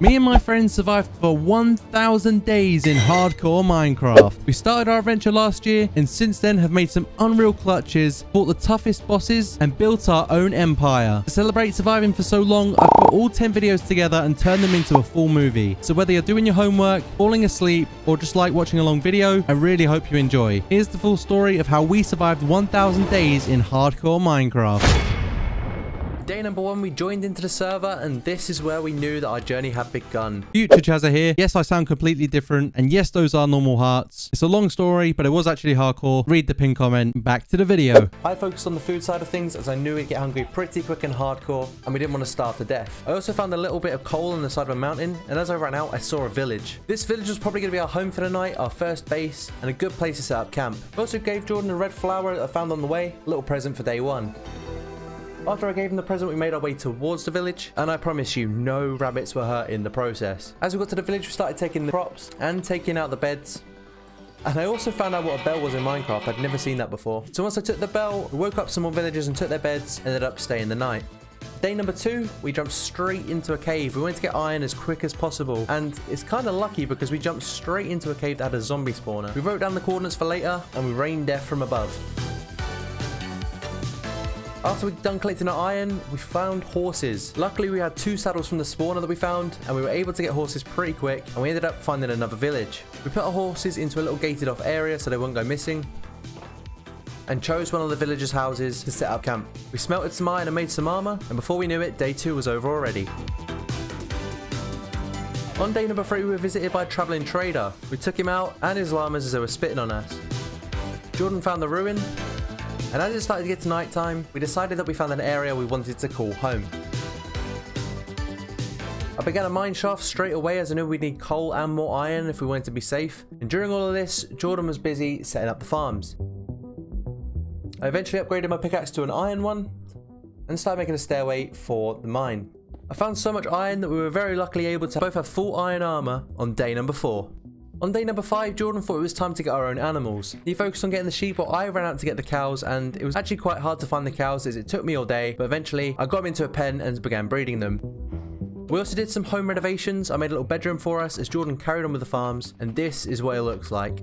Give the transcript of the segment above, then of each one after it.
Me and my friends survived for 1,000 days in hardcore Minecraft. We started our adventure last year and since then have made some unreal clutches, fought the toughest bosses and built our own empire. To celebrate surviving for so long, I've put all 10 videos together and turned them into a full movie. So whether you're doing your homework, falling asleep, or just like watching a long video, I really hope you enjoy. Here's the full story of how we survived 1,000 days in hardcore Minecraft. Day number 1, we joined into the server, and this is where we knew that our journey had begun. Future Chazza here. Yes, I sound completely different, and yes, those are normal hearts. It's a long story, but it was actually hardcore. Read the pinned comment. Back to the video. I focused on the food side of things as I knew we'd get hungry pretty quick and hardcore, and we didn't want to starve to death. I also found a little bit of coal on the side of a mountain, and as I ran out, I saw a village. This village was probably going to be our home for the night, our first base, and a good place to set up camp. I also gave Jordan a red flower that I found on the way, a little present for day 1. After I gave him the present, we made our way towards the village, and I promise you, no rabbits were hurt in the process. As we got to the village, we started taking the crops and taking out the beds. And I also found out what a bell was in Minecraft. I'd never seen that before. So once I took the bell, we woke up some more villagers and took their beds, and ended up staying the night. Day number 2, we jumped straight into a cave. We wanted to get iron as quick as possible, and it's kind of lucky because we jumped straight into a cave that had a zombie spawner. We wrote down the coordinates for later, and we rained death from above. After we'd done collecting our iron, we found horses. Luckily, we had 2 saddles from the spawner that we found, and we were able to get horses pretty quick, and we ended up finding another village. We put our horses into a little gated off area so they wouldn't go missing, and chose one of the villagers' houses to set up camp. We smelted some iron and made some armor, and before we knew it, day 2 was over already. On day number 3, we were visited by a traveling trader. We took him out and his llamas as they were spitting on us. Jordan found the ruin, and as it started to get to night time, we decided that we found an area we wanted to call home. I began a mine shaft straight away as I knew we'd need coal and more iron if we wanted to be safe. And during all of this, Jordan was busy setting up the farms. I eventually upgraded my pickaxe to an iron one and started making a stairway for the mine. I found so much iron that we were very luckily able to both have full iron armor on day number 4. On day number 5, Jordan thought it was time to get our own animals. He focused on getting the sheep while I ran out to get the cows, and it was actually quite hard to find the cows as it took me all day, but eventually I got them into a pen and began breeding them. We also did some home renovations. I made a little bedroom for us as Jordan carried on with the farms, and this is what it looks like.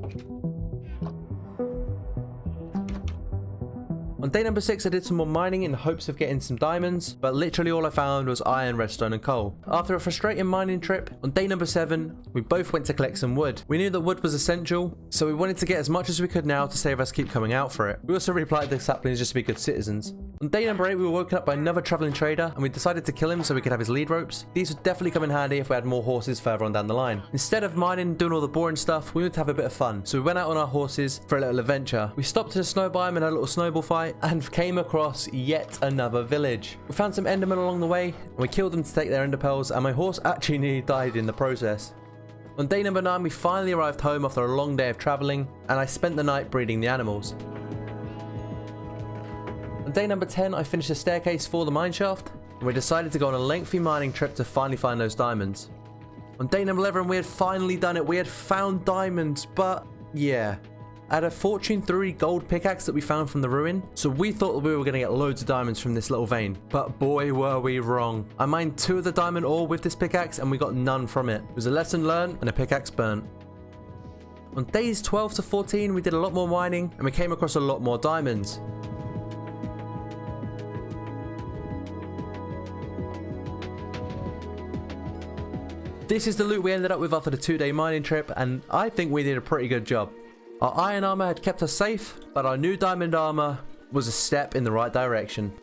On day number 6, I did some more mining in hopes of getting some diamonds, but literally all I found was iron, redstone and coal. After a frustrating mining trip, on day number 7, we both went to collect some wood. We knew that wood was essential, so we wanted to get as much as we could now to save us keep coming out for it. We also replanted the saplings just to be good citizens. On day number 8, we were woken up by another traveling trader, and we decided to kill him so we could have his lead ropes. These would definitely come in handy if we had more horses further on down the line. Instead of mining and doing all the boring stuff, we wanted to have a bit of fun, so we went out on our horses for a little adventure. We stopped at a snow biome and had a little snowball fight, and came across yet another village. We found some endermen along the way, and we killed them to take their ender pearls, and my horse actually nearly died in the process. On day number 9, we finally arrived home after a long day of traveling, and I spent the night breeding the animals. On day number 10, I finished a staircase for the mineshaft, and we decided to go on a lengthy mining trip to finally find those diamonds. On day number 11, we had finally done it. We had found diamonds, but yeah. I had a Fortune 3 gold pickaxe that we found from the ruin, so we thought that we were going to get loads of diamonds from this little vein, but boy were we wrong. I mined 2 of the diamond ore with this pickaxe and we got none from it. It was a lesson learned and a pickaxe burnt. On days 12 to 14, we did a lot more mining and we came across a lot more diamonds. This is the loot we ended up with after the 2-day mining trip, and I think we did a pretty good job. Our iron armor had kept us safe, but our new diamond armor was a step in the right direction.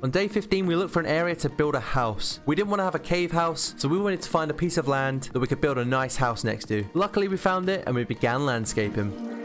On day 15, we looked for an area to build a house. We didn't want to have a cave house, so we wanted to find a piece of land that we could build a nice house next to. Luckily, we found it and we began landscaping.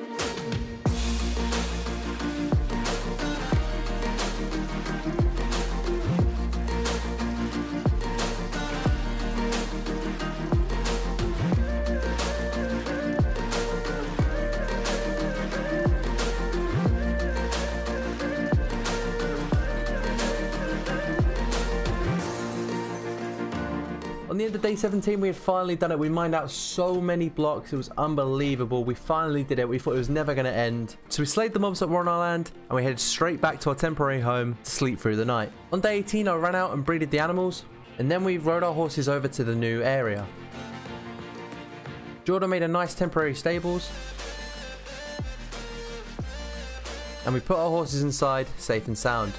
On the end of day 17, we had finally done it. We mined out so many blocks. It was unbelievable. We finally did it. We thought it was never going to end. So we slayed the mobs that were on our land, and we headed straight back to our temporary home to sleep through the night. On day 18, I ran out and breeded the animals. and then we rode our horses over to the new area. Jordan made a nice temporary stables, and we put our horses inside, safe and sound.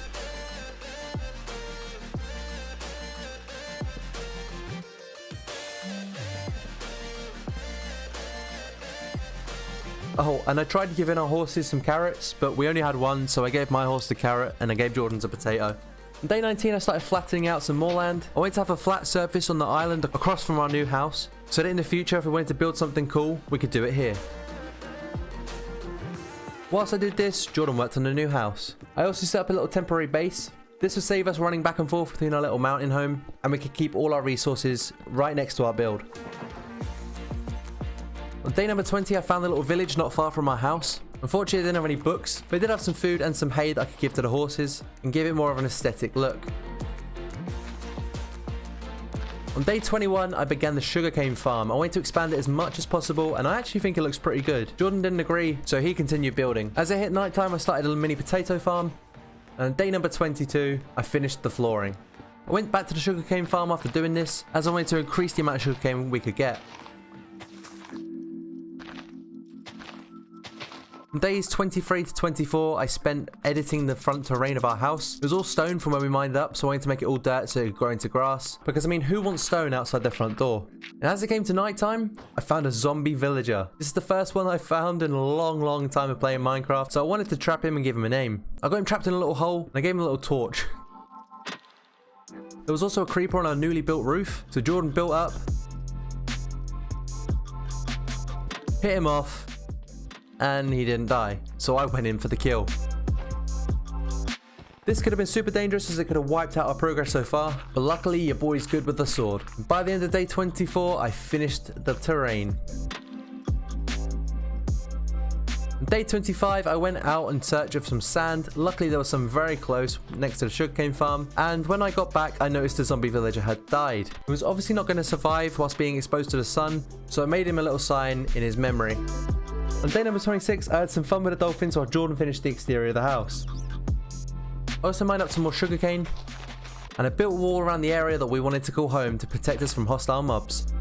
Oh, and I tried giving our horses some carrots, but we only had one, so I gave my horse the carrot and I gave Jordan's a potato. On day 19, I started flattening out some more land. I wanted to have a flat surface on the island across from our new house, so that in the future, if we wanted to build something cool, we could do it here. Whilst I did this, Jordan worked on the new house. I also set up a little temporary base. This would save us running back and forth between our little mountain home, and we could keep all our resources right next to our build. On day number 20, I found a little village not far from my house. Unfortunately, I didn't have any books, but I did have some food and some hay that I could give to the horses and give it more of an aesthetic look. On day 21, I began the sugarcane farm. I wanted to expand it as much as possible, and I actually think it looks pretty good. Jordan didn't agree, so he continued building. As it hit nighttime, I started a mini potato farm, and on day number 22, I finished the flooring. I went back to the sugarcane farm after doing this, as I wanted to increase the amount of sugarcane we could get. On days 23 to 24, I spent editing the front terrain of our house. It was all stone from where we mined up, so I wanted to make it all dirt so it could grow into grass. Because, I mean, who wants stone outside their front door? And as it came to nighttime, I found a zombie villager. This is the first one I found in a long time of playing Minecraft, so I wanted to trap him and give him a name. I got him trapped in a little hole, and I gave him a little torch. There was also a creeper on our newly built roof, so Jordan built up, hit him off, and he didn't die, so I went in for the kill. This could have been super dangerous as it could have wiped out our progress so far, but luckily your boy's good with the sword. And by the end of day 24, I finished the terrain. On day 25, I went out in search of some sand. Luckily there was some very close next to the sugarcane farm, and when I got back I noticed the zombie villager had died. He was obviously not going to survive whilst being exposed to the sun, so I made him a little sign in his memory. On day number 26, I had some fun with the dolphins while Jordan finished the exterior of the house. I also mined up some more sugarcane, and I built a wall around the area that we wanted to call home to protect us from hostile mobs.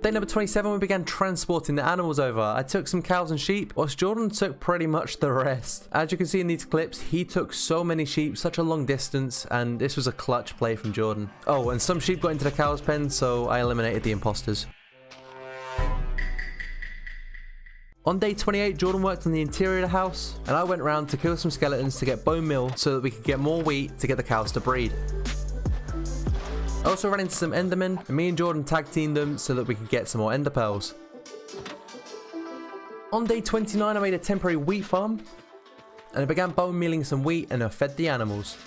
Day number 27, we began transporting the animals over. I took some cows and sheep, whilst Jordan took pretty much the rest. As you can see in these clips, he took so many sheep, such a long distance, and this was a clutch play from Jordan. Oh, and some sheep got into the cows' pen, so I eliminated the imposters. On day 28, Jordan worked on the interior of the house, and I went around to kill some skeletons to get bone meal so that we could get more wheat to get the cows to breed. I also ran into some endermen, and me and Jordan tag teamed them so that we could get some more ender pearls. On day 29, I made a temporary wheat farm, and I began bone mealing some wheat and I fed the animals.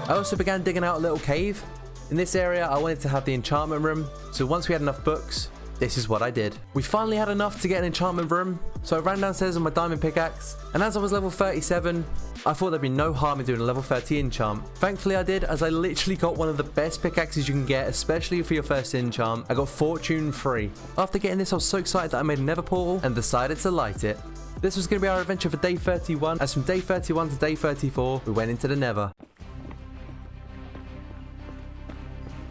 I also began digging out a little cave. In this area, I wanted to have the enchantment room, so once we had enough books, this is what I did. We finally had enough to get an enchantment room, so I ran downstairs with my diamond pickaxe, and as I was level 37, I thought there'd be no harm in doing a level 30 enchant. Thankfully I did, as I literally got one of the best pickaxes you can get, especially for your first enchant. I got Fortune 3. After getting this, I was so excited that I made a nether portal and decided to light it. This was going to be our adventure for day 31, as from day 31 to day 34, we went into the nether.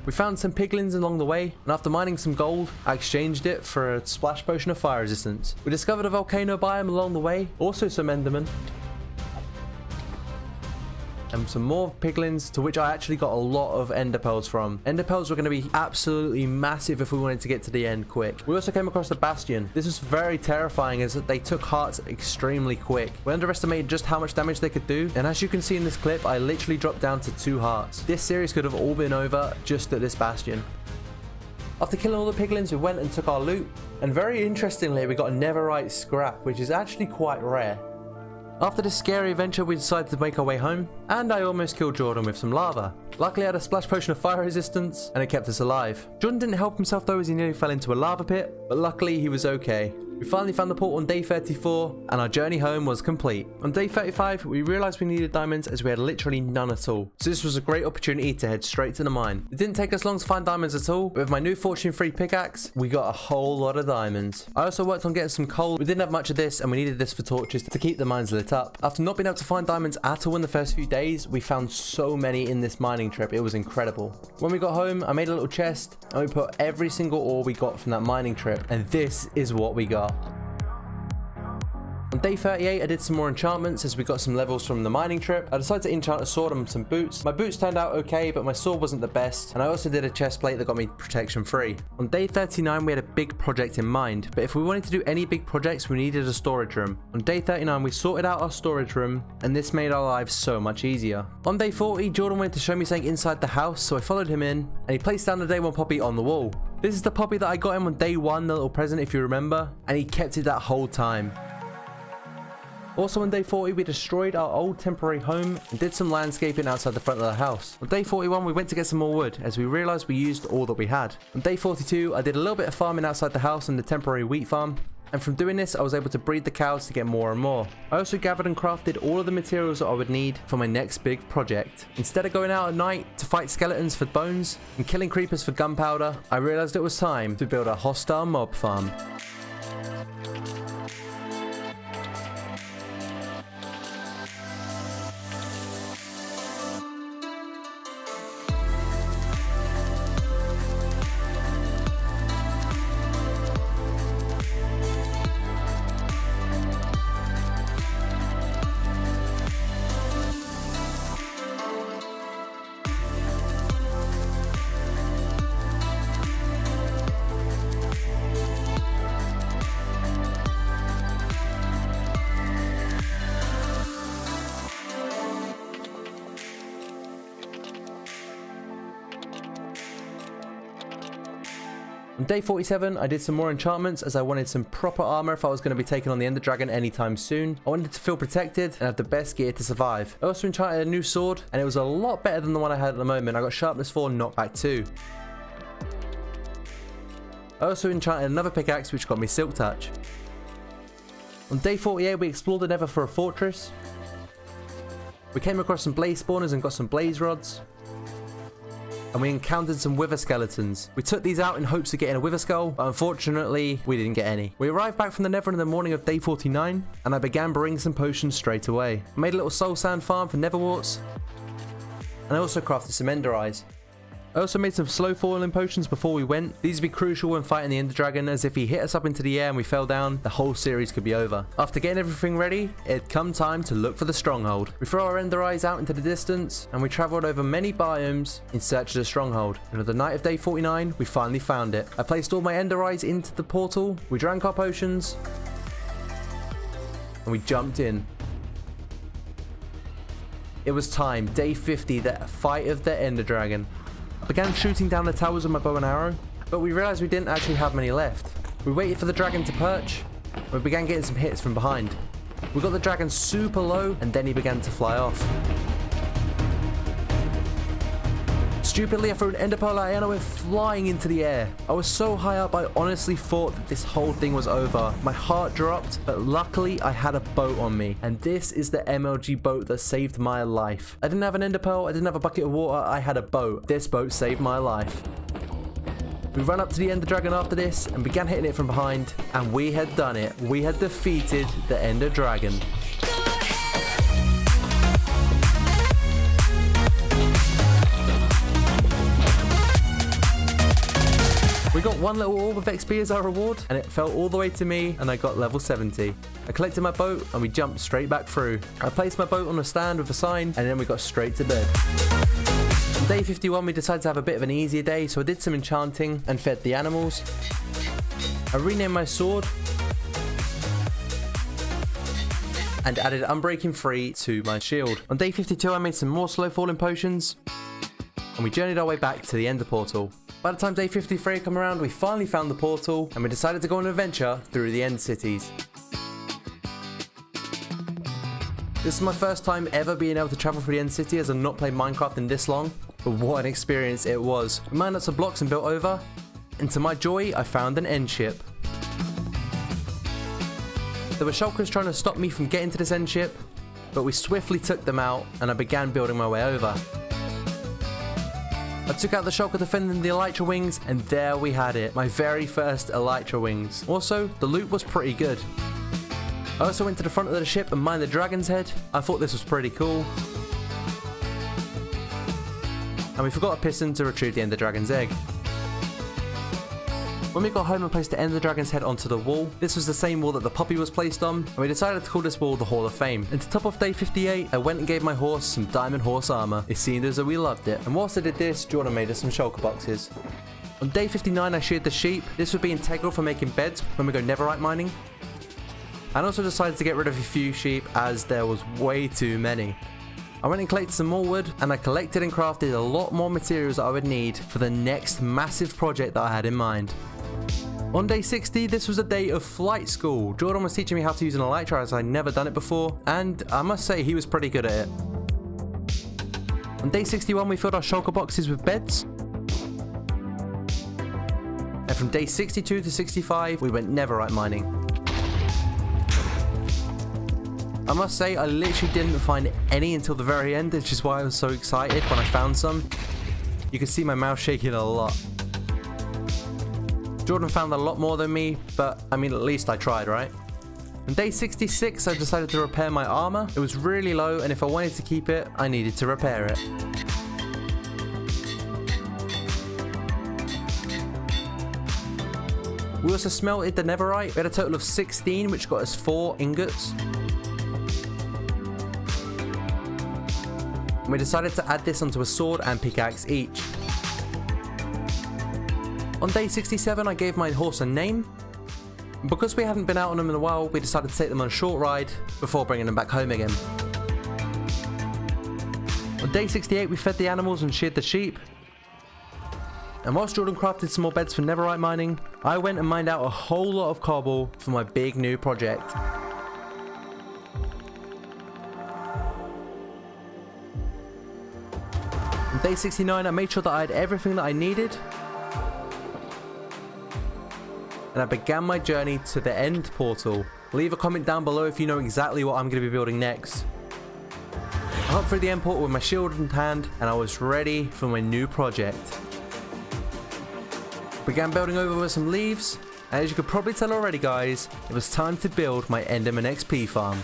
We found some piglins along the way, and after mining some gold, I exchanged it for a splash potion of fire resistance. We discovered a volcano biome along the way, also some endermen, and some more piglins, to which I actually got a lot of ender pearls from. Ender pearls were going to be absolutely massive if we wanted to get to the end quick. We also came across the bastion. This was very terrifying as they took hearts extremely quick. We underestimated just how much damage they could do, and as you can see in this clip, I literally dropped down to 2 hearts. This series could have all been over just at this bastion. After killing all the piglins, we went and took our loot, and very interestingly, we got a netherite scrap, which is actually quite rare. After this scary adventure, we decided to make our way home, and I almost killed Jordan with some lava. Luckily I had a splash potion of fire resistance, and it kept us alive. Jordan didn't help himself though, as he nearly fell into a lava pit, but luckily he was okay. We finally found the port on day 34, and our journey home was complete. On day 35, we realized we needed diamonds as we had literally none at all. So this was a great opportunity to head straight to the mine. It didn't take us long to find diamonds at all, but with my new Fortune 3 pickaxe, we got a whole lot of diamonds. I also worked on getting some coal. We didn't have much of this and we needed this for torches to keep the mines lit up. After not being able to find diamonds at all in the first few days, we found so many in this mining trip. It was incredible. When we got home, I made a little chest and we put every single ore we got from that mining trip. And this is what we got. On day 38, I did some more enchantments as we got some levels from the mining trip. I decided to enchant a sword and some boots. My boots turned out okay, but my sword wasn't the best. And I also did a chest plate that got me protection free. On day 39, we had a big project in mind. But if we wanted to do any big projects, we needed a storage room. On day 39, we sorted out our storage room, and this made our lives so much easier. On day 40, Jordan wanted to show me something inside the house, so I followed him in, and he placed down the day 1 poppy on the wall. This is the poppy that I got him on day 1, the little present if you remember, and he kept it that whole time. Also on day 40, we destroyed our old temporary home and did some landscaping outside the front of the house. On day 41, we went to get some more wood as we realized we used all that we had. On day 42, I did a little bit of farming outside the house in the temporary wheat farm. And from doing this, I was able to breed the cows to get more and more. I also gathered and crafted all of the materials that I would need for my next big project. Instead of going out at night to fight skeletons for bones and killing creepers for gunpowder, I realized it was time to build a hostile mob farm. On day 47, I did some more enchantments as I wanted some proper armor if I was going to be taking on the Ender Dragon anytime soon. I wanted to feel protected and have the best gear to survive. I also enchanted a new sword and it was a lot better than the one I had at the moment. I got sharpness 4 and knockback 2. I also enchanted another pickaxe which got me silk touch. On day 48, we explored the Nether for a fortress. We came across some blaze spawners and got some blaze rods. And we encountered some wither skeletons. We took these out in hopes of getting a wither skull, but unfortunately, we didn't get any. We arrived back from the Nether in the morning of day 49, and I began brewing some potions straight away. I made a little soul sand farm for nether warts, and I also crafted some ender eyes. I also made some slow falling potions before we went. These would be crucial when fighting the Ender Dragon, as if he hit us up into the air and we fell down, the whole series could be over. After getting everything ready, it had come time to look for the stronghold. We throw our Ender eyes out into the distance, and we travelled over many biomes in search of the stronghold. And on the night of day 49, we finally found it. I placed all my Ender eyes into the portal, we drank our potions, and we jumped in. It was time, day 50, the fight of the Ender Dragon. I began shooting down the towers with my bow and arrow, but we realized we didn't actually have many left. We waited for the dragon to perch, and we began getting some hits from behind. We got the dragon super low, and then he began to fly off. Stupidly, I threw an ender pearl at it and I went flying into the air. I was so high up, I honestly thought that this whole thing was over. My heart dropped, but luckily I had a boat on me. And this is the MLG boat that saved my life. I didn't have an ender pearl, I didn't have a bucket of water, I had a boat. This boat saved my life. We ran up to the Ender Dragon after this and began hitting it from behind. And we had done it. We had defeated the Ender Dragon. We got one little orb of XP as our reward, and it fell all the way to me, and I got level 70. I collected my boat, and we jumped straight back through. I placed my boat on a stand with a sign, and then we got straight to bed. On day 51, we decided to have a bit of an easier day, so I did some enchanting and fed the animals. I renamed my sword, and added Unbreaking 3 to my shield. On day 52, I made some more slow falling potions, and we journeyed our way back to the Ender Portal. By the time day 53 had come around, we finally found the portal, and we decided to go on an adventure through the End Cities. This is my first time ever being able to travel through the End City, as I've not played Minecraft in this long, but what an experience it was. We mined up some blocks and built over, and to my joy, I found an End ship. There were shulkers trying to stop me from getting to this End ship, but we swiftly took them out and I began building my way over. I took out the shulker defending the elytra wings, and there we had it, my very first elytra wings. Also, the loot was pretty good. I also went to the front of the ship and mined the dragon's head. I thought this was pretty cool. And we forgot a piston to retrieve the ender dragon's egg. When we got home and placed the ender dragon's head onto the wall, this was the same wall that the puppy was placed on, and we decided to call this wall the Hall of Fame. And to top off day 58, I went and gave my horse some diamond horse armor. It seemed as though we loved it. And whilst I did this, Jordan made us some shulker boxes. On day 59, I sheared the sheep. This would be integral for making beds when we go netherite mining. And also decided to get rid of a few sheep as there was way too many. I went and collected some more wood, and I collected and crafted a lot more materials that I would need for the next massive project that I had in mind. On day 60, this was a day of flight school. Jordan was teaching me how to use an elytra as I'd never done it before, and I must say he was pretty good at it. On day 61, we filled our shulker boxes with beds. And from day 62 to 65, we went netherite mining. I must say, I literally didn't find any until the very end, which is why I was so excited when I found some. You can see my mouth shaking a lot. Jordan found a lot more than me, but I mean, at least I tried, right? On day 66, I decided to repair my armor. It was really low, and if I wanted to keep it, I needed to repair it. We also smelted the netherite. We had a total of 16, which got us 4 ingots. And we decided to add this onto a sword and pickaxe each. On day 67, I gave my horse a name. Because we hadn't been out on them in a while, we decided to take them on a short ride before bringing them back home again. On day 68, we fed the animals and sheared the sheep. And whilst Jordan crafted some more beds for netherite mining, I went and mined out a whole lot of cobble for my big new project. On day 69, I made sure that I had everything that I needed. And I began my journey to the end portal. Leave a comment down below if you know exactly what I'm going to be building next. I hopped through the end portal with my shield in hand, and I was ready for my new project. Began building over with some leaves, and as you could probably tell already guys, it was time to build my Enderman XP farm.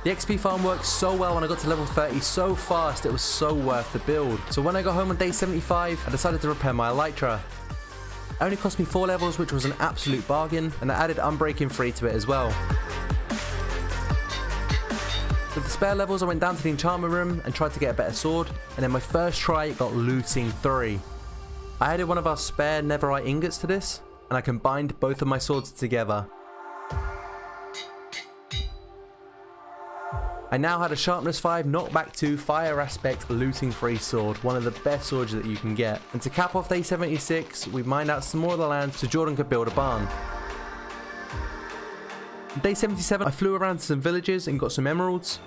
The XP farm worked so well when I got to level 30 so fast, it was so worth the build. So when I got home on day 75, I decided to repair my elytra. It only cost me 4 levels, which was an absolute bargain, and I added Unbreaking 3 to it as well. With the spare levels, I went down to the enchantment room and tried to get a better sword, and in my first try it got looting 3. I added one of our spare netherite ingots to this, and I combined both of my swords together. I now had a Sharpness 5, Knockback 2, Fire Aspect, Looting 3 sword, one of the best swords that you can get. And to cap off day 76, we mined out some more of the land so Jordan could build a barn. On day 77, I flew around to some villages and got some emeralds.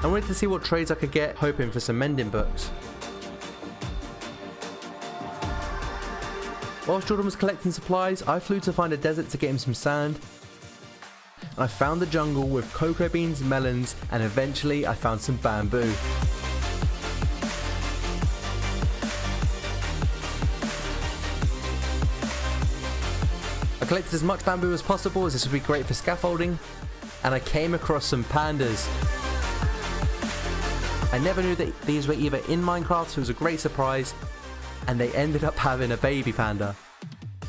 I wanted to see what trades I could get, hoping for some mending books. Whilst Jordan was collecting supplies, I flew to find a desert to get him some sand. I found the jungle with cocoa beans, melons, and eventually I found some bamboo. I collected as much bamboo as possible as this would be great for scaffolding, and I came across some pandas. I never knew that these were either in Minecraft, so it was a great surprise, and they ended up having a baby panda.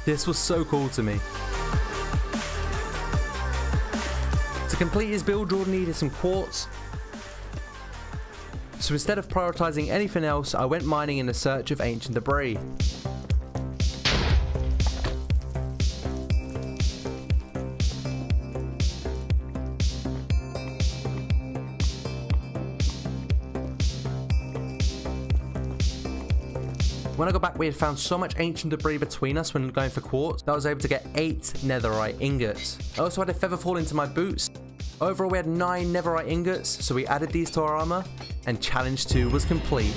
This was so cool to me. To complete his build, Jordan needed some quartz. So instead of prioritizing anything else, I went mining in the search of ancient debris. When I got back, we had found so much ancient debris between us when going for quartz that I was able to get 8 netherite ingots. I also had a feather fall into my boots. Overall, we had 9 netherite ingots, so we added these to our armor, and challenge 2 was complete.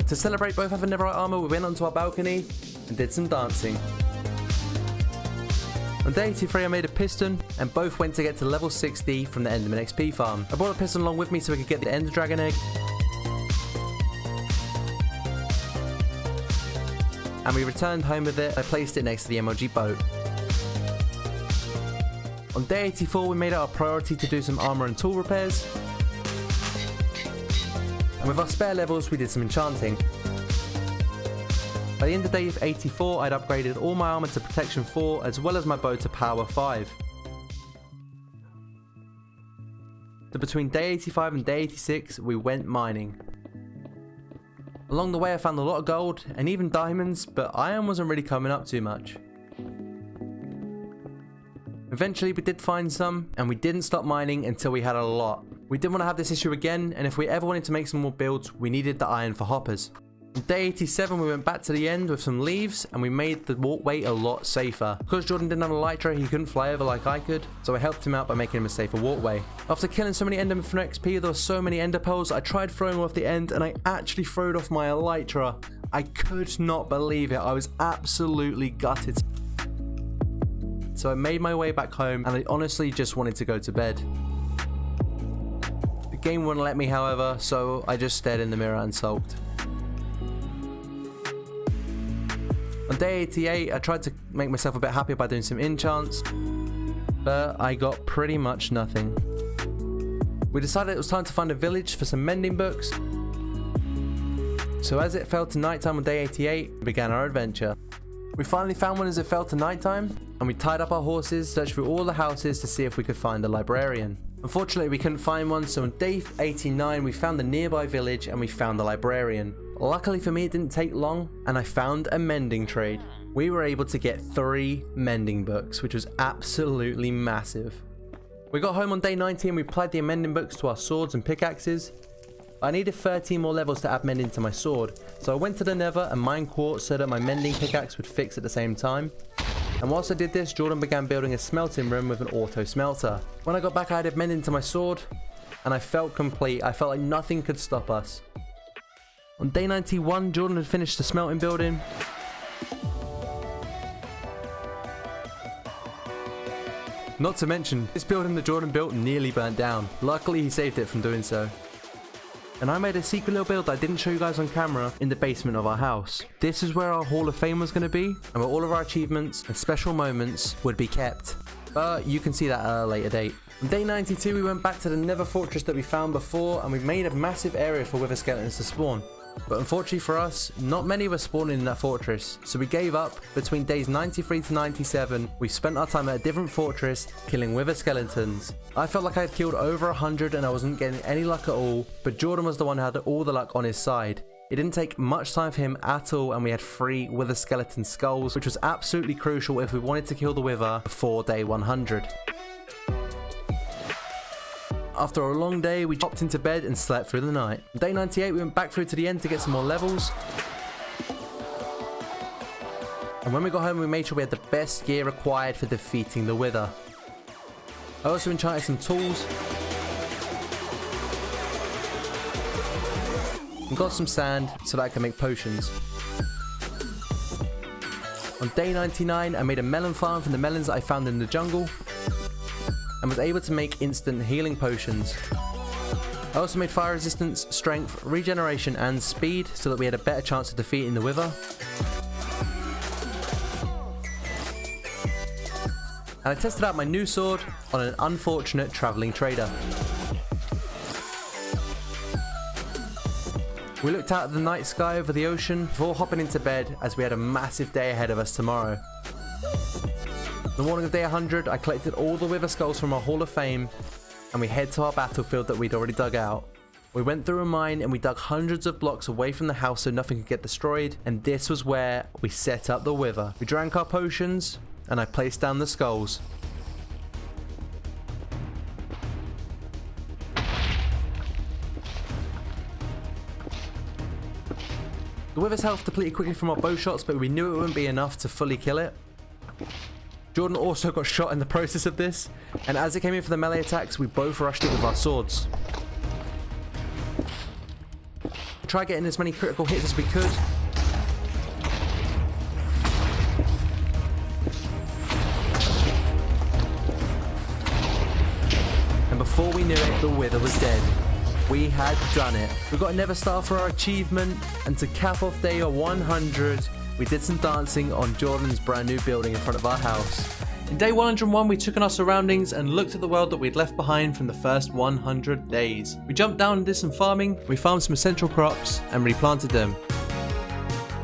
To celebrate both having netherite armor, we went onto our balcony and did some dancing. On day 83 I made a piston, and both went to get to level 60 from the Enderman XP farm. I brought a piston along with me so we could get the Ender Dragon egg. And we returned home with it. I placed it next to the MLG boat. On day 84 we made it our priority to do some armor and tool repairs. And with our spare levels we did some enchanting. By the end of day 84, I'd upgraded all my armor to protection 4 as well as my bow to power 5. So between day 85 and day 86, we went mining. Along the way I found a lot of gold and even diamonds, but iron wasn't really coming up too much. Eventually we did find some, and we didn't stop mining until we had a lot. We didn't want to have this issue again, and if we ever wanted to make some more builds, we needed the iron for hoppers. On day 87 we went back to the end with some leaves, and we made the walkway a lot safer. Because Jordan didn't have a elytra, he couldn't fly over like I could, so I helped him out by making him a safer walkway. After killing so many endermen for XP, there were so many ender pearls, I tried throwing them off the end and I actually threw it off my elytra. I could not believe it, I was absolutely gutted. So I made my way back home and I honestly just wanted to go to bed. The game wouldn't let me, however, so I just stared in the mirror and sulked. On day 88, I tried to make myself a bit happier by doing some enchants, but I got pretty much nothing. We decided it was time to find a village for some mending books, so as it fell to nighttime on day 88, we began our adventure. We finally found one as it fell to nighttime, and we tied up our horses, searched through all the houses to see if we could find a librarian. Unfortunately, we couldn't find one, so on day 89 we found the nearby village and we found the librarian. Luckily for me, it didn't take long, and I found a mending trade. We were able to get 3 mending books, which was absolutely massive. We got home on day 90 and we applied the mending books to our swords and pickaxes. I needed 13 more levels to add mending to my sword, so I went to the nether and mined quartz so that my mending pickaxe would fix at the same time. And whilst I did this, Jordan began building a smelting room with an auto smelter. When I got back, I added mending to my sword, and I felt complete. I felt like nothing could stop us. On day 91, Jordan had finished the smelting building. Not to mention, this building that Jordan built nearly burnt down. Luckily, he saved it from doing so. And I made a secret little build that I didn't show you guys on camera in the basement of our house. This is where our Hall of Fame was going to be, and where all of our achievements and special moments would be kept. But you can see that at a later date. On day 92, we went back to the nether fortress that we found before, and we made a massive area for wither skeletons to spawn. But unfortunately for us, not many were spawning in that fortress, so we gave up. Between days 93 to 97, we spent our time at a different fortress, killing wither skeletons. I felt like I had killed over 100 and I wasn't getting any luck at all, but Jordan was the one who had all the luck on his side. It didn't take much time for him at all, and we had 3 wither skeleton skulls, which was absolutely crucial if we wanted to kill the wither before day 100. After a long day, we hopped into bed and slept through the night. On day 98, we went back through to the end to get some more levels. And when we got home, we made sure we had the best gear required for defeating the wither. I also enchanted some tools. And got some sand so that I can make potions. On day 99, I made a melon farm from the melons that I found in the jungle, and was able to make instant healing potions. I also made fire resistance, strength, regeneration and speed so that we had a better chance of defeating the wither. And I tested out my new sword on an unfortunate travelling trader. We looked out at the night sky over the ocean before hopping into bed, as we had a massive day ahead of us tomorrow. The morning of day 100, I collected all the wither skulls from our Hall of Fame, and we head to our battlefield that we'd already dug out. We went through a mine and we dug hundreds of blocks away from the house so nothing could get destroyed, and this was where we set up the wither. We drank our potions, and I placed down the skulls. The Wither's health depleted quickly from our bow shots, but we knew it wouldn't be enough to fully kill it. Jordan also got shot in the process of this, and as it came in for the melee attacks, we both rushed it with our swords. Try getting as many critical hits as we could. And before we knew it, the Wither was dead. We had done it. We got a Nether Star for our achievement, and to cap off day 100, we did some dancing on Jordan's brand new building in front of our house. In day 101, we took in our surroundings and looked at the world that we'd left behind from the first 100 days. We jumped down and did some farming, we farmed some essential crops and replanted them.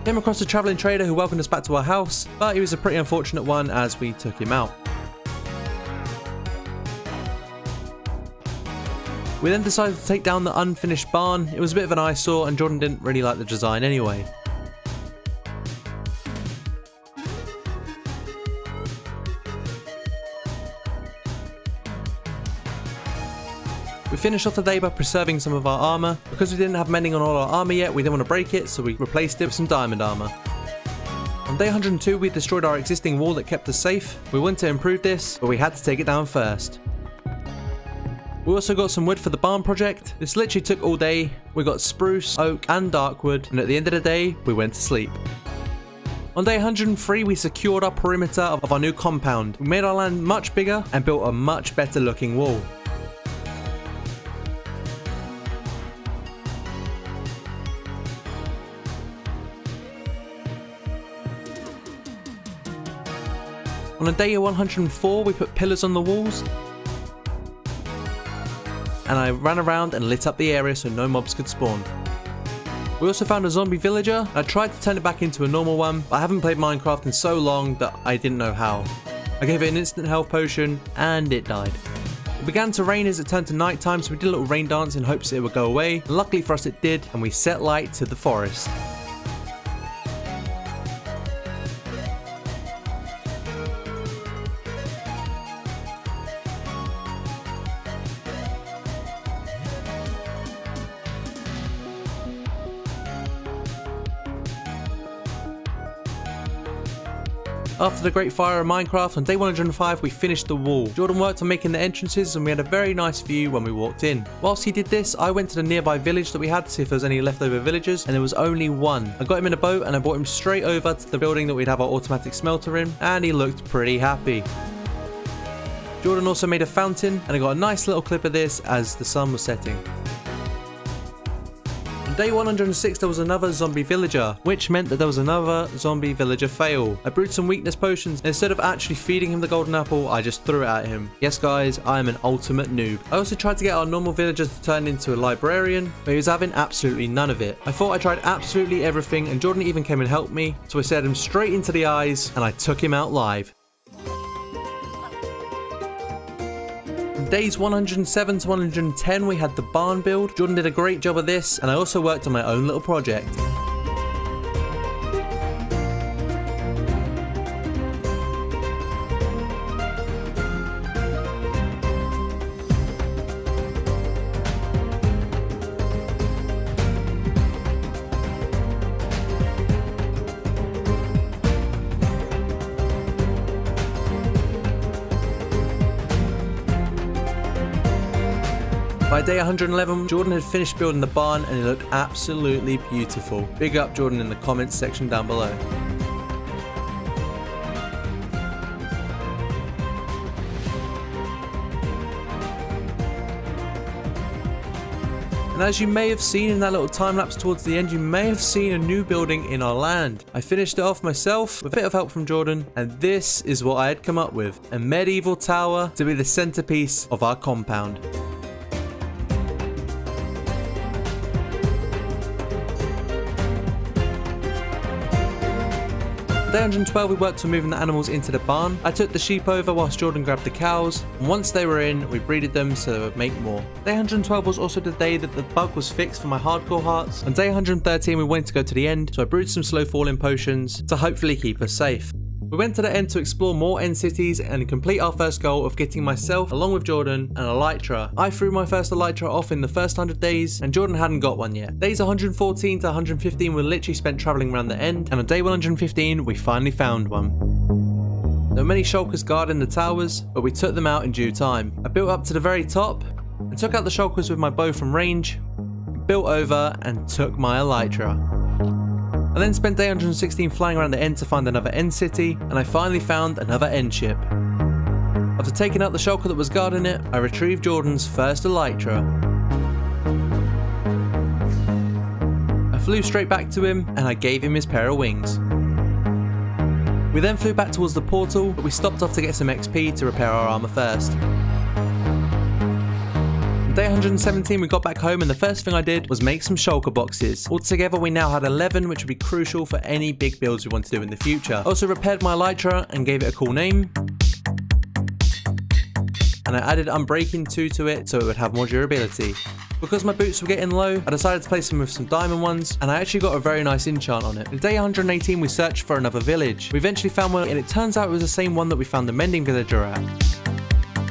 Came across a travelling trader who welcomed us back to our house, but he was a pretty unfortunate one as we took him out. We then decided to take down the unfinished barn. It was a bit of an eyesore and Jordan didn't really like the design anyway. We finished off the day by preserving some of our armour. Because we didn't have mending on all our armour yet, we didn't want to break it, so we replaced it with some diamond armour. On day 102, we destroyed our existing wall that kept us safe. We wanted to improve this, but we had to take it down first. We also got some wood for the barn project. This literally took all day. We got spruce, oak and darkwood, and at the end of the day, we went to sleep. On day 103, we secured our perimeter of our new compound. We made our land much bigger and built a much better looking wall. On day 104, we put pillars on the walls. And I ran around and lit up the area so no mobs could spawn. We also found a zombie villager. I tried to turn it back into a normal one, but I haven't played Minecraft in so long that I didn't know how. I gave it an instant health potion and it died. It began to rain as it turned to night time, so we did a little rain dance in hopes it would go away. And luckily for us it did, and we set light to the forest. After the great fire of Minecraft, on day 105 we finished the wall. Jordan worked on making the entrances and we had a very nice view when we walked in. Whilst he did this, I went to the nearby village that we had to see if there was any leftover villagers, and there was only one. I got him in a boat and I brought him straight over to the building that we'd have our automatic smelter in, and he looked pretty happy. Jordan also made a fountain, and I got a nice little clip of this as the sun was setting. On day 106 there was another zombie villager, which meant that there was another zombie villager fail. I brewed some weakness potions, and instead of actually feeding him the golden apple, I just threw it at him. Yes guys, I am an ultimate noob. I also tried to get our normal villager to turn into a librarian, but he was having absolutely none of it. I thought I tried absolutely everything, and Jordan even came and helped me, so I stared him straight into the eyes and I took him out live. Days 107 to 110 we had the barn build. Jordan did a great job of this, and I also worked on my own little project. By day 111, Jordan had finished building the barn and it looked absolutely beautiful. Big up Jordan in the comments section down below. And as you may have seen in that little time lapse towards the end, you may have seen a new building in our land. I finished it off myself with a bit of help from Jordan, and this is what I had come up with. A medieval tower to be the centerpiece of our compound. Day 112 we worked on moving the animals into the barn. I took the sheep over whilst Jordan grabbed the cows, and once they were in, we breeded them so they would make more. Day 112 was also the day that the bug was fixed for my hardcore hearts. On day 113 we wanted to go to the end, so I brewed some slow falling potions to hopefully keep us safe. We went to the end to explore more end cities and complete our first goal of getting myself, along with Jordan, an elytra. I threw my first elytra off in the first 100 days and Jordan hadn't got one yet. Days 114 to 115 were literally spent travelling around the end, and on day 115 we finally found one. There were many shulkers guarding the towers, but we took them out in due time. I built up to the very top and took out the shulkers with my bow from range, built over and took my elytra. I then spent day 116 flying around the end to find another end city, and I finally found another end ship. After taking out the shulker that was guarding it, I retrieved Jordan's first elytra. I flew straight back to him and I gave him his pair of wings. We then flew back towards the portal, but we stopped off to get some XP to repair our armor first. On day 117 we got back home and the first thing I did was make some shulker boxes. Altogether we now had 11, which would be crucial for any big builds we want to do in the future. I also repaired my elytra and gave it a cool name. And I added Unbreaking 2 to it so it would have more durability. Because my boots were getting low, I decided to place them with some diamond ones, and I actually got a very nice enchant on it. On day 118 we searched for another village. We eventually found one, and it turns out it was the same one that we found the mending villager at.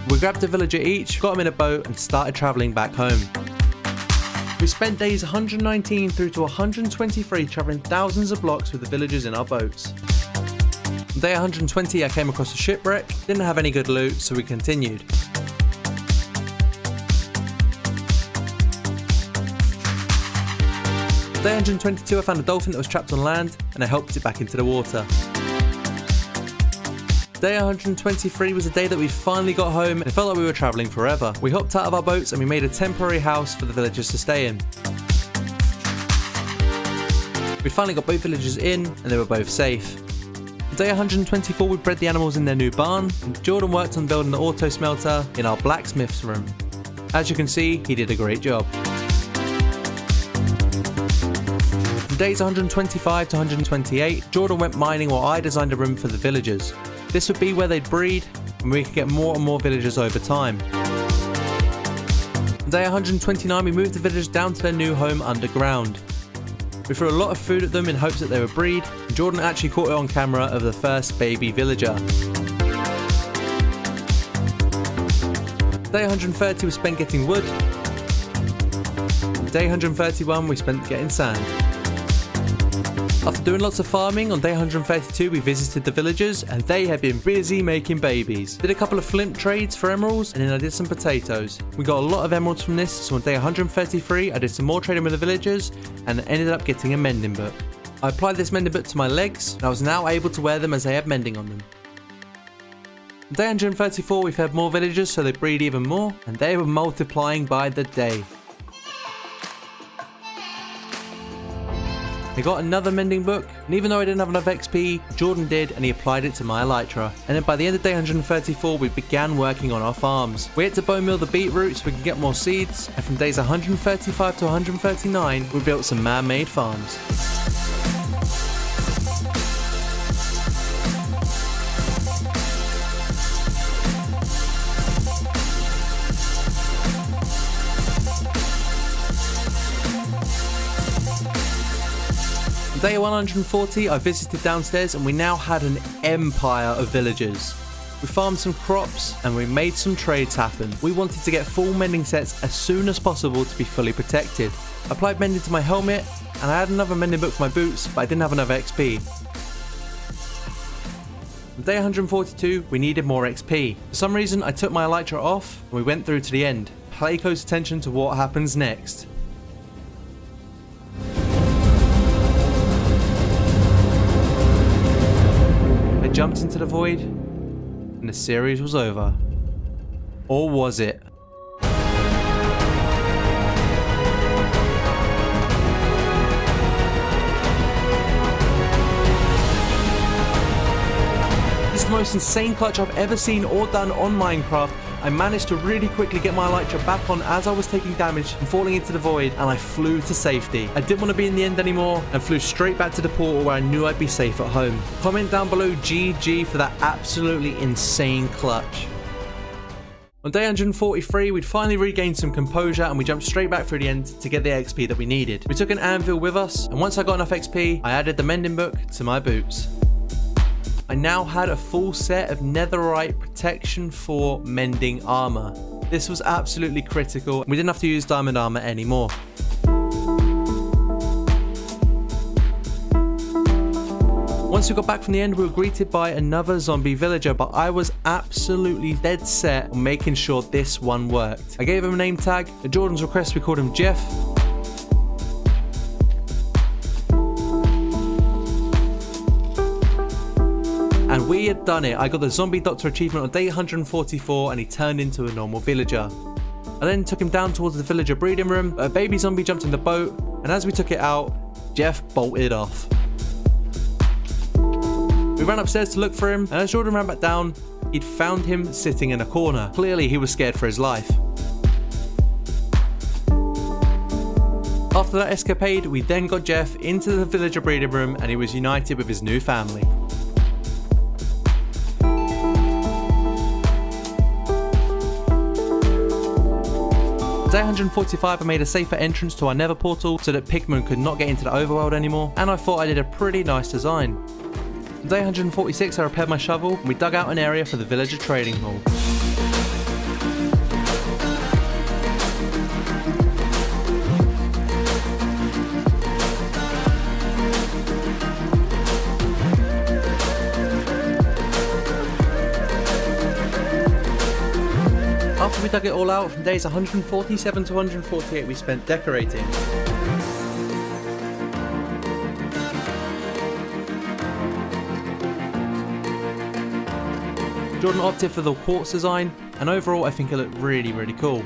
We grabbed a villager each, got them in a boat, and started travelling back home. We spent days 119 through to 123 travelling thousands of blocks with the villagers in our boats. On day 120 I came across a shipwreck, didn't have any good loot, so we continued. On day 122 I found a dolphin that was trapped on land, and I helped it back into the water. Day 123 was a day that we finally got home and it felt like we were travelling forever. We hopped out of our boats and we made a temporary house for the villagers to stay in. We finally got both villagers in and they were both safe. Day 124 we bred the animals in their new barn, and Jordan worked on building the auto smelter in our blacksmith's room. As you can see, he did a great job. From days 125 to 128, Jordan went mining while I designed a room for the villagers. This would be where they'd breed, and we could get more and more villagers over time. On day 129 we moved the villagers down to their new home underground. We threw a lot of food at them in hopes that they would breed, and Jordan actually caught it on camera of the first baby villager. Day 130 was spent getting wood. Day 131 we spent getting sand. After doing lots of farming, on day 132 we visited the villagers and they had been busy making babies. Did a couple of flint trades for emeralds, and then I did some potatoes. We got a lot of emeralds from this, so on day 133 I did some more trading with the villagers and ended up getting a mending book. I applied this mending book to my legs and I was now able to wear them as they had mending on them. On day 134 we fed more villagers so they breed even more, and they were multiplying by the day. I got another mending book, and even though I didn't have enough XP, Jordan did, and he applied it to my elytra. And then by the end of day 134 we began working on our farms. We had to bone meal the beetroot so we could get more seeds, and from days 135 to 139 we built some man-made farms. Day 140 I visited downstairs and we now had an empire of villagers. We farmed some crops and we made some trades happen. We wanted to get full mending sets as soon as possible to be fully protected. I applied mending to my helmet and I had another mending book for my boots, but I didn't have enough XP. On day 142 we needed more XP. For some reason I took my elytra off and we went through to the end. Pay close attention to what happens next. I jumped into the void and the series was over. Or was it? This is the most insane clutch I've ever seen or done on Minecraft. I managed to really quickly get my elytra back on as I was taking damage and falling into the void, and I flew to safety. I didn't want to be in the end anymore and flew straight back to the portal where I knew I'd be safe at home. Comment down below GG for that absolutely insane clutch. On day 143 we'd finally regained some composure and we jumped straight back through the end to get the XP that we needed. We took an anvil with us, and once I got enough XP I added the mending book to my boots. I now had a full set of netherite protection for mending armor. This was absolutely critical. We didn't have to use diamond armor anymore. Once we got back from the end, we were greeted by another zombie villager, but I was absolutely dead set on making sure this one worked. I gave him a name tag. At Jordan's request, we called him Jeff. And we had done it. I got the Zombie Doctor achievement on day 144 and he turned into a normal villager. I then took him down towards the villager breeding room, but a baby zombie jumped in the boat, and as we took it out, Jeff bolted off. We ran upstairs to look for him, and as Jordan ran back down, he'd found him sitting in a corner. Clearly he was scared for his life. After that escapade, we then got Jeff into the villager breeding room and he was united with his new family. Day 145 I made a safer entrance to our nether portal so that pigmen could not get into the overworld anymore, and I thought I did a pretty nice design. On day 146 I repaired my shovel and we dug out an area for the villager trading hall. After we dug it all out, from days 147 to 148 we spent decorating. Jordan opted for the quartz design, and overall I think it looked really, really cool.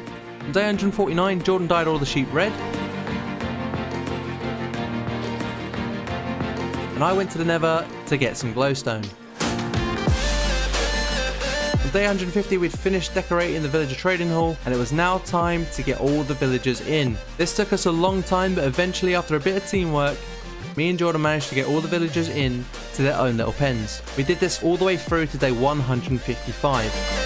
On day 149, Jordan dyed all the sheep red. And I went to the nether to get some glowstone. On day 150 we'd finished decorating the villager trading hall, and it was now time to get all the villagers in. This took us a long time, but eventually after a bit of teamwork, me and Jordan managed to get all the villagers in to their own little pens. We did this all the way through to day 155.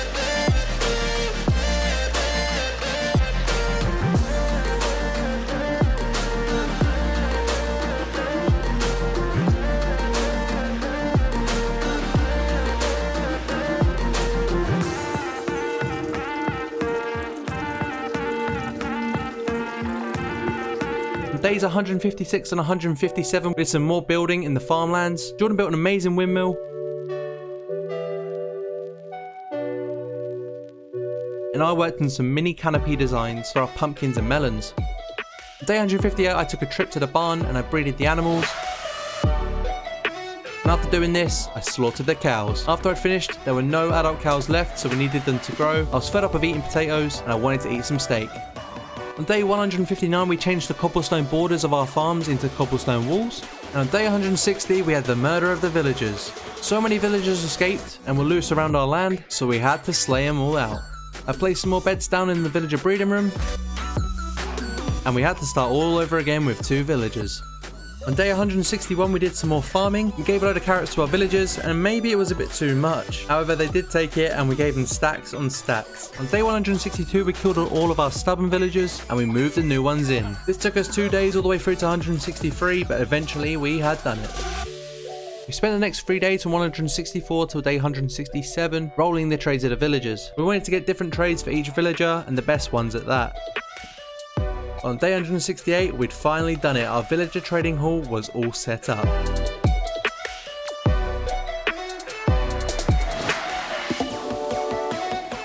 Days 156 and 157 we did some more building in the farmlands. Jordan built an amazing windmill. And I worked on some mini canopy designs for our pumpkins and melons. Day 158 I took a trip to the barn and I breeded the animals. And after doing this, I slaughtered the cows. After I'd finished, there were no adult cows left, so we needed them to grow. I was fed up of eating potatoes and I wanted to eat some steak. On day 159 we changed the cobblestone borders of our farms into cobblestone walls, and on day 160 we had the murder of the villagers. So many villagers escaped and were loose around our land, so we had to slay them all out. I placed some more beds down in the villager breeding room, and we had to start all over again with 2 villagers. On day 161 we did some more farming. We gave a load of carrots to our villagers, and maybe it was a bit too much. However, they did take it and we gave them stacks on stacks. On day 162 we killed all of our stubborn villagers and we moved the new ones in. This took us 2 days all the way through to 163, but eventually we had done it. We spent the next 3 days from 164 till day 167 rolling the trades of the villagers. We wanted to get different trades for each villager, and the best ones at that. On day 168 we'd finally done it. Our villager trading hall was all set up.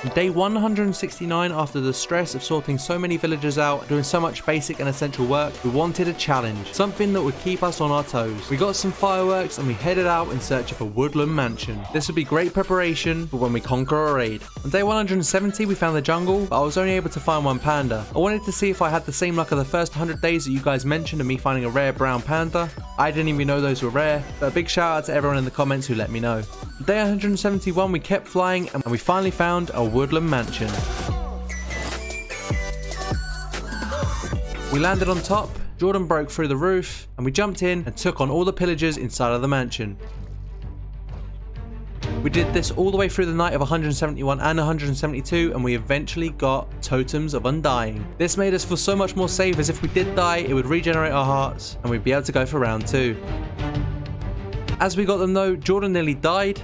On day 169, after the stress of sorting so many villagers out, doing so much basic and essential work, we wanted a challenge, something that would keep us on our toes. We got some fireworks and we headed out in search of a woodland mansion. This would be great preparation for when we conquer a raid. On day 170 we found the jungle, but I was only able to find one panda. I wanted to see if I had the same luck of the first 100 days that you guys mentioned of me finding a rare brown panda. I didn't even know those were rare, but a big shout out to everyone in the comments who let me know. On day 171 we kept flying and we finally found a woodland mansion. We landed on top, Jordan broke through the roof, and we jumped in and took on all the pillagers inside of the mansion. We did this all the way through the night of 171 and 172, and we eventually got Totems of Undying. This made us feel so much more safe, as if we did die, it would regenerate our hearts, and we'd be able to go for round 2. As we got them though, Jordan nearly died,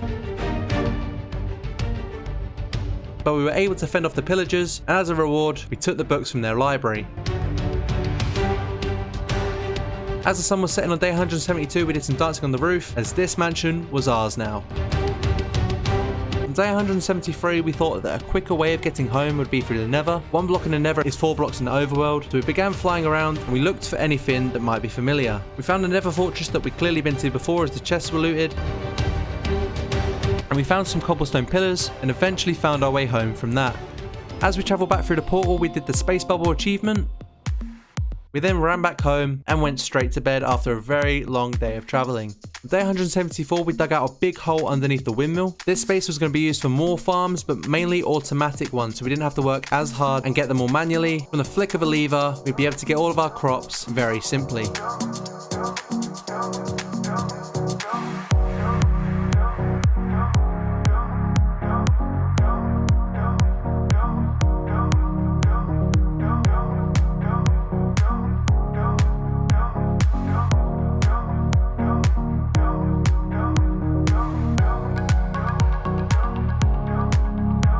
but we were able to fend off the pillagers, and as a reward, we took the books from their library. As the sun was setting on day 172, we did some dancing on the roof, as this mansion was ours now. On day 173, we thought that a quicker way of getting home would be through the Nether. 1 block in the Nether is 4 blocks in the Overworld, so we began flying around and we looked for anything that might be familiar. We found a Nether fortress that we'd clearly been to before as the chests were looted, and we found some cobblestone pillars and eventually found our way home from that. As we travelled back through the portal, we did the space bubble achievement. We then ran back home and went straight to bed after a very long day of travelling. On day 174, we dug out a big hole underneath the windmill. This space was going to be used for more farms, but mainly automatic ones, so we didn't have to work as hard and get them all manually. From the flick of a lever, we'd be able to get all of our crops very simply.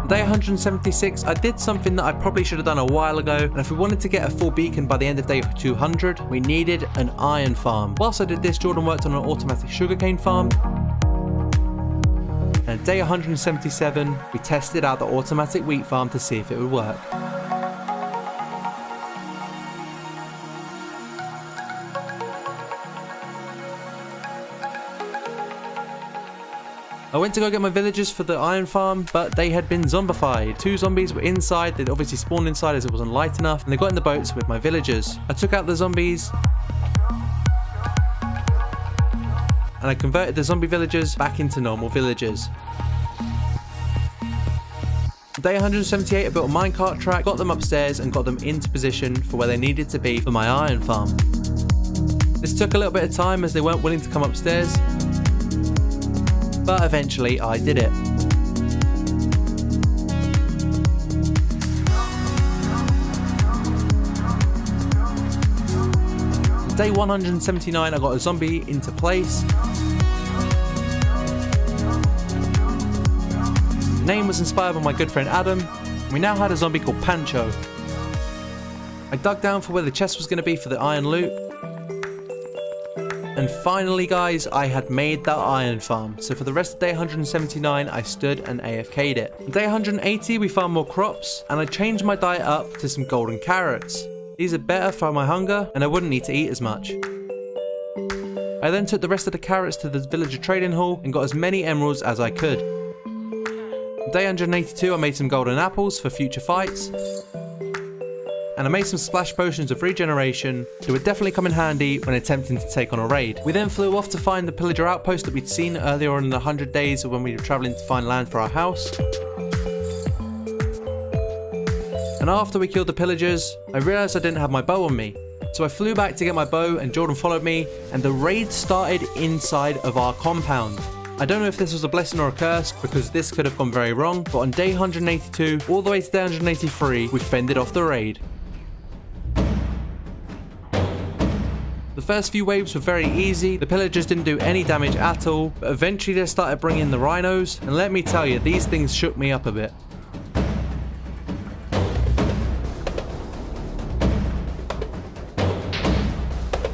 Day 176, I did something that I probably should have done a while ago, and if we wanted to get a full beacon by the end of day 200, we needed an iron farm. Whilst I did this, Jordan worked on an automatic sugarcane farm. And day 177, we tested out the automatic wheat farm to see if it would work. I went to go get my villagers for the iron farm, but they had been zombified. 2 zombies were inside. They'd obviously spawned inside as it wasn't light enough, and they got in the boats with my villagers. I took out the zombies, and I converted the zombie villagers back into normal villagers. Day 178, I built a minecart track, got them upstairs, and got them into position for where they needed to be for my iron farm. This took a little bit of time as they weren't willing to come upstairs, but eventually I did it. Day 179, I got a zombie into place. The name was inspired by my good friend Adam, and we now had a zombie called Pancho. I dug down for where the chest was going to be for the iron loot. And finally guys, I had made that iron farm, so for the rest of day 179 I stood and AFK'd it. On day 180 we farmed more crops, and I changed my diet up to some golden carrots. These are better for my hunger, and I wouldn't need to eat as much. I then took the rest of the carrots to the villager trading hall and got as many emeralds as I could. On day 182 I made some golden apples for future fights. And I made some splash potions of regeneration that would definitely come in handy when attempting to take on a raid. We then flew off to find the pillager outpost that we'd seen earlier on in the 100 days when we were travelling to find land for our house. And after we killed the pillagers, I realised I didn't have my bow on me. So I flew back to get my bow and Jordan followed me, and the raid started inside of our compound. I don't know if this was a blessing or a curse, because this could have gone very wrong, but on day 182 all the way to day 183 we fended off the raid. The first few waves were very easy, the pillagers didn't do any damage at all, but eventually they started bringing in the rhinos, and let me tell you, these things shook me up a bit.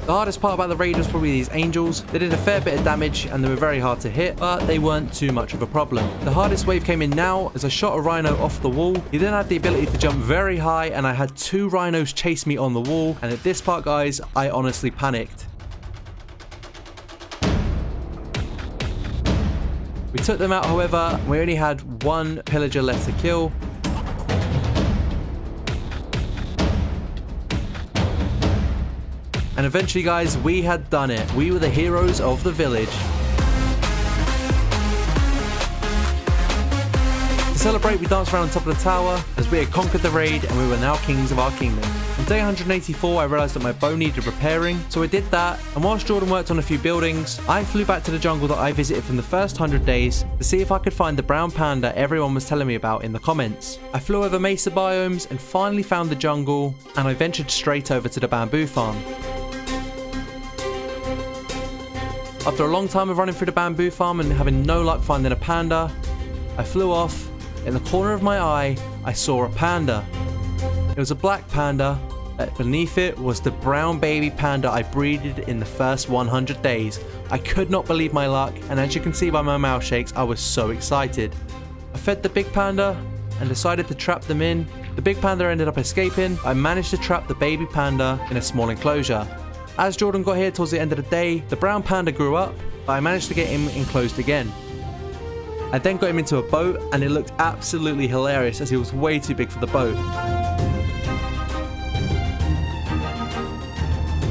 The hardest part about the raid was probably these angels. They did a fair bit of damage and they were very hard to hit, but they weren't too much of a problem. The hardest wave came in now as I shot a rhino off the wall. He then had the ability to jump very high, and I had 2 rhinos chase me on the wall, and at this part guys, I honestly panicked. We took them out however, we only had 1 pillager left to kill. And eventually guys, we had done it. We were the heroes of the village. To celebrate, we danced around on top of the tower as we had conquered the raid and we were now kings of our kingdom. On day 184, I realised that my bow needed repairing, so I did that, and whilst Jordan worked on a few buildings, I flew back to the jungle that I visited from the first 100 days to see if I could find the brown panda everyone was telling me about in the comments. I flew over mesa biomes and finally found the jungle, and I ventured straight over to the bamboo farm. After a long time of running through the bamboo farm and having no luck finding a panda, I flew off. In the corner of my eye, I saw a panda. It was a black panda. Beneath it was the brown baby panda I breeded in the first 100 days. I could not believe my luck, and as you can see by my mouth shakes, I was so excited. I fed the big panda and decided to trap them in. The big panda ended up escaping. I managed to trap the baby panda in a small enclosure. As Jordan got here towards the end of the day, the brown panda grew up, but I managed to get him enclosed again. I then got him into a boat, and it looked absolutely hilarious as he was way too big for the boat.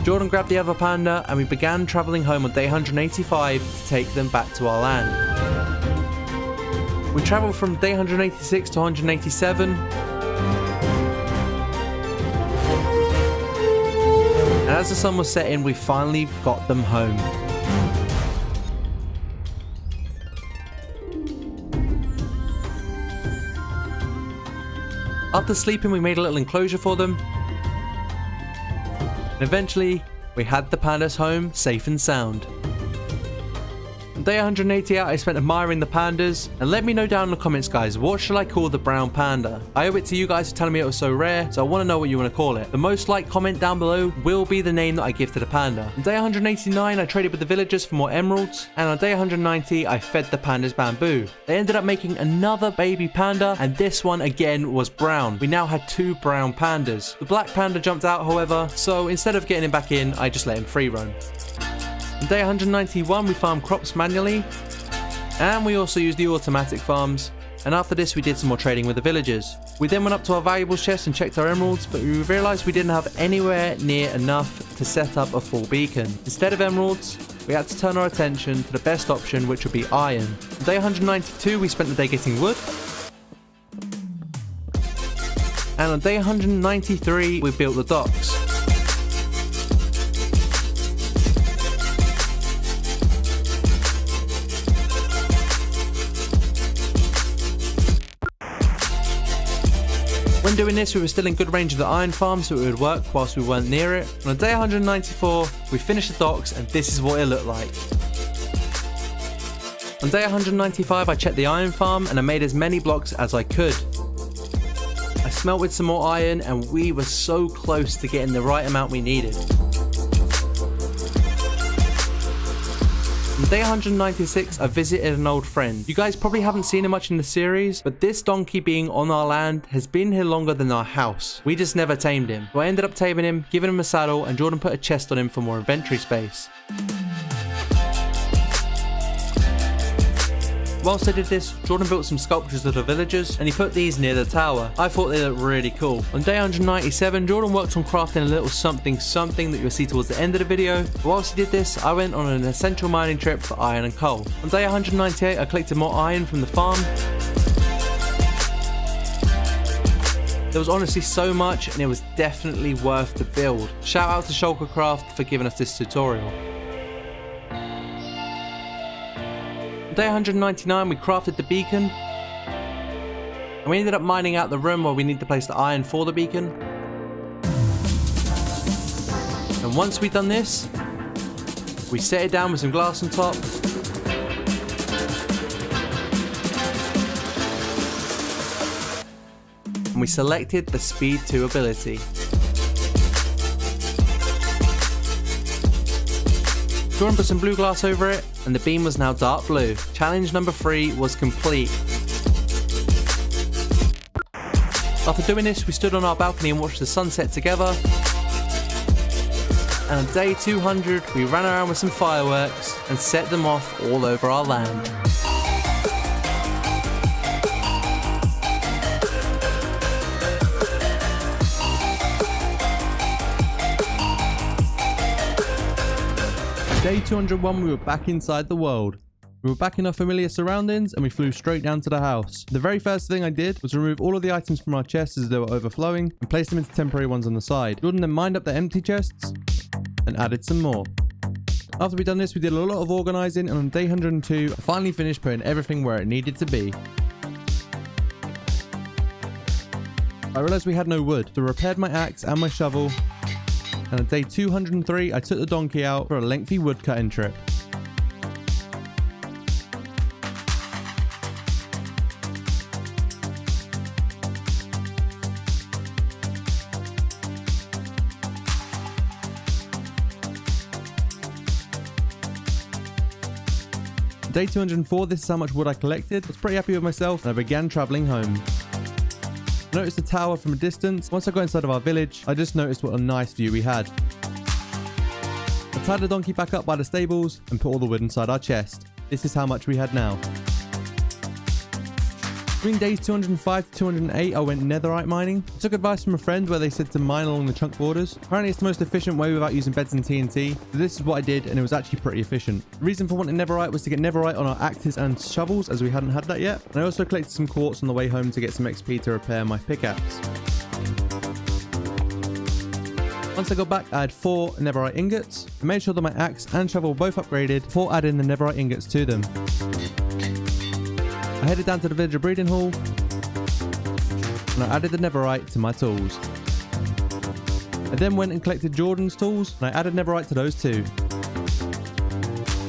Jordan grabbed the other panda and we began travelling home on day 185 to take them back to our land. We travelled from day 186 to 187. And as the sun was setting, we finally got them home. After sleeping, we made a little enclosure for them. And eventually, we had the pandas home safe and sound. On day 188, I spent admiring the pandas, and let me know down in the comments, guys, what should I call the brown panda? I owe it to you guys for telling me it was so rare, so I want to know what you want to call it. The most liked comment down below will be the name that I give to the panda. On day 189, I traded with the villagers for more emeralds, and on day 190, I fed the pandas bamboo. They ended up making another baby panda, and this one again was brown. We now had 2 brown pandas. The black panda jumped out, however, so instead of getting him back in, I just let him free roam. On day 191, we farmed crops manually, and we also used the automatic farms, and after this we did some more trading with the villagers. We then went up to our valuables chest and checked our emeralds, but we realised we didn't have anywhere near enough to set up a full beacon. Instead of emeralds, we had to turn our attention to the best option, which would be iron. On day 192, we spent the day getting wood, and on day 193, we built the docks. When doing this, we were still in good range of the iron farm, so it would work whilst we weren't near it. On day 194, we finished the docks, and this is what it looked like. On day 195, I checked the iron farm, and I made as many blocks as I could. I smelted some more iron, and we were so close to getting the right amount we needed. On day 196, I visited an old friend. You guys probably haven't seen him much in the series, but this donkey being on our land has been here longer than our house. We just never tamed him. So I ended up taming him, giving him a saddle, and Jordan put a chest on him for more inventory space. Whilst I did this, Jordan built some sculptures of the villagers, and he put these near the tower. I thought they looked really cool. On day 197, Jordan worked on crafting a little something that you'll see towards the end of the video. But whilst he did this, I went on an essential mining trip for iron and coal. On day 198, I collected more iron from the farm. There was honestly so much, and it was definitely worth the build. Shout out to Shulker Craft for giving us this tutorial. On day 199, we crafted the beacon, and we ended up mining out the room where we need to place the iron for the beacon. And once we'd done this, we set it down with some glass on top, and we selected the Speed 2 ability. Jordan put some blue glass over it, and the beam was now dark blue. Challenge number 3 was complete. After doing this, we stood on our balcony and watched the sunset together. And on day 200, we ran around with some fireworks and set them off all over our land. Day 201, we were back inside the world. We were back in our familiar surroundings, and we flew straight down to the house. The very first thing I did was remove all of the items from our chests as they were overflowing and place them into temporary ones on the side. Jordan then mined up the empty chests and added some more. After we'd done this, we did a lot of organizing, and on day 102, I finally finished putting everything where it needed to be. I realized we had no wood, so I repaired my axe and my shovel. And on day 203, I took the donkey out for a lengthy woodcutting trip. Day 204, this is how much wood I collected. I was pretty happy with myself and I began traveling home. I noticed the tower from a distance. Once I got inside of our village, I just noticed what a nice view we had. I tied the donkey back up by the stables and put all the wood inside our chest. This is how much we had now. Between days 205 to 208, I went netherite mining. I took advice from a friend where they said to mine along the chunk borders. Apparently it's the most efficient way without using beds and TNT. So this is what I did and it was actually pretty efficient. The reason for wanting netherite was to get netherite on our axes and shovels as we hadn't had that yet. And I also collected some quartz on the way home to get some XP to repair my pickaxe. Once I got back, I had 4 netherite ingots. I made sure that my axe and shovel were both upgraded before adding the netherite ingots to them. I headed down to the villager breeding hall and I added the netherite to my tools. I then went and collected Jordan's tools and I added netherite to those too.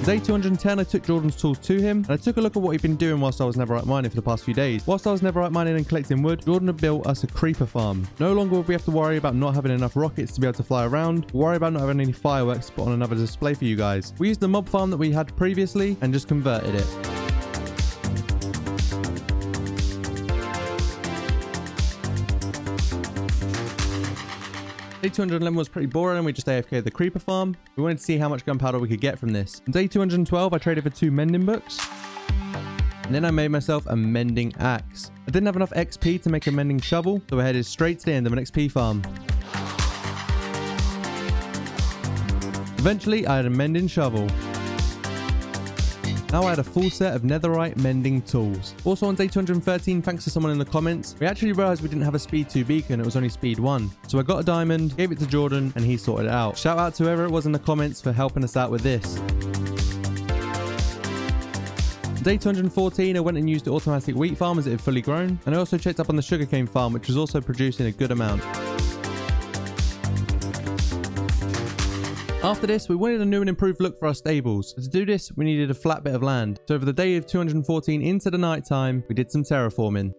Day 210, I took Jordan's tools to him and I took a look at what he'd been doing whilst I was netherite mining for the past few days. Whilst I was netherite mining and collecting wood, Jordan had built us a creeper farm. No longer would we have to worry about not having enough rockets to be able to fly around, or worry about not having any fireworks to put on another display for you guys. We used the mob farm that we had previously and just converted it. Day 211 was pretty boring and we just AFK'd the creeper farm. We wanted to see how much gunpowder we could get from this. On day 212, I traded for 2 mending books. And then I made myself a mending axe. I didn't have enough XP to make a mending shovel, so I headed straight to the end of an XP farm. Eventually, I had a mending shovel. Now I had a full set of netherite mending tools. Also on day 213, thanks to someone in the comments, we actually realized we didn't have a speed 2 beacon, it was only speed 1. So I got a diamond, gave it to Jordan, and he sorted it out. Shout out to whoever it was in the comments for helping us out with this. Day 214, I went and used the automatic wheat farm as it had fully grown, and I also checked up on the sugarcane farm, which was also producing a good amount. After this, we wanted a new and improved look for our stables. To do this, we needed a flat bit of land. So over the day of 214 into the night time, we did some terraforming.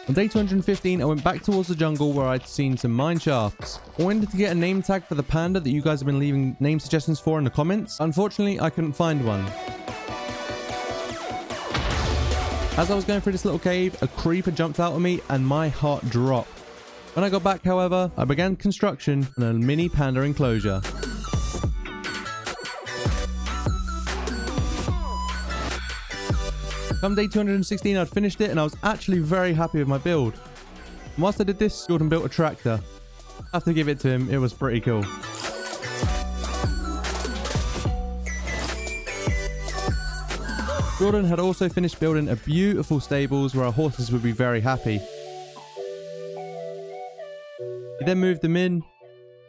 On day 215, I went back towards the jungle where I'd seen some mine shafts. I wanted to get a name tag for the panda that you guys have been leaving name suggestions for in the comments. Unfortunately, I couldn't find one. As I was going through this little cave, a creeper jumped out at me and my heart dropped. When I got back, however, I began construction on a mini panda enclosure. Come day 216, I'd finished it and I was actually very happy with my build. And whilst I did this, Jordan built a tractor. I have to give it to him, it was pretty cool. Jordan had also finished building a beautiful stables where our horses would be very happy. He then moved them in, and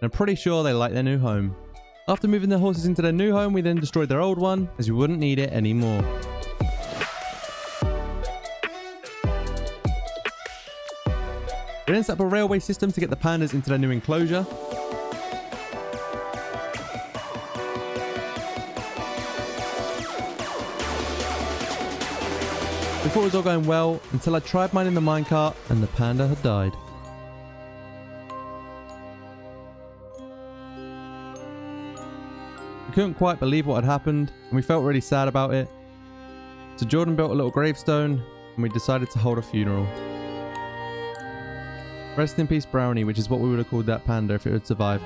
I'm pretty sure they like their new home. After moving their horses into their new home, we then destroyed their old one, as we wouldn't need it anymore. We then set up a railway system to get the pandas into their new enclosure. We thought it was all going well until I tried mining the minecart and the panda had died. We couldn't quite believe what had happened and we felt really sad about it. So Jordan built a little gravestone and we decided to hold a funeral. Rest in peace, Brownie, which is what we would have called that panda if it had survived.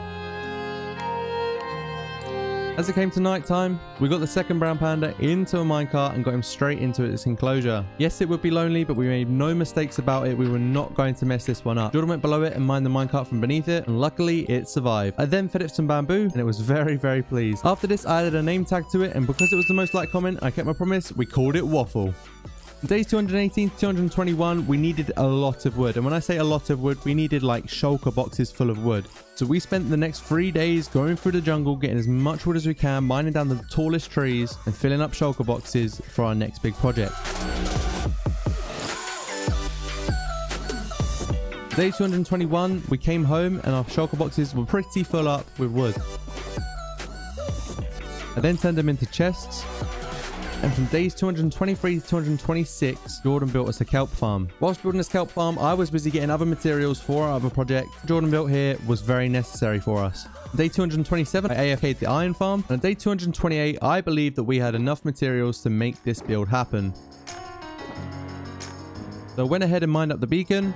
As it came to night time, we got the second brown panda into a minecart and got him straight into its enclosure. Yes, it would be lonely, but we made no mistakes about it. We were not going to mess this one up. Jordan went below it and mined the minecart from beneath it, and luckily it survived. I then fed it some bamboo and it was very, very pleased. After this, I added a name tag to it, and because it was the most liked comment, I kept my promise. We called it Waffle. Days 218 to 221, we needed a lot of wood. And when I say a lot of wood, we needed like shulker boxes full of wood. So we spent the next 3 days going through the jungle, getting as much wood as we can, mining down the tallest trees and filling up shulker boxes for our next big project. Day 221, we came home and our shulker boxes were pretty full up with wood. I then turned them into chests. And from days 223 to 226, Jordan built us a kelp farm. Whilst building this kelp farm, I was busy getting other materials for our other project. Jordan built here was very necessary for us. On day 227, I AFK'd the iron farm. And on day 228, I believed that we had enough materials to make this build happen. So I went ahead and mined up the beacon.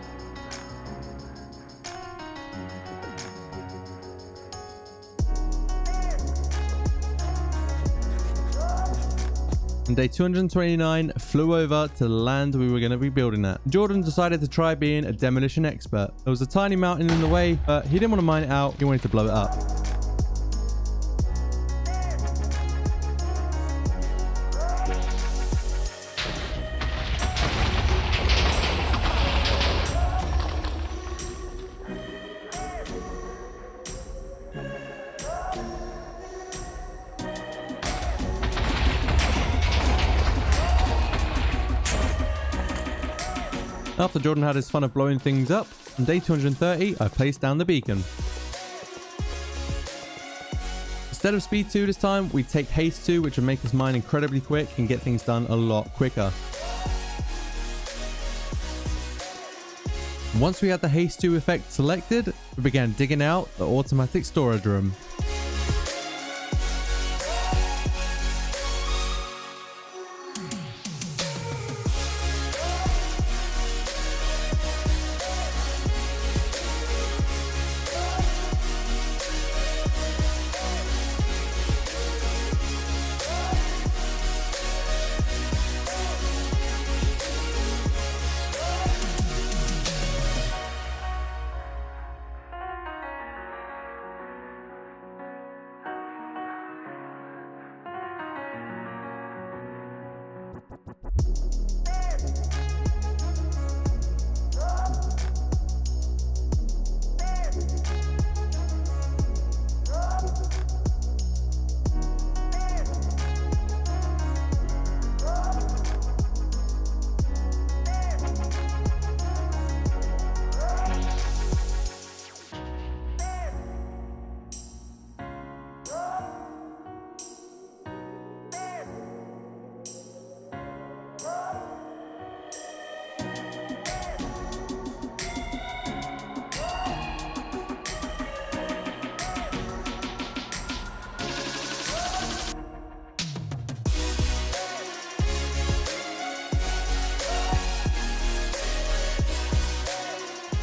On day 229, flew over to the land we were going to be building at. Jordan decided to try being a demolition expert. There was a tiny mountain in the way, but he didn't want to mine it out. He wanted to blow it up. After Jordan had his fun of blowing things up, on day 230, I placed down the beacon. Instead of speed 2 this time, we take haste 2, which will make us mine incredibly quick and get things done a lot quicker. Once we had the haste 2 effect selected, we began digging out the automatic storage room.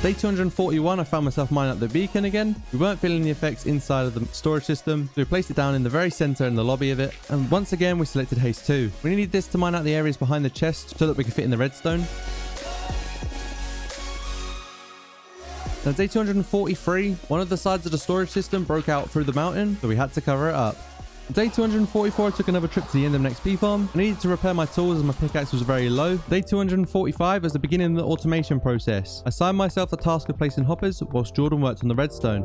Day 241, I found myself mining up the beacon again. We weren't feeling the effects inside of the storage system, so we placed it down in the very center in the lobby of it. And once again, we selected haste 2. We needed this to mine out the areas behind the chest so that we could fit in the redstone. Now, day 243, one of the sides of the storage system broke out through the mountain, so we had to cover it up. Day 244, I took another trip to the end of an XP farm. I needed to repair my tools as my pickaxe was very low. Day 245 was the beginning of the automation process. I assigned myself the task of placing hoppers whilst Jordan worked on the redstone.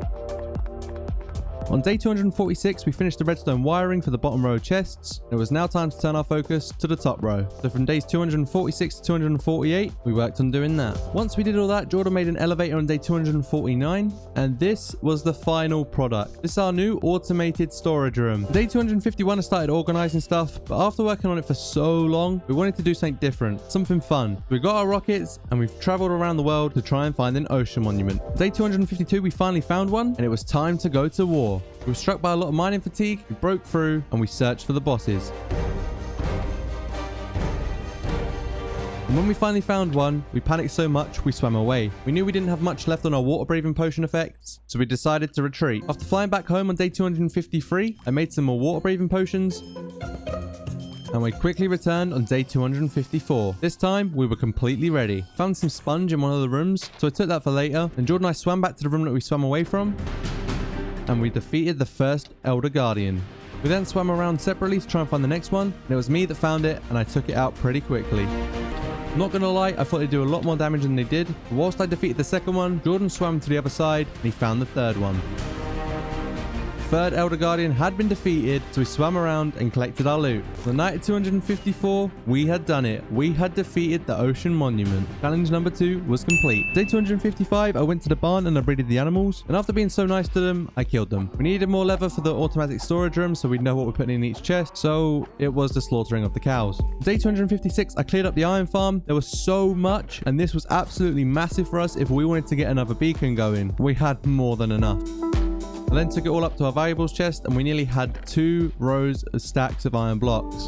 On day 246, we finished the redstone wiring for the bottom row of chests. It was now time to turn our focus to the top row. So from days 246 to 248, we worked on doing that. Once we did all that, Jordan made an elevator on day 249, and this was the final product. This is our new automated storage room. Day 251, I started organizing stuff, but after working on it for so long, we wanted to do something different, something fun. We got our rockets, and we've traveled around the world to try and find an ocean monument. Day 252, we finally found one, and it was time to go to war. We were struck by a lot of mining fatigue, we broke through, and we searched for the bosses. And when we finally found one, we panicked so much we swam away. We knew we didn't have much left on our water breathing potion effects, so we decided to retreat. After flying back home on day 253, I made some more water breathing potions, and we quickly returned on day 254. This time, we were completely ready. Found some sponge in one of the rooms, so I took that for later, and Jordan and I swam back to the room that we swam away from, and we defeated the first Elder Guardian. We then swam around separately to try and find the next one, and it was me that found it, and I took it out pretty quickly. Not gonna lie, I thought they'd do a lot more damage than they did. Whilst I defeated the second one, Jordan swam to the other side, and he found the third one. third Elder Guardian had been defeated, so we swam around and collected our loot. The night of 254, we had done it. We had defeated the Ocean Monument. Challenge number 2 was complete. Day 255, I went to the barn and I breeded the animals, and after being so nice to them, I killed them. We needed more leather for the automatic storage room so we'd know what we're putting in each chest, so it was the slaughtering of the cows. Day 256, I cleared up the iron farm. There was so much, and this was absolutely massive for us if we wanted to get another beacon going. We had more than enough. I then took it all up to our valuables chest, and we nearly had 2 rows of stacks of iron blocks.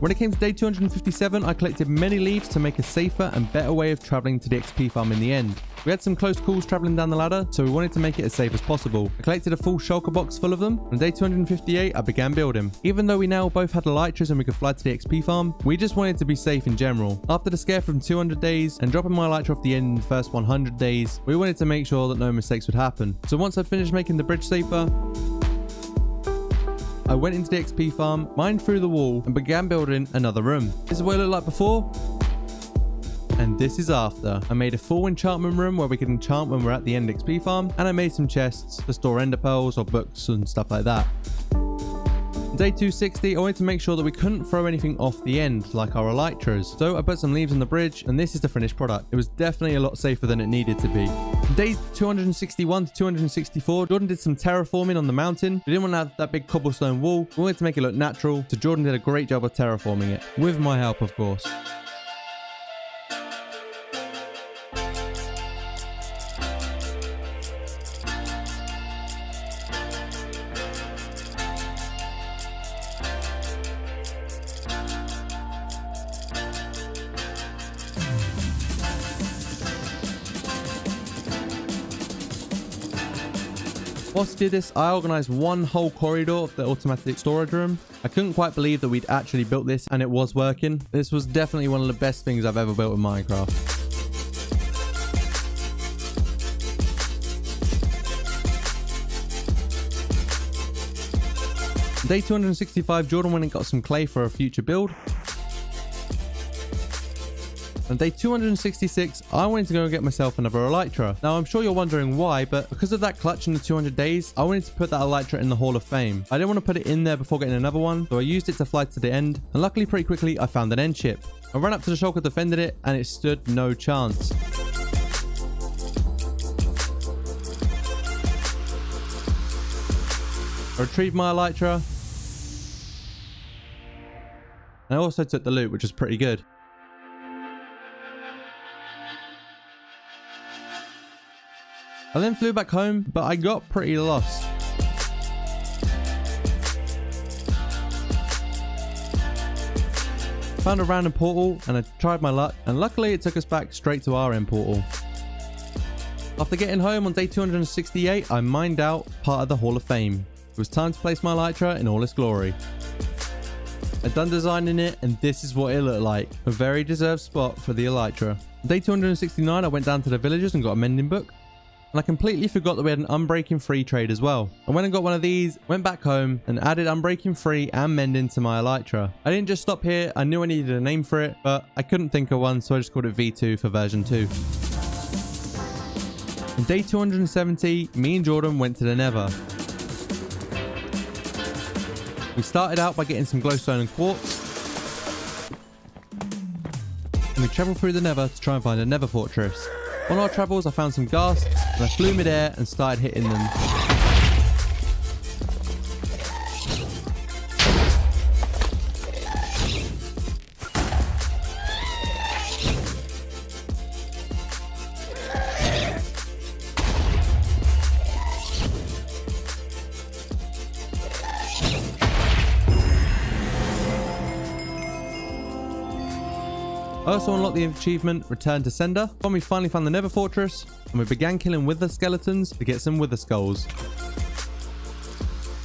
When it came to day 257, I collected many leaves to make a safer and better way of traveling to the XP farm in the end. We had some close calls traveling down the ladder, so we wanted to make it as safe as possible. I collected a full shulker box full of them. On day 258, I began building. Even though we now both had elytras and we could fly to the XP farm, we just wanted to be safe in general. After the scare from 200 days and dropping my elytra off the end in the first 100 days, we wanted to make sure that no mistakes would happen. So once I'd finished making the bridge safer, I went into the XP farm, mined through the wall, and began building another room. This is what it looked like before, and this is after. I made a full enchantment room where we could enchant when we're at the end XP farm, and I made some chests to store ender pearls or books and stuff like that. Day 260, I wanted to make sure that we couldn't throw anything off the end, like our elytras. So I put some leaves on the bridge, and this is the finished product. It was definitely a lot safer than it needed to be. Days 261 to 264, Jordan did some terraforming on the mountain. We didn't want to have that big cobblestone wall. We wanted to make it look natural, so Jordan did a great job of terraforming it. With my help, of course. Whilst we did this, I organised one whole corridor of the automatic storage room. I couldn't quite believe that we'd actually built this and it was working. This was definitely one of the best things I've ever built in Minecraft. Day 265, Jordan went and got some clay for a future build. On day 266, I wanted to go and get myself another elytra. Now, I'm sure you're wondering why, but because of that clutch in the 200 days, I wanted to put that elytra in the Hall of Fame. I didn't want to put it in there before getting another one, so I used it to fly to the end, and luckily pretty quickly I found an end ship. I ran up to the shulker, defended it, and it stood no chance. I retrieved my elytra, and I also took the loot, which was pretty good. I then flew back home, but I got pretty lost. Found a random portal and I tried my luck, and luckily it took us back straight to our end portal. After getting home on day 268, I mined out part of the Hall of Fame. It was time to place my elytra in all its glory. I'd done designing it, and this is what it looked like. A very deserved spot for the elytra. On day 269, I went down to the villagers and got a mending book. And I completely forgot that we had an unbreaking free trade as well. I went and got one of these, went back home, and added unbreaking free and mending to my elytra. I didn't just stop here, I knew I needed a name for it, but I couldn't think of one, so I just called it V2 for version 2. On day 270, me and Jordan went to the Nether. We started out by getting some glowstone and quartz. And we travelled through the Nether to try and find a Nether fortress. On our travels, I found some ghasts, and I flew mid-air and started hitting them. I also unlocked the achievement Return to Sender when we finally found the Nether Fortress, and we began killing wither skeletons to get some wither skulls.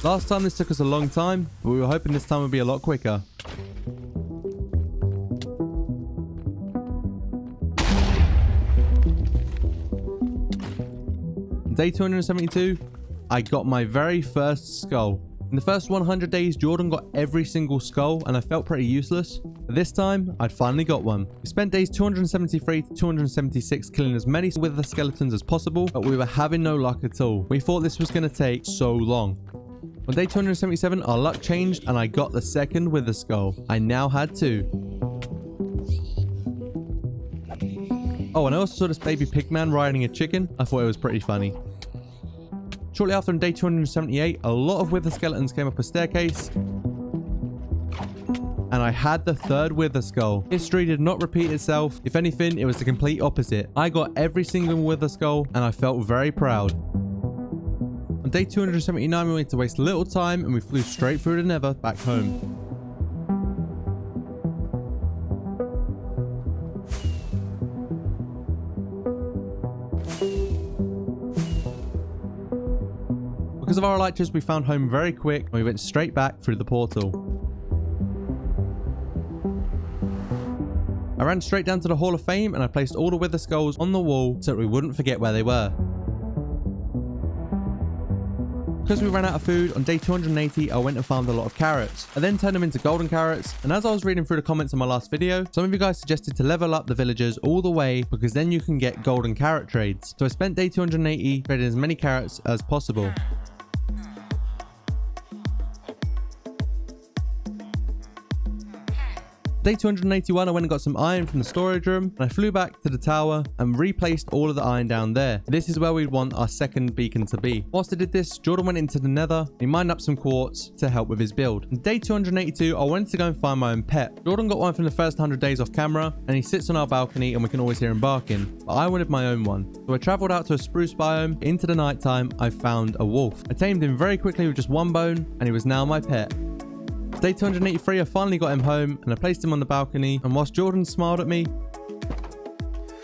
Last time this took us a long time, but we were hoping this time would be a lot quicker. Day 272, I got my very first skull. In the first 100 days, Jordan got every single skull and I felt pretty useless. But this time, I'd finally got one. We spent days 273 to 276 killing as many wither skeletons as possible, but we were having no luck at all. We thought this was going to take so long. On day 277, our luck changed and I got the second wither skull. I now had 2. Oh, and I also saw this baby pigman riding a chicken. I thought it was pretty funny. Shortly after, on day 278, a lot of wither skeletons came up a staircase. And I had the third wither skull. History did not repeat itself. If anything, it was the complete opposite. I got every single wither skull and I felt very proud. On day 279, we wanted to waste little time and we flew straight through the Nether back home. Because of our elytras, we found home very quick and we went straight back through the portal. I ran straight down to the Hall of Fame and I placed all the wither skulls on the wall so that we wouldn't forget where they were. Because we ran out of food, on day 280, I went and farmed a lot of carrots. I then turned them into golden carrots, and as I was reading through the comments on my last video, some of you guys suggested to level up the villagers all the way because then you can get golden carrot trades. So I spent day 280 trading as many carrots as possible. Day 281, I went and got some iron from the storage room and I flew back to the tower and replaced all of the iron down there. This is where we'd want our second beacon to be. Whilst I did this, Jordan went into the Nether and he mined up some quartz to help with his build. On day 282, I wanted to go and find my own pet. Jordan got one from the first 100 days off camera and he sits on our balcony and we can always hear him barking. But I wanted my own one. So I traveled out to a spruce biome. Into the nighttime, I found a wolf. I tamed him very quickly with just one bone and he was now my pet. Day 283, I finally got him home and I placed him on the balcony, and whilst Jordan smiled at me,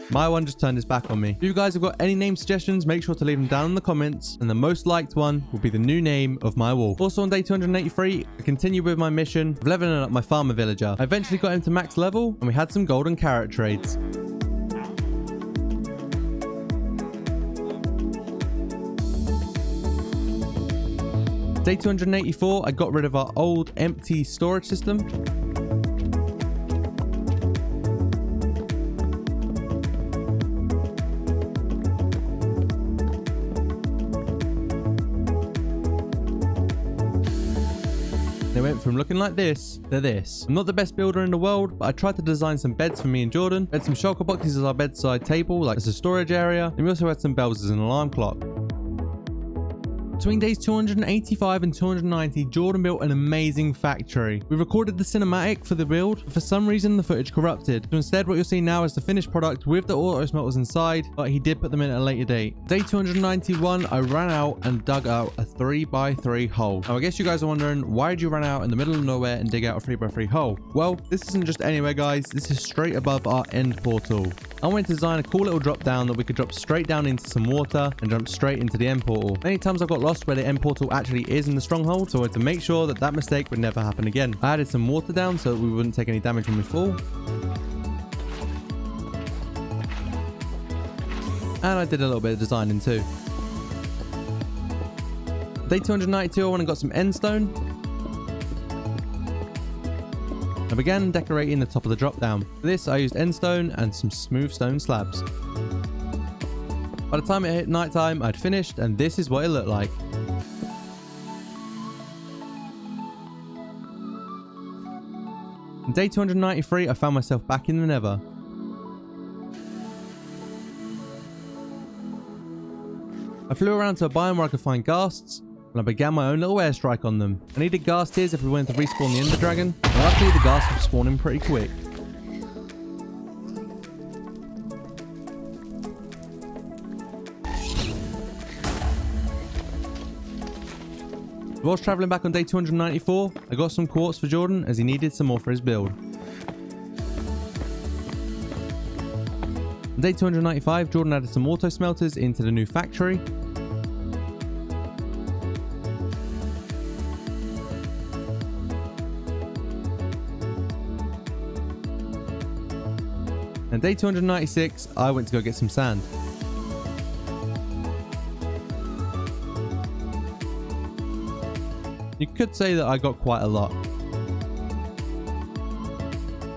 my one just turned his back on me. If you guys have got any name suggestions, make sure to leave them down in the comments, and the most liked one will be the new name of my wolf. Also on day 283, I continued with my mission of leveling up my farmer villager. I eventually got him to max level and we had some golden carrot trades. Day 284, I got rid of our old empty storage system. They went from looking like this to this. I'm not the best builder in the world, but I tried to design some beds for me and Jordan. We had some shulker boxes as our bedside table, like as a storage area, and we also had some bells as an alarm clock. Between days 285 and 290, Jordan built an amazing factory. We recorded the cinematic for the build, but for some reason the footage corrupted. So instead what you'll see now is the finished product with the auto smelters inside, but he did put them in at a later date. Day 291, I ran out and dug out a 3x3 hole. Now I guess you guys are wondering, why did you run out in the middle of nowhere and dig out a 3x3 hole? Well, this isn't just anywhere guys, this is straight above our end portal. I wanted to design a cool little drop down that we could drop straight down into some water and jump straight into the end portal. Many times I got lost where the end portal actually is in the stronghold, so I wanted to make sure that that mistake would never happen again. I added some water down so that we wouldn't take any damage when we fall. And I did a little bit of designing too. Day 292, I went and got some end stone. I began decorating the top of the drop down. For this, I used end stone and some smooth stone slabs. By the time it hit nighttime, I'd finished, and this is what it looked like. On day 293, I found myself back in the Nether. I flew around to a biome where I could find ghasts, and I began my own little airstrike on them. I needed ghast tears if we wanted to respawn the Ender Dragon, and luckily the ghasts were spawning pretty quick. Whilst travelling back on day 294, I got some quartz for Jordan as he needed some more for his build. On day 295, Jordan added some auto smelters into the new factory. And day 296, I went to go get some sand. You can could say that I got quite a lot.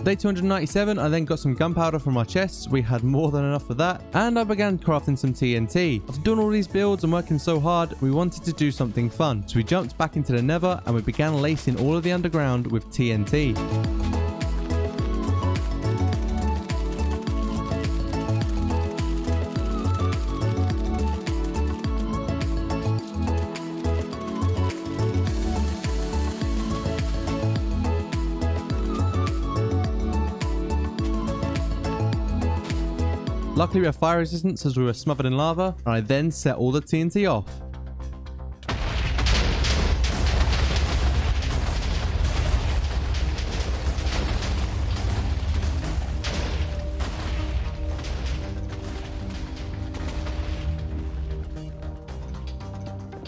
Day 297, I then got some gunpowder from our chests. We had more than enough of that. And I began crafting some TNT. After doing all these builds and working so hard, we wanted to do something fun. So we jumped back into the Nether and we began lacing all of the underground with TNT. Luckily we have fire resistance as we were smothered in lava, and I then set all the TNT off.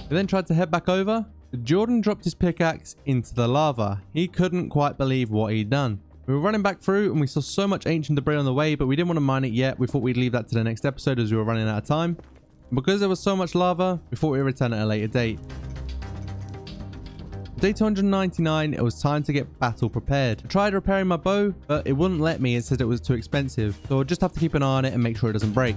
We then tried to head back over, but Jordan dropped his pickaxe into the lava. He couldn't quite believe what he'd done. We were running back through and we saw so much ancient debris on the way, but we didn't want to mine it yet. We thought we'd leave that to the next episode as we were running out of time. And because there was so much lava, we thought we'd return at a later date. Day 299, it was time to get battle prepared. I tried repairing my bow, but it wouldn't let me. It said it was too expensive. So I'll just have to keep an eye on it and make sure it doesn't break.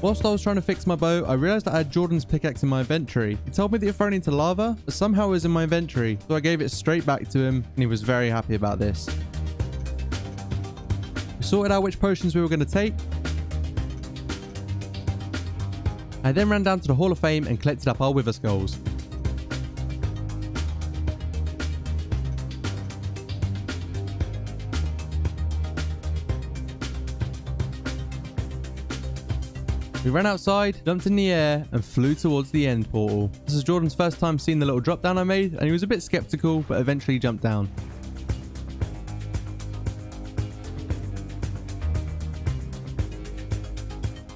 Whilst I was trying to fix my bow, I realized that I had Jordan's pickaxe in my inventory. He told me that it thrown into lava, but somehow it was in my inventory. So I gave it straight back to him and he was very happy about this. We sorted out which potions we were going to take. I then ran down to the Hall of Fame and collected up our Wither Skulls. We ran outside, jumped in the air, and flew towards the end portal. This is Jordan's first time seeing the little drop down I made, and he was a bit skeptical, but eventually jumped down.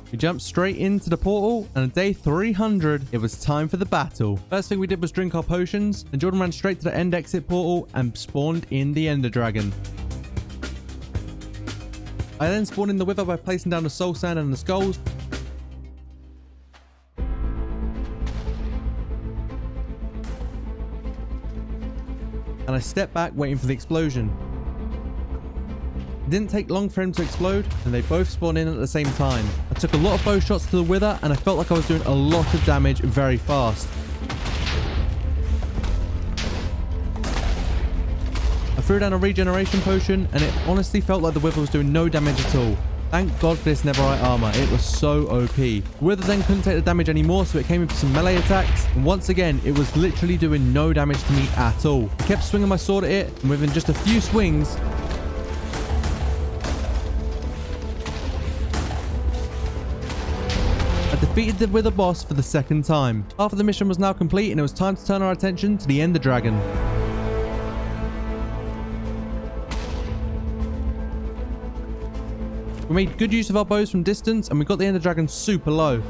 We jumped straight into the portal, and on day 300, it was time for the battle. First thing we did was drink our potions, and Jordan ran straight to the end exit portal and spawned in the Ender Dragon. I then spawned in the Wither by placing down the soul sand and the skulls. And I stepped back waiting for the explosion. It didn't take long for him to explode, and they both spawned in at the same time. I took a lot of bow shots to the Wither, and I felt like I was doing a lot of damage very fast. I threw down a regeneration potion, and it honestly felt like the Wither was doing no damage at all. Thank God for this Netherite armor, it was so OP. The Wither then couldn't take the damage anymore, so it came in for some melee attacks, and once again, it was literally doing no damage to me at all. I kept swinging my sword at it, and within just a few swings, I defeated the Wither boss for the second time. Half of the mission was now complete, and it was time to turn our attention to the Ender Dragon. We made good use of our bows from distance, and we got the Ender Dragon super low.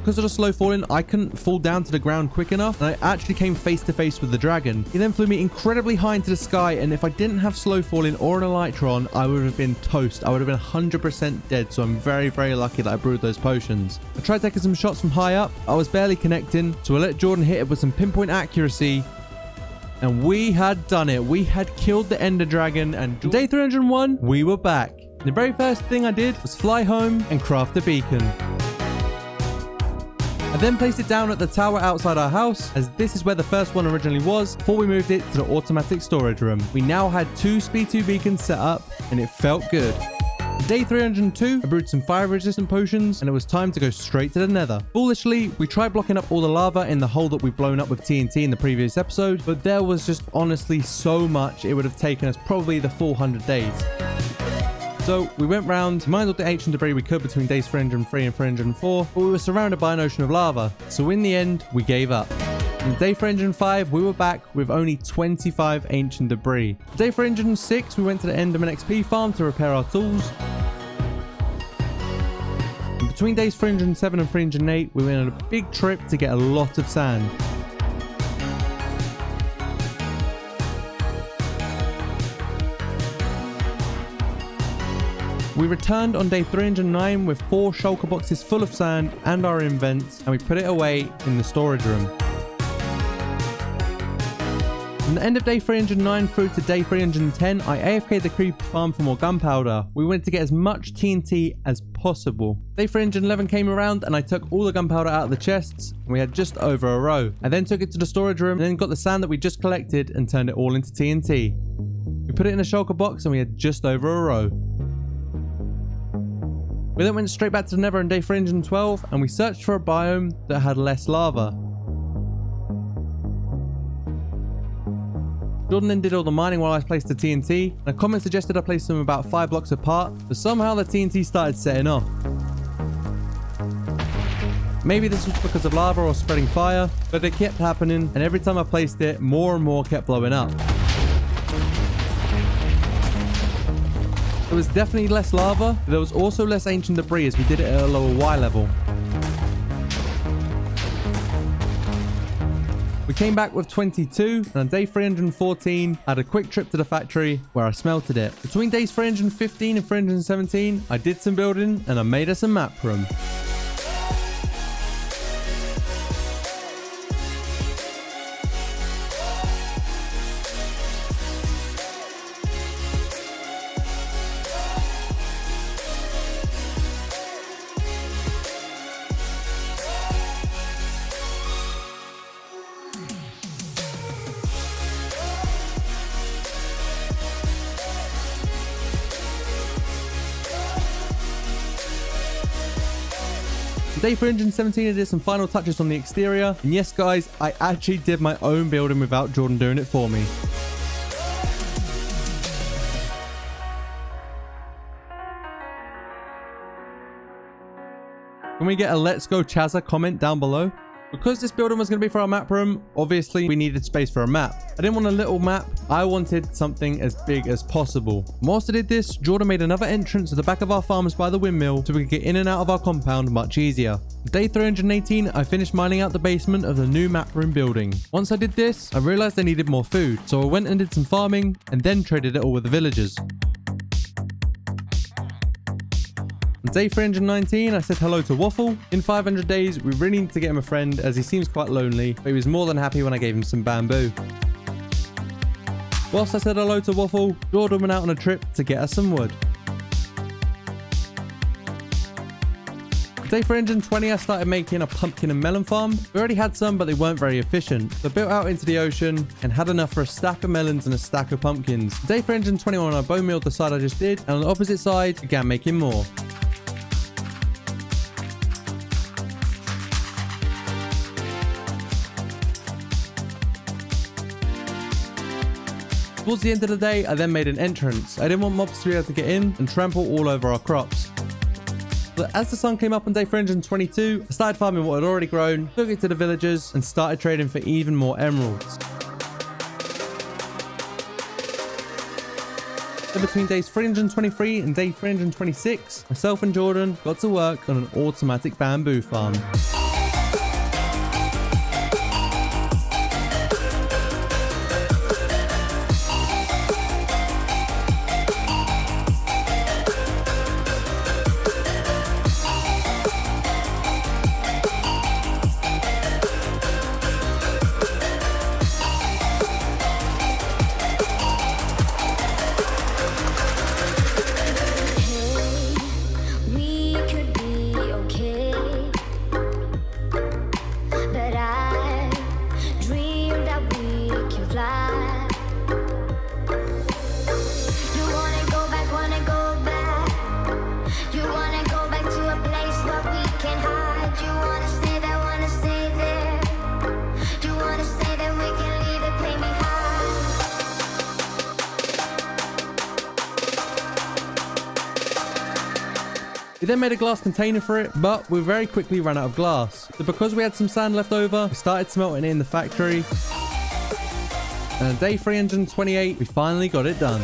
Because of the slow falling, I couldn't fall down to the ground quick enough, and I actually came face to face with the dragon. He then flew me incredibly high into the sky, and if I didn't have slow falling or an elytron, I would have been toast. I would have been 100% dead, so I'm very, very lucky that I brewed those potions. I tried taking some shots from high up. I was barely connecting, so I let Jordan hit it with some pinpoint accuracy, and we had done it. We had killed the Ender Dragon, and on day 301, we were back. The very first thing I did was fly home and craft a beacon. I then placed it down at the tower outside our house, as this is where the first one originally was, before we moved it to the automatic storage room. We now had 2 Speed 2 beacons set up, and it felt good. Day 302, I brewed some fire resistant potions, and it was time to go straight to the Nether. Foolishly, we tried blocking up all the lava in the hole that we've blown up with TNT in the previous episode, but there was just honestly so much, it would have taken us probably the full 100 days. So we went round, mined all the ancient debris we could between days 303 and 304, but we were surrounded by an ocean of lava. So in the end, we gave up. On day 305, we were back with only 25 ancient debris. Day 306, we went to the Enderman XP farm to repair our tools. And between days 307 and 308, we went on a big trip to get a lot of sand. We returned on day 309 with 4 shulker boxes full of sand and our invents, and we put it away in the storage room. From the end of day 309 through to day 310, I AFK'd the creeper farm for more gunpowder. We wanted to get as much TNT as possible. Day 311 came around and I took all the gunpowder out of the chests, and we had just over a row. I then took it to the storage room and then got the sand that we just collected and turned it all into TNT. We put it in a shulker box and we had just over a row. We then went straight back to the nether on day 312 and we searched for a biome that had less lava. Jordan then did all the mining while I placed the TNT, and a comment suggested I place them about 5 blocks apart, but somehow the TNT started setting off. Maybe this was because of lava or spreading fire, but it kept happening, and every time I placed it, more and more kept blowing up. There was definitely less lava, but there was also less ancient debris as we did it at a lower Y level. We came back with 22, and on day 314, I had a quick trip to the factory where I smelted it. Between days 315 and 317, I did some building and I made us a map room. Day 317, I did some final touches on the exterior. And yes, guys, I actually did my own building without Jordan doing it for me. Can we get a "Let's Go Chazza" comment down below? Because this building was going to be for our map room, obviously we needed space for a map. I didn't want a little map, I wanted something as big as possible. Whilst I did this, Jordan made another entrance at the back of our farms by the windmill so we could get in and out of our compound much easier. Day 318, I finished mining out the basement of the new map room building. Once I did this, I realized I needed more food, so I went and did some farming and then traded it all with the villagers. On day 319, I said hello to Waffle. In 500 days, we really need to get him a friend as he seems quite lonely, but he was more than happy when I gave him some bamboo. Whilst I said hello to Waffle, Jordan went out on a trip to get us some wood. Day 320, I started making a pumpkin and melon farm. We already had some, but they weren't very efficient. So I built out into the ocean and had enough for a stack of melons and a stack of pumpkins. Day 321, I bone milled the side I just did, and on the opposite side, began making more. Towards the end of the day, I then made an entrance. I didn't want mobs to be able to get in and trample all over our crops. But as the sun came up on day 322, I started farming what had already grown, took it to the villagers, and started trading for even more emeralds. Then between days 323 and day 326, myself and Jordan got to work on an automatic bamboo farm. We then made a glass container for it, but we very quickly ran out of glass. So because we had some sand left over, we started smelting it in the factory. And on day 328, we finally got it done.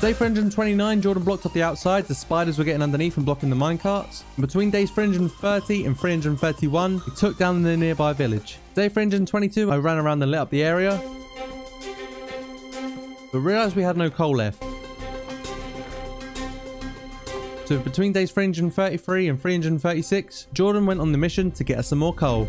Day 329, Jordan blocked off the outside. The spiders were getting underneath and blocking the minecarts. Between days 330 and 331, we took down the nearby village. Day 322, I ran around and lit up the area, but realized we had no coal left. So between days 333 and 336, Jordan went on the mission to get us some more coal.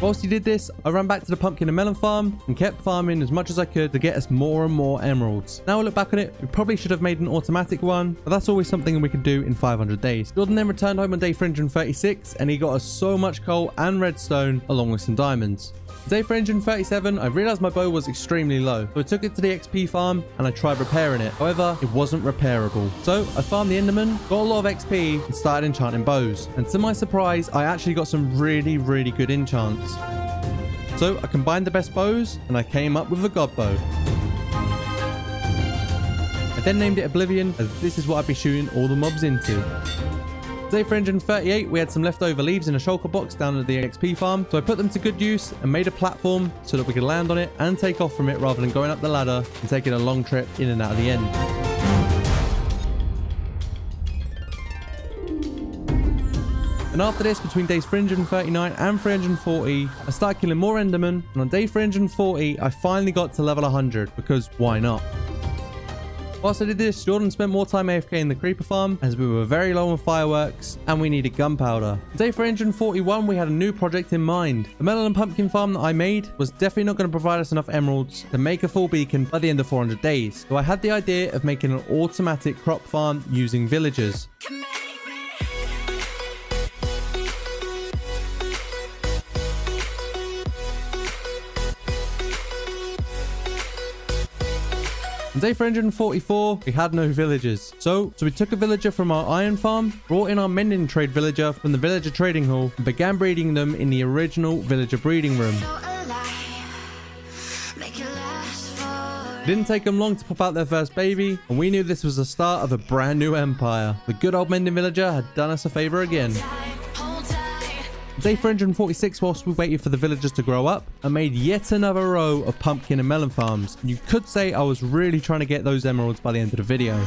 Whilst he did this, I ran back to the pumpkin and melon farm and kept farming as much as I could to get us more and more emeralds. Now I look back on it, we probably should have made an automatic one, but that's always something we could do in 500 days. Jordan then returned home on day 336 and he got us so much coal and redstone along with some diamonds. Day 337, I realized my bow was extremely low, so I took it to the XP farm and I tried repairing it. However, it wasn't repairable. So I farmed the Enderman, got a lot of XP and started enchanting bows. And to my surprise, I actually got some really good enchants. So I combined the best bows and I came up with a god bow. I then named it Oblivion, as this is what I'd be shooting all the mobs into. Day 338, we had some leftover leaves in a shulker box down at the XP farm, so I put them to good use and made a platform so that we could land on it and take off from it rather than going up the ladder and taking a long trip in and out of the end. And after this, between days 339 and 340, I started killing more Endermen, and on day 340, I finally got to level 100, because why not? Whilst I did this, Jordan spent more time AFK in the creeper farm as we were very low on fireworks and we needed gunpowder. Day 341, we had a new project in mind. The melon and pumpkin farm that I made was definitely not going to provide us enough emeralds to make a full beacon by the end of 400 days. So I had the idea of making an automatic crop farm using villagers. On day 344, we had no villagers. So we took a villager from our iron farm, brought in our mending trade villager from the villager trading hall, and began breeding them in the original villager breeding room. It didn't take them long to pop out their first baby, and we knew this was the start of a brand new empire. The good old mending villager had done us a favor again. Day 346, whilst we waited for the villagers to grow up, I made yet another row of pumpkin and melon farms. You could say I was really trying to get those emeralds by the end of the video.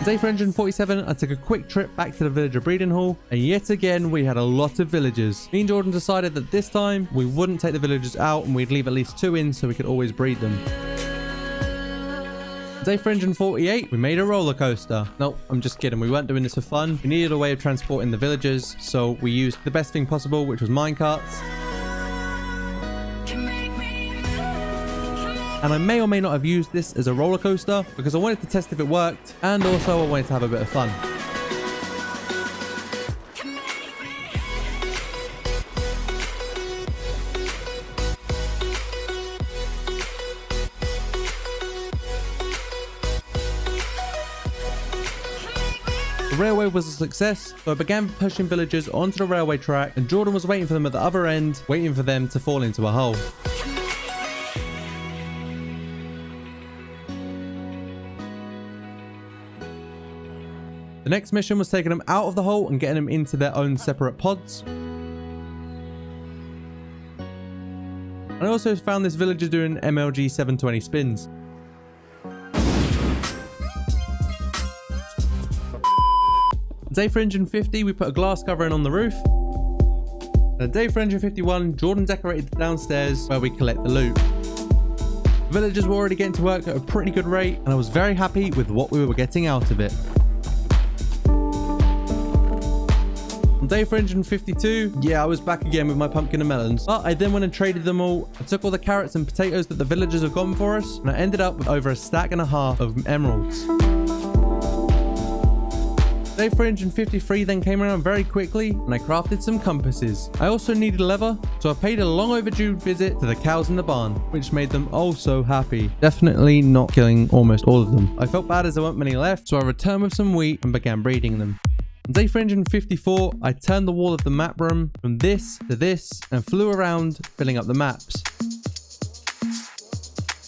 Day 347, I took a quick trip back to the villager breeding hall, and yet again we had a lot of villagers. Me and Jordan decided that this time we wouldn't take the villagers out and we'd leave at least 2 in so we could always breed them. Day 348, we made a roller coaster. No, I'm just kidding. We weren't doing this for fun. We needed a way of transporting the villagers, so we used the best thing possible, which was minecarts. And I may or may not have used this as a roller coaster because I wanted to test if it worked, and also I wanted to have a bit of fun. The railway was a success, so I began pushing villagers onto the railway track, and Jordan was waiting for them at the other end, waiting for them to fall into a hole. The next mission was taking them out of the hole and getting them into their own separate pods. And I also found this villager doing MLG 720 spins. Day 350, we put a glass covering on the roof. And at day 351, Jordan decorated the downstairs where we collect the loot. The villagers were already getting to work at a pretty good rate, and I was very happy with what we were getting out of it. On day 352, yeah, I was back again with my pumpkin and melons, but I then went and traded them all. I took all the carrots and potatoes that the villagers have gotten for us, and I ended up with over 1.5 stacks of emeralds. Day 353 then came around very quickly, and I crafted some compasses. I also needed leather, so I paid a long overdue visit to the cows in the barn, which made them all so happy. Definitely not killing almost all of them. I felt bad as there weren't many left, so I returned with some wheat and began breeding them. On day 354, I turned the wall of the map room from this to this and flew around filling up the maps.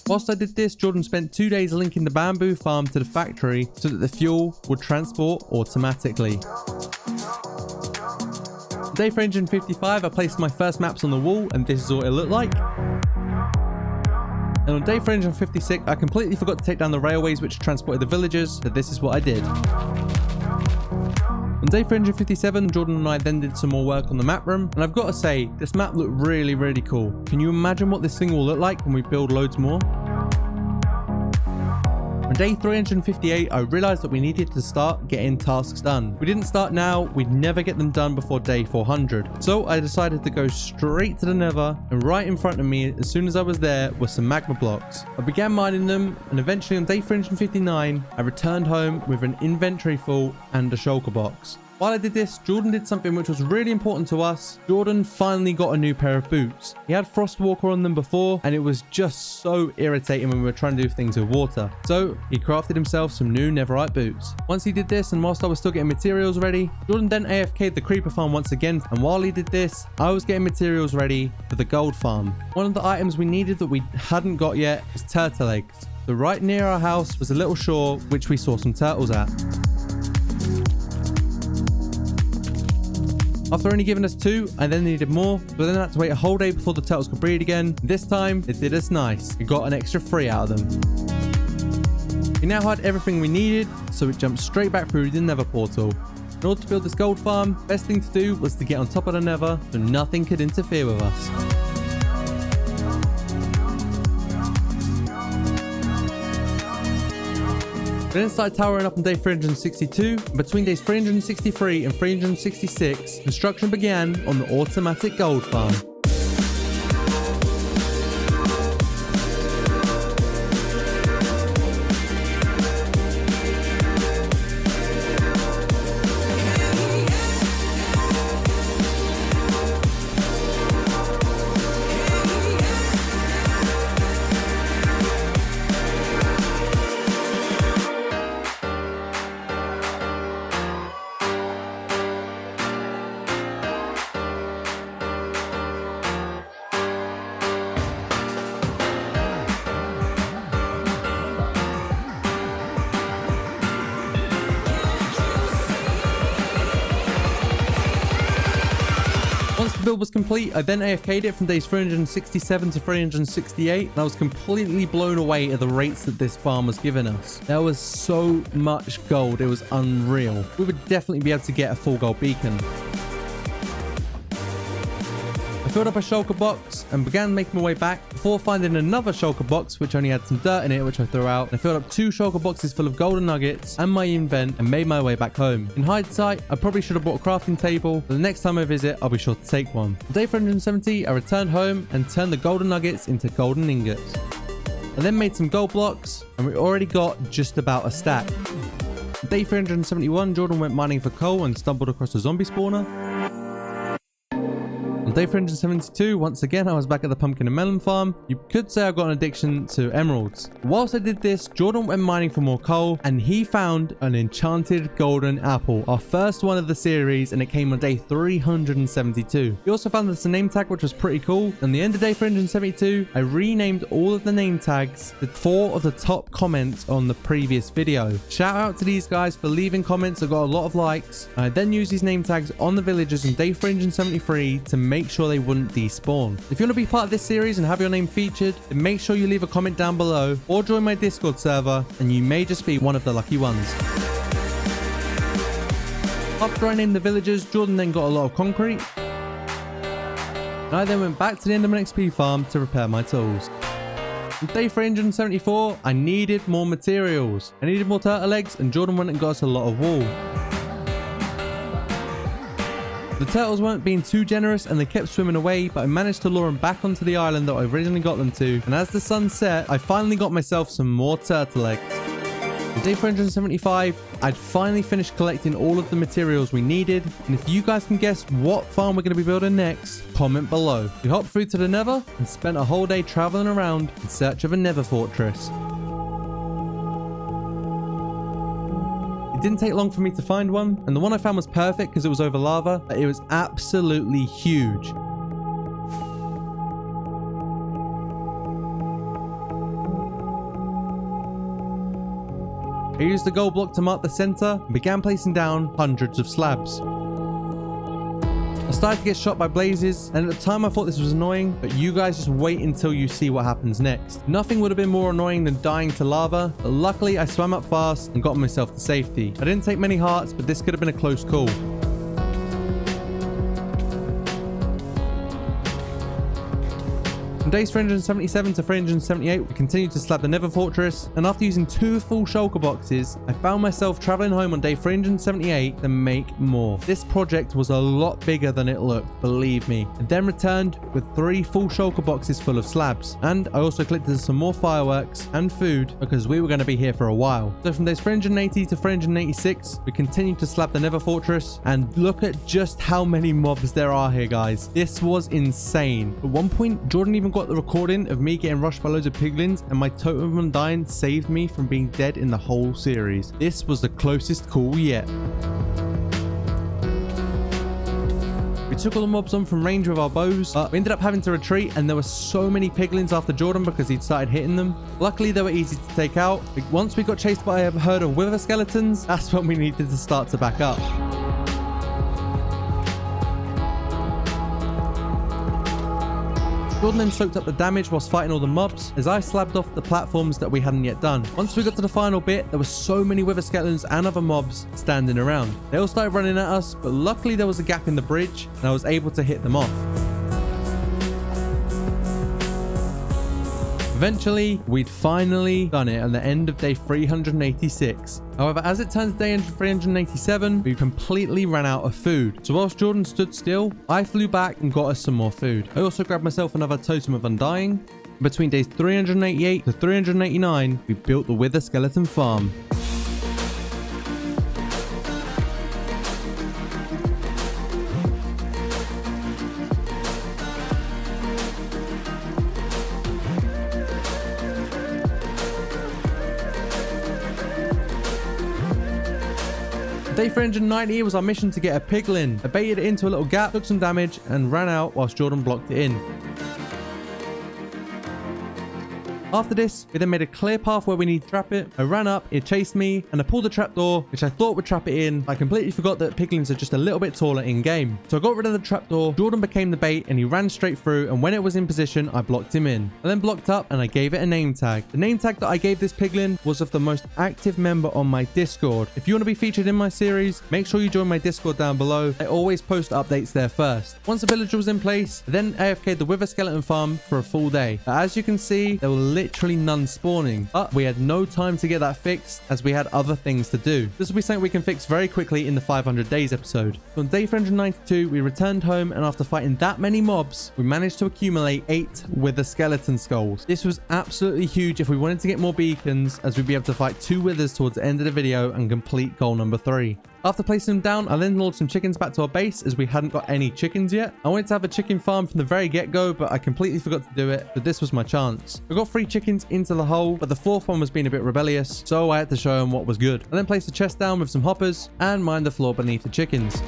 Whilst I did this, Jordan spent 2 days linking the bamboo farm to the factory so that the fuel would transport automatically. Day 355, I placed my first maps on the wall, and this is what it looked like. And on day 356, I completely forgot to take down the railways which transported the villagers, so this is what I did. On day 357, Jordan and I then did some more work on the map room, and I've got to say, this map looked really, really cool. Can you imagine what this thing will look like when we build loads more? On day 358, I realized that we needed to start getting tasks done. We didn't start now, we'd never get them done before day 400. So I decided to go straight to the Nether, and right in front of me, as soon as I was there, were some magma blocks. I began mining them, and eventually on day 359, I returned home with an inventory full and a shulker box. While I did this, Jordan did something which was really important to us. Jordan finally got a new pair of boots. He had Frostwalker on them before, and it was just so irritating when we were trying to do things with water. So he crafted himself some new Netherite boots. Once he did this, and whilst I was still getting materials ready, Jordan then AFK'd the creeper farm once again. And while he did this, I was getting materials ready for the gold farm. One of the items we needed that we hadn't got yet was turtle eggs. So right near our house was a little shore, which we saw some turtles at. After only giving us 2, I then needed more, but then I had to wait a whole day before the turtles could breed again. This time, it did us nice. We got an extra 3 out of them. We now had everything we needed, so we jumped straight back through the Nether portal. In order to build this gold farm, best thing to do was to get on top of the Nether so nothing could interfere with us. We then started towering up on day 362. Between days 363 and 366, construction began on the automatic gold farm. Once the build was complete, I then AFK'd it from days 367 to 368, and I was completely blown away at the rates that this farm was giving us. There was so much gold, it was unreal. We would definitely be able to get a full gold beacon. I filled up a shulker box and began making my way back before finding another shulker box which only had some dirt in it, which I threw out. I filled up 2 shulker boxes full of golden nuggets and my invent and made my way back home. In hindsight, I probably should have bought a crafting table, but the next time I visit, I'll be sure to take one. On day 470, I returned home and turned the golden nuggets into golden ingots. I then made some gold blocks, and we already got just about a stack. On day 371, Jordan went mining for coal and stumbled across a zombie spawner. On day 372, once again, I was back at the pumpkin and melon farm. You could say I got an addiction to emeralds. Whilst I did this, Jordan went mining for more coal, and he found an enchanted golden apple, our first one of the series, and it came on day 372. He also found this name tag, which was pretty cool. On the end of day 372, I renamed all of the name tags with 4 of the top comments on the previous video. Shout out to these guys for leaving comments. I got a lot of likes. I then used these name tags on the villagers on day 373 to make sure they wouldn't despawn. If you want to be part of this series and have your name featured, then make sure you leave a comment down below or join my Discord server, and you may just be one of the lucky ones. After I named the villagers, Jordan then got a lot of concrete, and I then went back to the Enderman XP farm to repair my tools. On day 374, I needed more materials. I needed more turtle eggs, and Jordan went and got us a lot of wool. The turtles weren't being too generous and they kept swimming away, but I managed to lure them back onto the island that I originally got them to, and as the sun set, I finally got myself some more turtle eggs. On day 475, I'd finally finished collecting all of the materials we needed, and if you guys can guess what farm we're going to be building next, comment below. We hopped through to the Nether and spent a whole day traveling around in search of a Nether fortress. It didn't take long for me to find one, and the one I found was perfect because it was over lava, but it was absolutely huge. I used the gold block to mark the center and began placing down hundreds of slabs. I started to get shot by blazes, and at the time I thought this was annoying, but you guys just wait until you see what happens next. Nothing would have been more annoying than dying to lava, but luckily I swam up fast and got myself to safety. I didn't take many hearts, but this could have been a close call. From days 377 to 378, we continued to slab the Nether Fortress, and after using 2 full shulker boxes, I found myself traveling home on day 378 to make more. This project was a lot bigger than it looked, believe me, and then returned with 3 full shulker boxes full of slabs. And I also collected some more fireworks and food because we were going to be here for a while. So from days 380 to 386, we continued to slab the Nether Fortress, and look at just how many mobs there are here, guys. This was insane. At one point, Jordan even got the recording of me getting rushed by loads of piglins, and my totem of undying saved me from being dead in the whole series. This was the closest call yet. We took all the mobs on from range with our bows, but we ended up having to retreat, and there were so many piglins after Jordan because he'd started hitting them. Luckily, they were easy to take out. Once we got chased by a herd of wither skeletons, that's when we needed to start to back up. Jordan then soaked up the damage whilst fighting all the mobs as I slabbed off the platforms that we hadn't yet done. Once we got to the final bit, there were so many wither skeletons and other mobs standing around. They all started running at us, but luckily there was a gap in the bridge and I was able to hit them off. Eventually, we'd finally done it on the end of day 386. However, as it turns day 387, we completely ran out of food. So whilst Jordan stood still, I flew back and got us some more food. I also grabbed myself another totem of undying. Between days 388 to 389, we built the Wither Skeleton Farm. Day 390 was our mission to get a piglin. I baited it into a little gap, took some damage, and ran out whilst Jordan blocked it in. After this, we then made a clear path where we need to trap it. I ran up, it chased me, and I pulled the trapdoor, which I thought would trap it in. I completely forgot that piglins are just a little bit taller in game. So I got rid of the trapdoor, Jordan became the bait, and he ran straight through, and when it was in position, I blocked him in. I then blocked up, and I gave it a name tag. The name tag that I gave this piglin was of the most active member on my Discord. If you want to be featured in my series, make sure you join my Discord down below. I always post updates there first. Once the villager was in place, I then AFK'd the Wither Skeleton Farm for a full day. But as you can see, there were literally none spawning, but we had no time to get that fixed as we had other things to do. This will be something we can fix very quickly in the 500 days episode. So on day 392, we returned home, and after fighting that many mobs, we managed to accumulate 8 Wither skeleton skulls. This was absolutely huge if we wanted to get more beacons, as we'd be able to fight 2 withers towards the end of the video and complete goal number 3. After placing them down, I then lured some chickens back to our base as we hadn't got any chickens yet. I wanted to have a chicken farm from the very get-go, but I completely forgot to do it, but this was my chance. I got 3 chickens into the hole, but the 4th one was being a bit rebellious, so I had to show them what was good. I then placed the chest down with some hoppers and mined the floor beneath the chickens.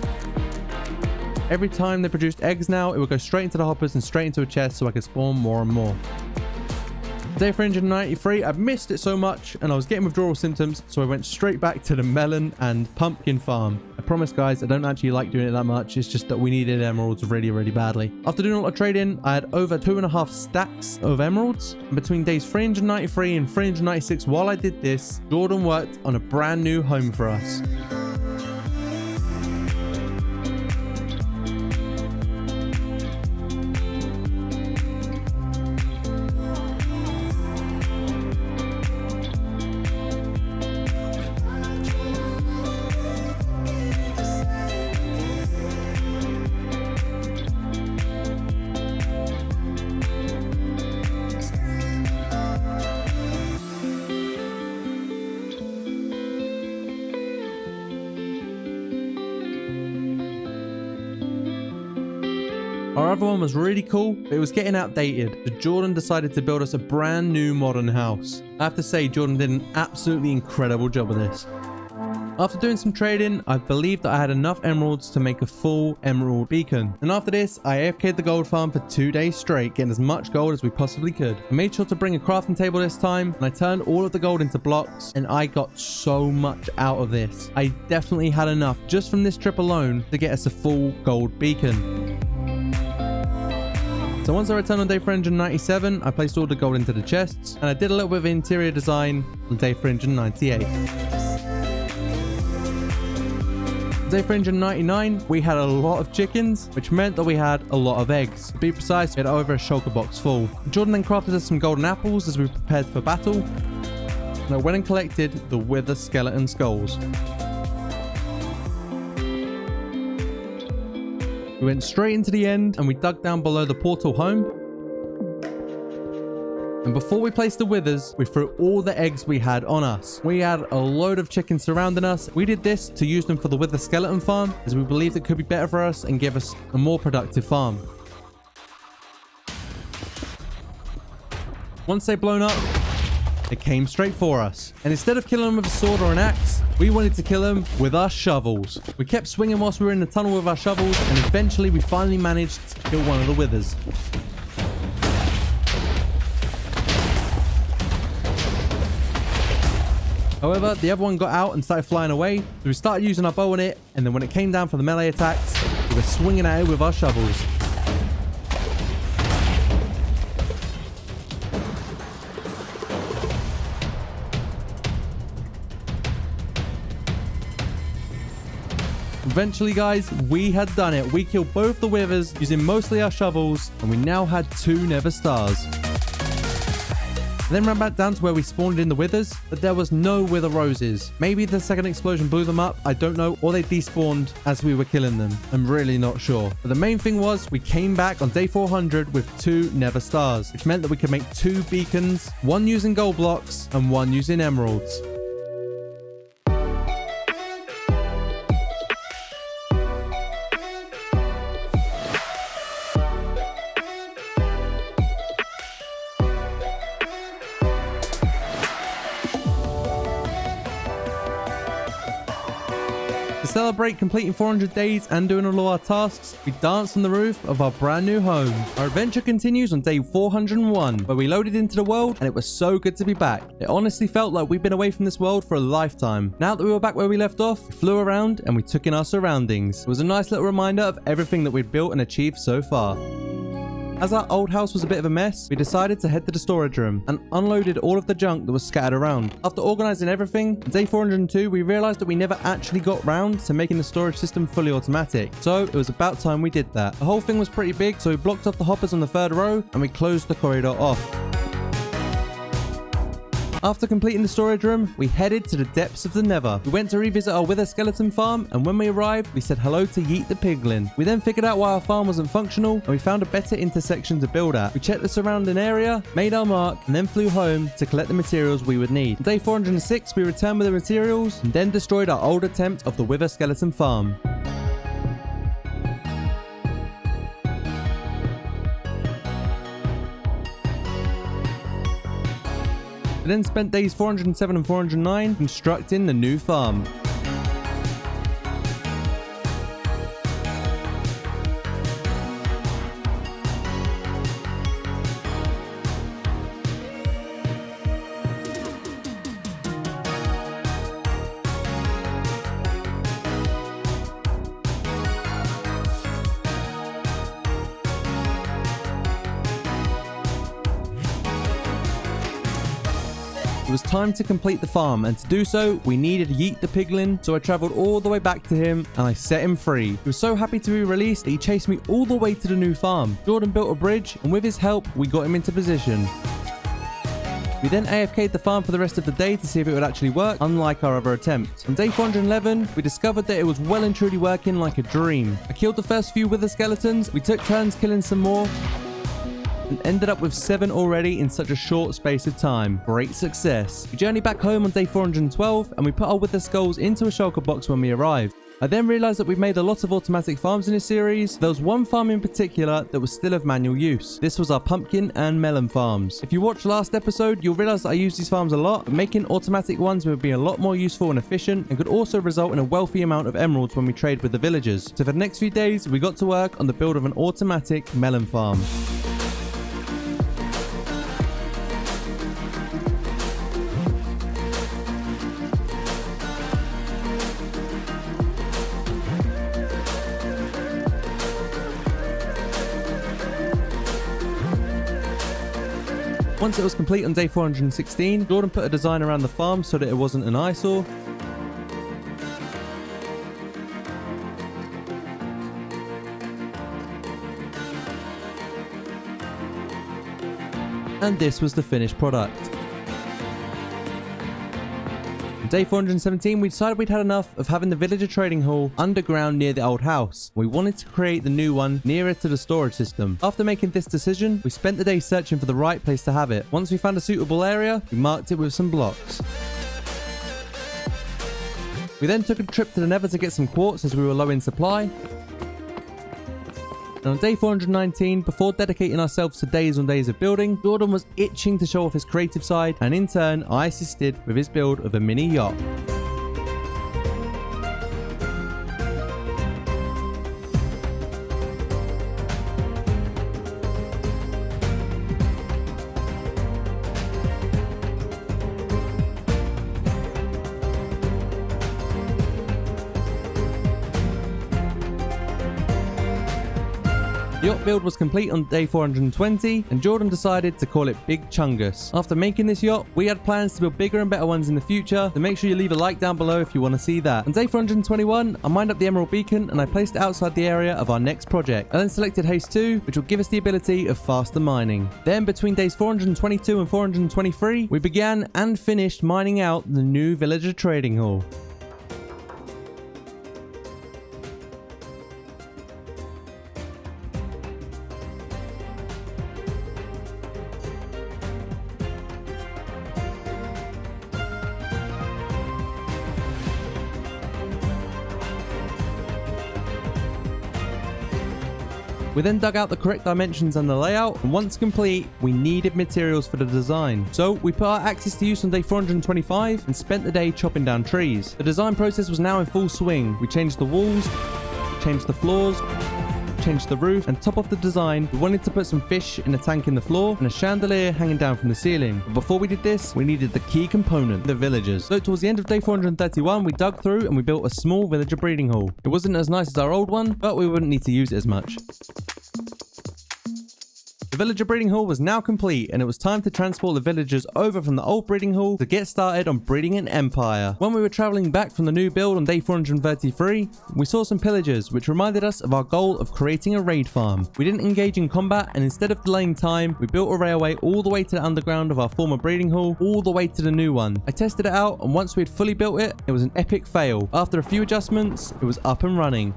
Every time they produced eggs now, it would go straight into the hoppers and straight into a chest so I could spawn more and more. Day 393, I missed it so much and I was getting withdrawal symptoms, so I went straight back to the melon and pumpkin farm. I promise, guys, I don't actually like doing it that much. It's just that we needed emeralds really, really badly. After doing a lot of trading, I had over 2.5 stacks of emeralds. And between days 393 and 396, while I did this, Jordan worked on a brand new home for us. Our other one was really cool, but it was getting outdated, so Jordan decided to build us a brand new modern house. I have to say, Jordan did an absolutely incredible job of this. After doing some trading, I believed that I had enough emeralds to make a full emerald beacon. And after this, I AFK'd the gold farm for 2 days straight, getting as much gold as we possibly could. I made sure to bring a crafting table this time, and I turned all of the gold into blocks, and I got so much out of this. I definitely had enough just from this trip alone to get us a full gold beacon. So once I returned on day 497, I placed all the gold into the chests, and I did a little bit of interior design on day 498. Day 399, we had a lot of chickens, which meant that we had a lot of eggs. To be precise, we had over a shulker box full. Jordan then crafted us some golden apples as we prepared for battle, and I went and collected the wither skeleton skulls. We went straight into the end and we dug down below the portal home. And before we placed the withers, we threw all the eggs we had on us. We had a load of chickens surrounding us. We did this to use them for the wither skeleton farm, as we believed it could be better for us and give us a more productive farm. Once they'd blown up, they came straight for us. And instead of killing them with a sword or an axe, we wanted to kill them with our shovels. We kept swinging whilst we were in the tunnel with our shovels, and eventually we finally managed to kill one of the withers. However, the other one got out and started flying away, so we started using our bow on it, and then when it came down for the melee attacks, we were swinging at it with our shovels. Eventually, guys, we had done it. We killed both the withers using mostly our shovels, and we now had 2 nether stars. I then ran back down to where we spawned in the withers, but there was no wither roses. Maybe the second explosion blew them up, I don't know, or they despawned as we were killing them. I'm really not sure. But the main thing was we came back on day 400 with 2 nether stars, which meant that we could make 2 beacons, one using gold blocks and one using emeralds. To celebrate completing 400 days and doing all our tasks, we danced on the roof of our brand new home. Our adventure continues on day 401, where we loaded into the world and it was so good to be back. It honestly felt like we'd been away from this world for a lifetime. Now that we were back where we left off, we flew around and we took in our surroundings. It was a nice little reminder of everything that we'd built and achieved so far. As our old house was a bit of a mess, we decided to head to the storage room and unloaded all of the junk that was scattered around. After organizing everything, on day 402, we realized that we never actually got round to making the storage system fully automatic. So it was about time we did that. The whole thing was pretty big, so we blocked off the hoppers on the 3rd row and we closed the corridor off. After completing the storage room, we headed to the depths of the Nether. We went to revisit our wither skeleton farm, and when we arrived, we said hello to Yeet the piglin. We then figured out why our farm wasn't functional, and we found a better intersection to build at. We checked the surrounding area, made our mark, and then flew home to collect the materials we would need. On day 406, we returned with the materials, and then destroyed our old attempt of the wither skeleton farm. We then spent days 407 and 409 constructing the new farm. It was time to complete the farm, and to do so, we needed Yeet the piglin, so I travelled all the way back to him and I set him free. He was so happy to be released that he chased me all the way to the new farm. Jordan built a bridge, and with his help, we got him into position. We then AFK'd the farm for the rest of the day to see if it would actually work, unlike our other attempt. On day 411, we discovered that it was well and truly working like a dream. I killed the first few wither skeletons, we took turns killing some more, and ended up with 7 already in such a short space of time. Great success. We journeyed back home on day 412, and we put our wither skulls into a shulker box when we arrived. I then realized that we've made a lot of automatic farms in this series. There was one farm in particular that was still of manual use. This was our pumpkin and melon farms. If you watched last episode, you'll realize that I use these farms a lot, but making automatic ones would be a lot more useful and efficient and could also result in a wealthy amount of emeralds when we trade with the villagers. So for the next few days, we got to work on the build of an automatic melon farm. Once it was complete on day 416, Jordan put a design around the farm so that it wasn't an eyesore. And this was the finished product. On day 417, we decided we'd had enough of having the villager trading hall underground near the old house. We wanted to create the new one nearer to the storage system. After making this decision, we spent the day searching for the right place to have it. Once we found a suitable area, we marked it with some blocks. We then took a trip to the Nether to get some quartz as we were low in supply. And on day 419, before dedicating ourselves to days on days of building, Jordan was itching to show off his creative side, and in turn, I assisted with his build of a mini yacht. The yacht build was complete on day 420, and Jordan decided to call it Big Chungus. After making this yacht, we had plans to build bigger and better ones in the future, so make sure you leave a like down below if you want to see that. On day 421, I mined up the Emerald Beacon and I placed it outside the area of our next project. I then selected Haste 2, which will give us the ability of faster mining. Then between days 422 and 423, we began and finished mining out the new villager trading hall. We then dug out the correct dimensions and the layout, and once complete, we needed materials for the design. So we put our axes to use on day 425 and spent the day chopping down trees. The design process was now in full swing. We changed the walls, changed the floors, changed the roof, and top of the design, we wanted to put some fish in a tank in the floor and a chandelier hanging down from the ceiling. But before we did this, we needed the key component, the villagers. So towards the end of day 431, we dug through and we built a small villager breeding hall. It wasn't as nice as our old one, but we wouldn't need to use it as much. The villager breeding hall was now complete, and it was time to transport the villagers over from the old breeding hall to get started on breeding an empire. When we were traveling back from the new build on day 433, we saw some pillagers, which reminded us of our goal of creating a raid farm. We didn't engage in combat, and instead of delaying time, we built a railway all the way to the underground of our former breeding hall, all the way to the new one. I tested it out, and once we had fully built it, it was an epic fail. After a few adjustments, it was up and running.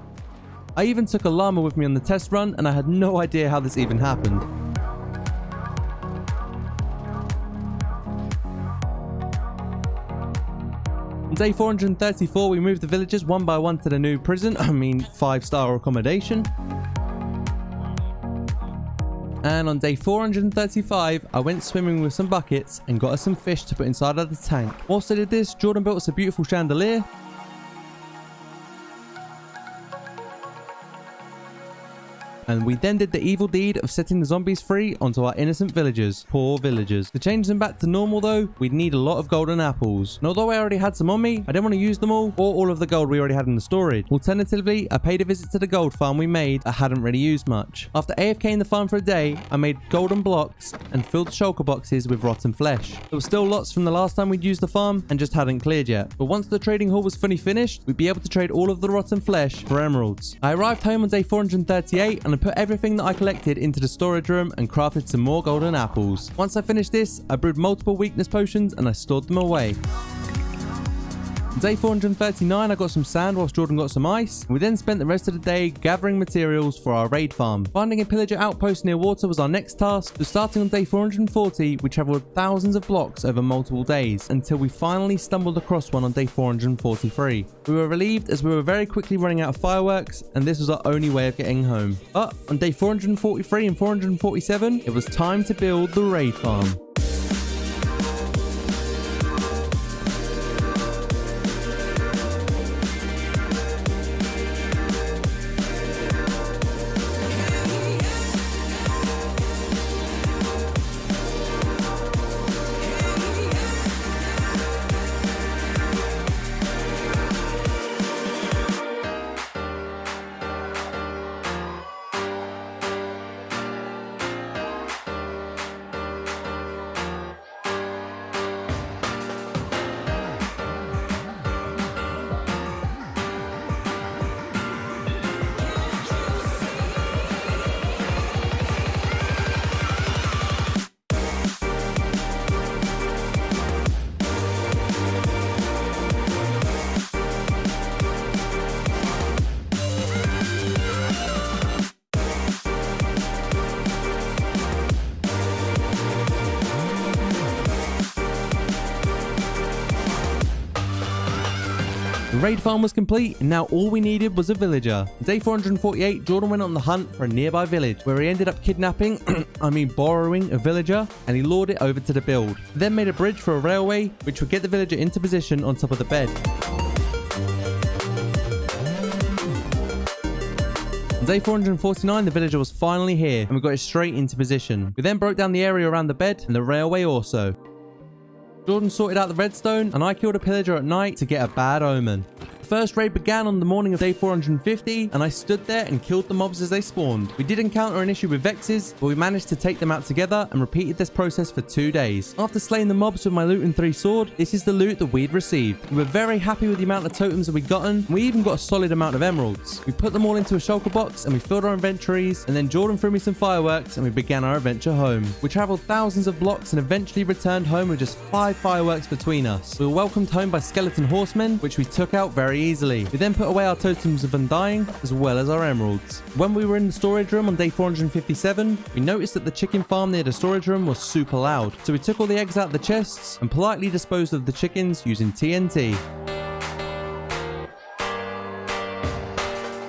I even took a llama with me on the test run, and I had no idea how this even happened. On day 434, we moved the villagers one by one to the new prison, 5-star accommodation. And on day 435, I went swimming with some buckets and got us some fish to put inside of the tank. Whilst I did this, Jordan built us a beautiful chandelier. And we then did the evil deed of setting the zombies free onto our innocent villagers. Poor villagers. To change them back to normal though, we'd need a lot of golden apples. And although I already had some on me, I didn't want to use them all, or all of the gold we already had in the storage. Alternatively, I paid a visit to the gold farm we made that hadn't really used much. After AFKing the farm for a day, I made golden blocks and filled shulker boxes with rotten flesh. There were still lots from the last time we'd used the farm and just hadn't cleared yet. But once the trading hall was fully finished, we'd be able to trade all of the rotten flesh for emeralds. I arrived home on day 438 and I put everything that I collected into the storage room and crafted some more golden apples. Once I finished this, I brewed multiple weakness potions and I stored them away. On day 439, I got some sand whilst Jordan got some ice. We then spent the rest of the day gathering materials for our raid farm. Finding a pillager outpost near water was our next task. So starting on day 440, we travelled thousands of blocks over multiple days until we finally stumbled across one on day 443. We were relieved as we were very quickly running out of fireworks, and this was our only way of getting home. But on day 443 and 447, it was time to build the raid farm. The raid farm was complete, and now all we needed was a villager. On day 448, Jordan went on the hunt for a nearby village, where he ended up kidnapping, borrowing a villager, and he lured it over to the build. He then made a bridge for a railway, which would get the villager into position on top of the bed. On day 449, the villager was finally here, and we got it straight into position. We then broke down the area around the bed, and the railway also. Jordan sorted out the redstone, and I killed a pillager at night to get a bad omen. The first raid began on the morning of day 450, and I stood there and killed the mobs as they spawned. We did encounter an issue with Vexes, but we managed to take them out together and repeated this process for 2 days. After slaying the mobs with my loot and 3 sword, this is the loot that we'd received. We were very happy with the amount of totems that we'd gotten, and we even got a solid amount of emeralds. We put them all into a shulker box, and we filled our inventories, and then Jordan threw me some fireworks, and we began our adventure home. We travelled thousands of blocks and eventually returned home with just 5 fireworks between us. We were welcomed home by skeleton horsemen, which we took out very easily. We then put away our totems of undying, as well as our emeralds. When we were in the storage room on day 457, we noticed that the chicken farm near the storage room was super loud. So we took all the eggs out of the chests and politely disposed of the chickens using TNT.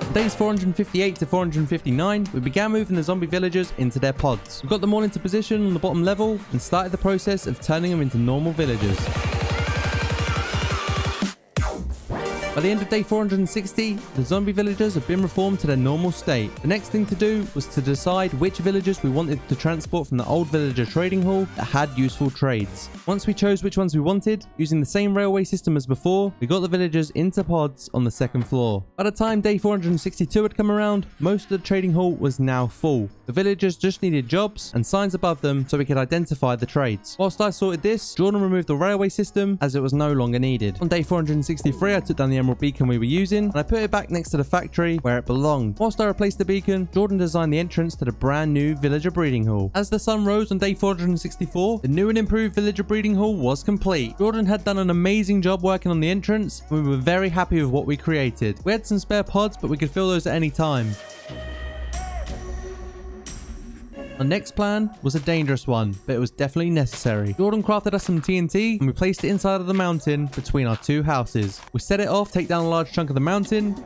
On days 458 to 459, we began moving the zombie villagers into their pods. We got them all into position on the bottom level and started the process of turning them into normal villagers. By the end of day 460, the zombie villagers have been reformed to their normal state. The next thing to do was to decide which villagers we wanted to transport from the old villager trading hall that had useful trades. Once we chose which ones we wanted, using the same railway system as before, we got the villagers into pods on the second floor. By the time day 462 had come around, most of the trading hall was now full. The villagers just needed jobs and signs above them so we could identify the trades. Whilst I sorted this, Jordan removed the railway system as it was no longer needed. On day 463, I took down the emerald beacon we were using and I put it back next to the factory where it belonged. Whilst I replaced the beacon, Jordan designed the entrance to the brand new villager breeding hall. As the sun rose on day 464, the new and improved villager breeding hall was complete. Jordan had done an amazing job working on the entrance and we were very happy with what we created. We had some spare pods, but we could fill those at any time. Our next plan was a dangerous one, but it was definitely necessary. Jordan crafted us some TNT and we placed it inside of the mountain between our 2 houses. We set it off, take down a large chunk of the mountain,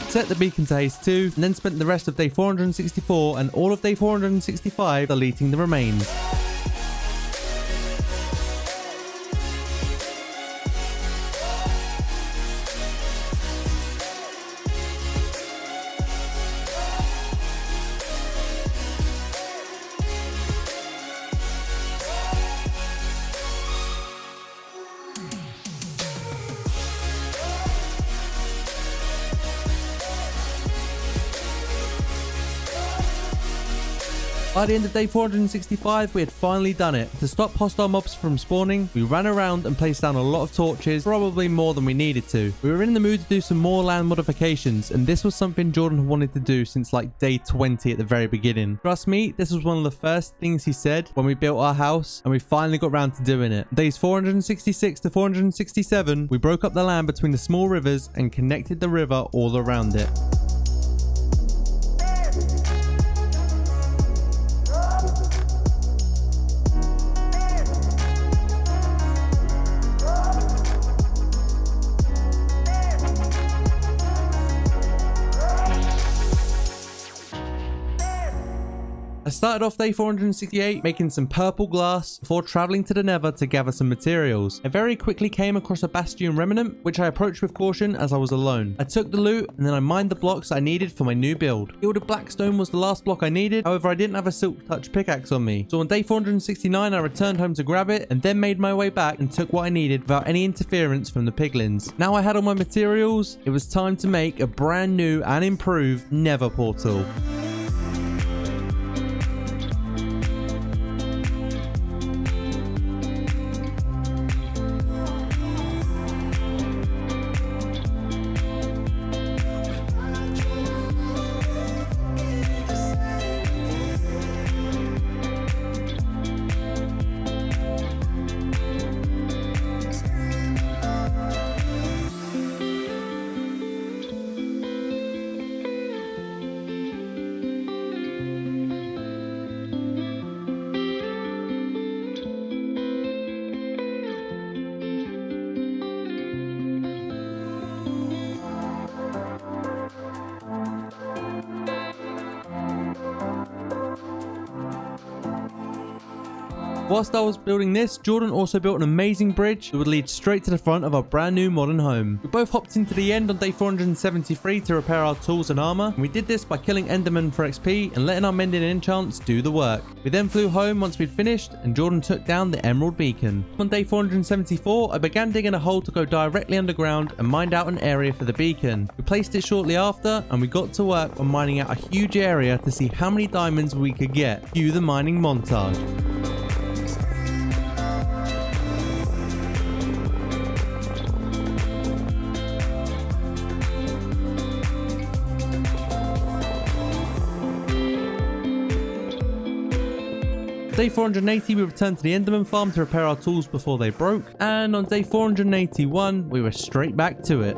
set the beacon to haste 2, and then spent the rest of day 464 and all of day 465 deleting the remains. By the end of day 465, we had finally done it. To stop hostile mobs from spawning, we ran around and placed down a lot of torches, probably more than we needed to. We were in the mood to do some more land modifications, and this was something Jordan wanted to do since like day 20 at the very beginning. Trust me, this was one of the first things he said when we built our house, and we finally got around to doing it. Days 466 to 467, we broke up the land between the small rivers and connected the river all around it. I started off day 468 making some purple glass before traveling to the Nether to gather some materials. I very quickly came across a bastion remnant, which I approached with caution as I was alone. I took the loot and then I mined the blocks I needed for my new build. Gilded Blackstone was the last block I needed, however I didn't have a Silk Touch pickaxe on me. So on day 469 I returned home to grab it and then made my way back and took what I needed without any interference from the piglins. Now I had all my materials, it was time to make a brand new and improved Nether portal. Whilst I was building this, Jordan also built an amazing bridge that would lead straight to the front of our brand new modern home. We both hopped into the end on day 473 to repair our tools and armor, and we did this by killing Enderman for XP and letting our mending enchants do the work. We then flew home once we'd finished, and Jordan took down the Emerald Beacon. On day 474, I began digging a hole to go directly underground and mined out an area for the beacon. We placed it shortly after, and we got to work on mining out a huge area to see how many diamonds we could get. Cue the mining montage. Day 480 we returned to the Enderman farm to repair our tools before they broke, and on day 481 we were straight back to it.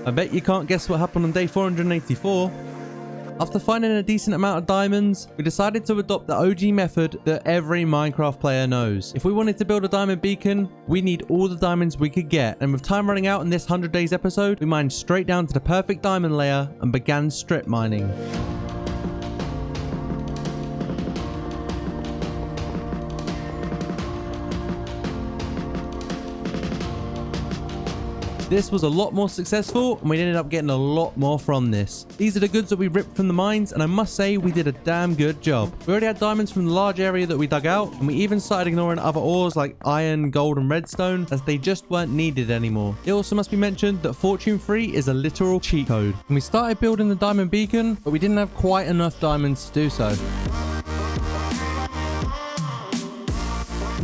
I bet you can't guess what happened on day 484. After finding a decent amount of diamonds, we decided to adopt the OG method that every Minecraft player knows. If we wanted to build a diamond beacon, we need all the diamonds we could get. And with time running out in this 100 days episode, we mined straight down to the perfect diamond layer and began strip mining. This was a lot more successful and we ended up getting a lot more from this. These are the goods that we ripped from the mines, and I must say we did a damn good job. We already had diamonds from the large area that we dug out, and we even started ignoring other ores like iron, gold and redstone as they just weren't needed anymore. It also must be mentioned that Fortune 3 is a literal cheat code. And we started building the diamond beacon, but we didn't have quite enough diamonds to do so.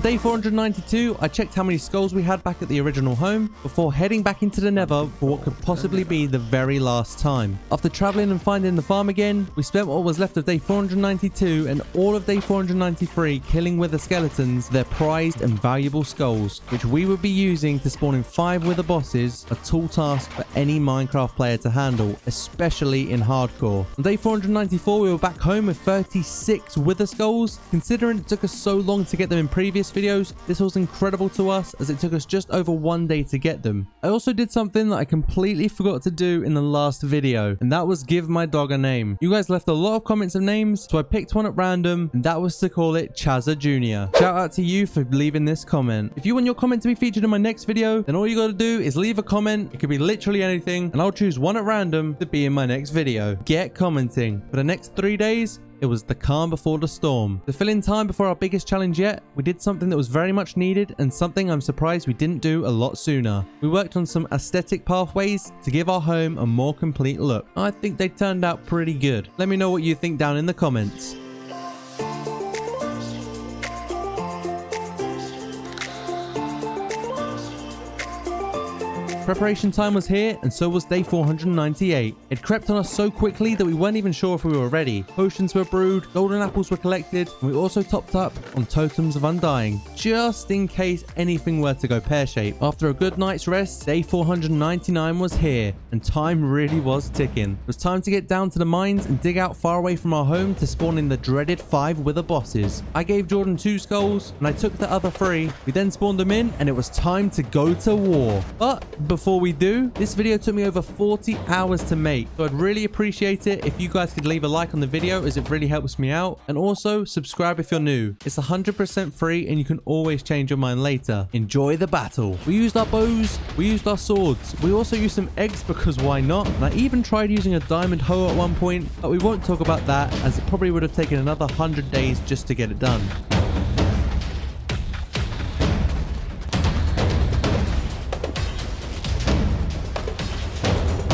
Day 492, I checked how many skulls we had back at the original home before heading back into the Nether for what could possibly be the very last time. After traveling and finding the farm again, we spent what was left of day 492 and all of day 493 killing wither skeletons, their prized and valuable skulls, which we would be using to spawn in 5 wither bosses, a tall task for any Minecraft player to handle, especially in hardcore. On day 494, we were back home with 36 wither skulls. Considering it took us so long to get them in previous videos, this was incredible to us as it took us just over 1 day to get them. I also did something that I completely forgot to do in the last video, and that was give my dog a name. You guys left a lot of comments of names, so I picked one at random, and that was to call it Chazza Jr. Shout out to you for leaving this comment. If you want your comment to be featured in my next video, then all you gotta do is leave a comment. It could be literally anything, and I'll choose one at random to be in my next video. Get commenting. For the next 3 days, it was the calm before the storm. To fill in time before our biggest challenge yet, we did something that was very much needed and something I'm surprised we didn't do a lot sooner. We worked on some aesthetic pathways to give our home a more complete look. I think they turned out pretty good. Let me know what you think down in the comments. Preparation time was here, and so was day 498. It crept on us so quickly that we weren't even sure if we were ready. Potions were brewed, golden apples were collected, and we also topped up on totems of undying, just in case anything were to go pear-shaped. After a good night's rest, day 499 was here, and time really was ticking. It was time to get down to the mines and dig out far away from our home to spawn in the dreaded 5 wither bosses. I gave Jordan 2 skulls, and I took the other 3. We then spawned them in, and it was time to go to war. But before we do, this video took me over 40 hours to make, so I'd really appreciate it if you guys could leave a like on the video as it really helps me out, and also subscribe if you're new. It's 100% free and you can always change your mind later. Enjoy the battle. We used our bows, we used our swords, we also used some eggs because why not, and I even tried using a diamond hoe at one point, but we won't talk about that as it probably would have taken another 100 days just to get it done.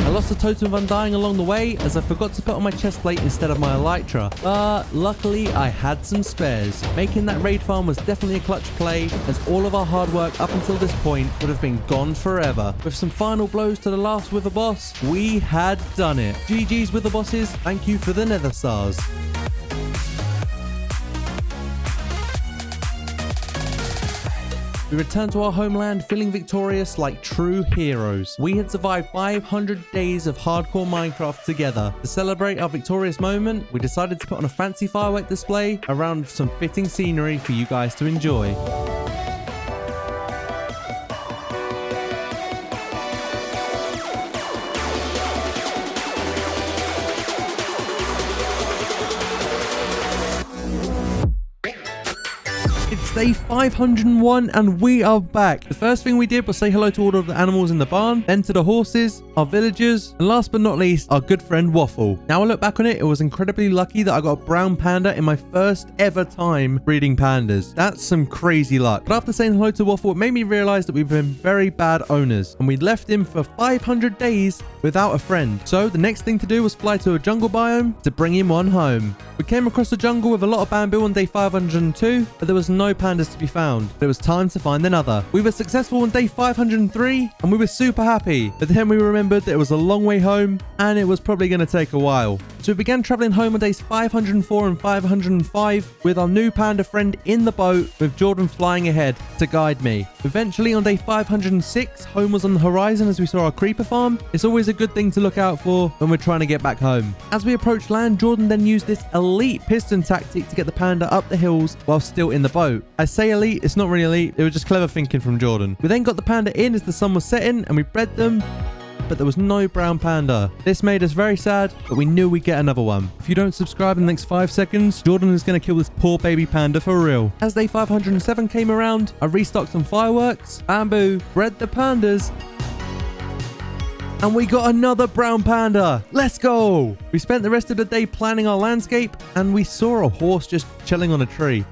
I lost a totem of undying along the way as I forgot to put on my chest plate instead of my elytra, but luckily I had some spares. Making that raid farm was definitely a clutch play as all of our hard work up until this point would have been gone forever. With some final blows to the last wither boss, we had done it. GG's wither bosses, thank you for the nether stars. We returned to our homeland feeling victorious like true heroes. We had survived 500 days of hardcore Minecraft together. To celebrate our victorious moment, we decided to put on a fancy firework display around some fitting scenery for you guys to enjoy. It's day 501 and we are back. The first thing we did was say hello to all of the animals in the barn, then to the horses, our villagers, and last but not least, our good friend Waffle. Now I look back on it, it was incredibly lucky that I got a brown panda in my first ever time breeding pandas. That's some crazy luck. But after saying hello to Waffle, it made me realize that we've been very bad owners and we left him for 500 days without a friend. So the next thing to do was fly to a jungle biome to bring him on home. We came across the jungle with a lot of bamboo on day 502, but there was no pandas to be found. It was time to find another. We were successful on day 503 and we were super happy, but then we remembered that it was a long way home and it was probably going to take a while. So we began traveling home on days 504 and 505 with our new panda friend in the boat with Jordan flying ahead to guide me. Eventually on day 506, home was on the horizon as we saw our creeper farm. It's always a good thing to look out for when we're trying to get back home. As we approached land, Jordan then used this elite piston tactic to get the panda up the hills while still in the boat. I say elite, it's not really elite, it was just clever thinking from Jordan. We then got the panda in as the sun was setting and we bred them, but there was no brown panda. This made us very sad, but we knew we'd get another one. If you don't subscribe in the next 5 seconds, Jordan is going to kill this poor baby panda for real. As day 507 came around, I restocked some fireworks, bamboo, bred the pandas, and we got another brown panda. Let's go! We spent the rest of the day planning our landscape, and we saw a horse just chilling on a tree.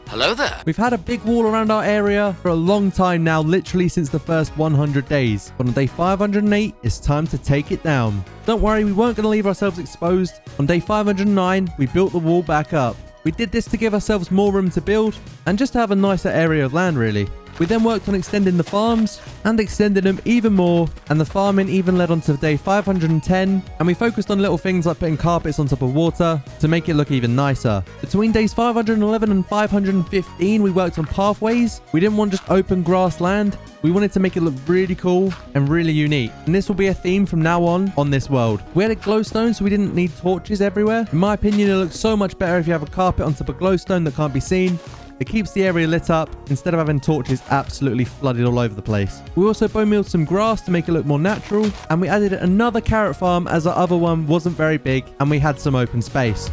Hello there. We've had a big wall around our area for a long time now, literally since the first 100 days. But on day 508, it's time to take it down. Don't worry, we weren't going to leave ourselves exposed. On day 509, we built the wall back up. We did this to give ourselves more room to build and just to have a nicer area of land, really. We then worked on extending the farms and extending them even more, and the farming even led on to day 510, and we focused on little things like putting carpets on top of water to make it look even nicer. Between days 511 and 515, we worked on pathways. We didn't want just open grass land. We wanted to make it look really cool and really unique, and this will be a theme from now on this world. We had a glowstone, so we didn't need torches everywhere. In my opinion, it looks so much better if you have a carpet on top of glowstone that can't be seen. It keeps the area lit up instead of having torches absolutely flooded all over the place. We also bone mealed some grass to make it look more natural, and we added another carrot farm as our other one wasn't very big and we had some open space.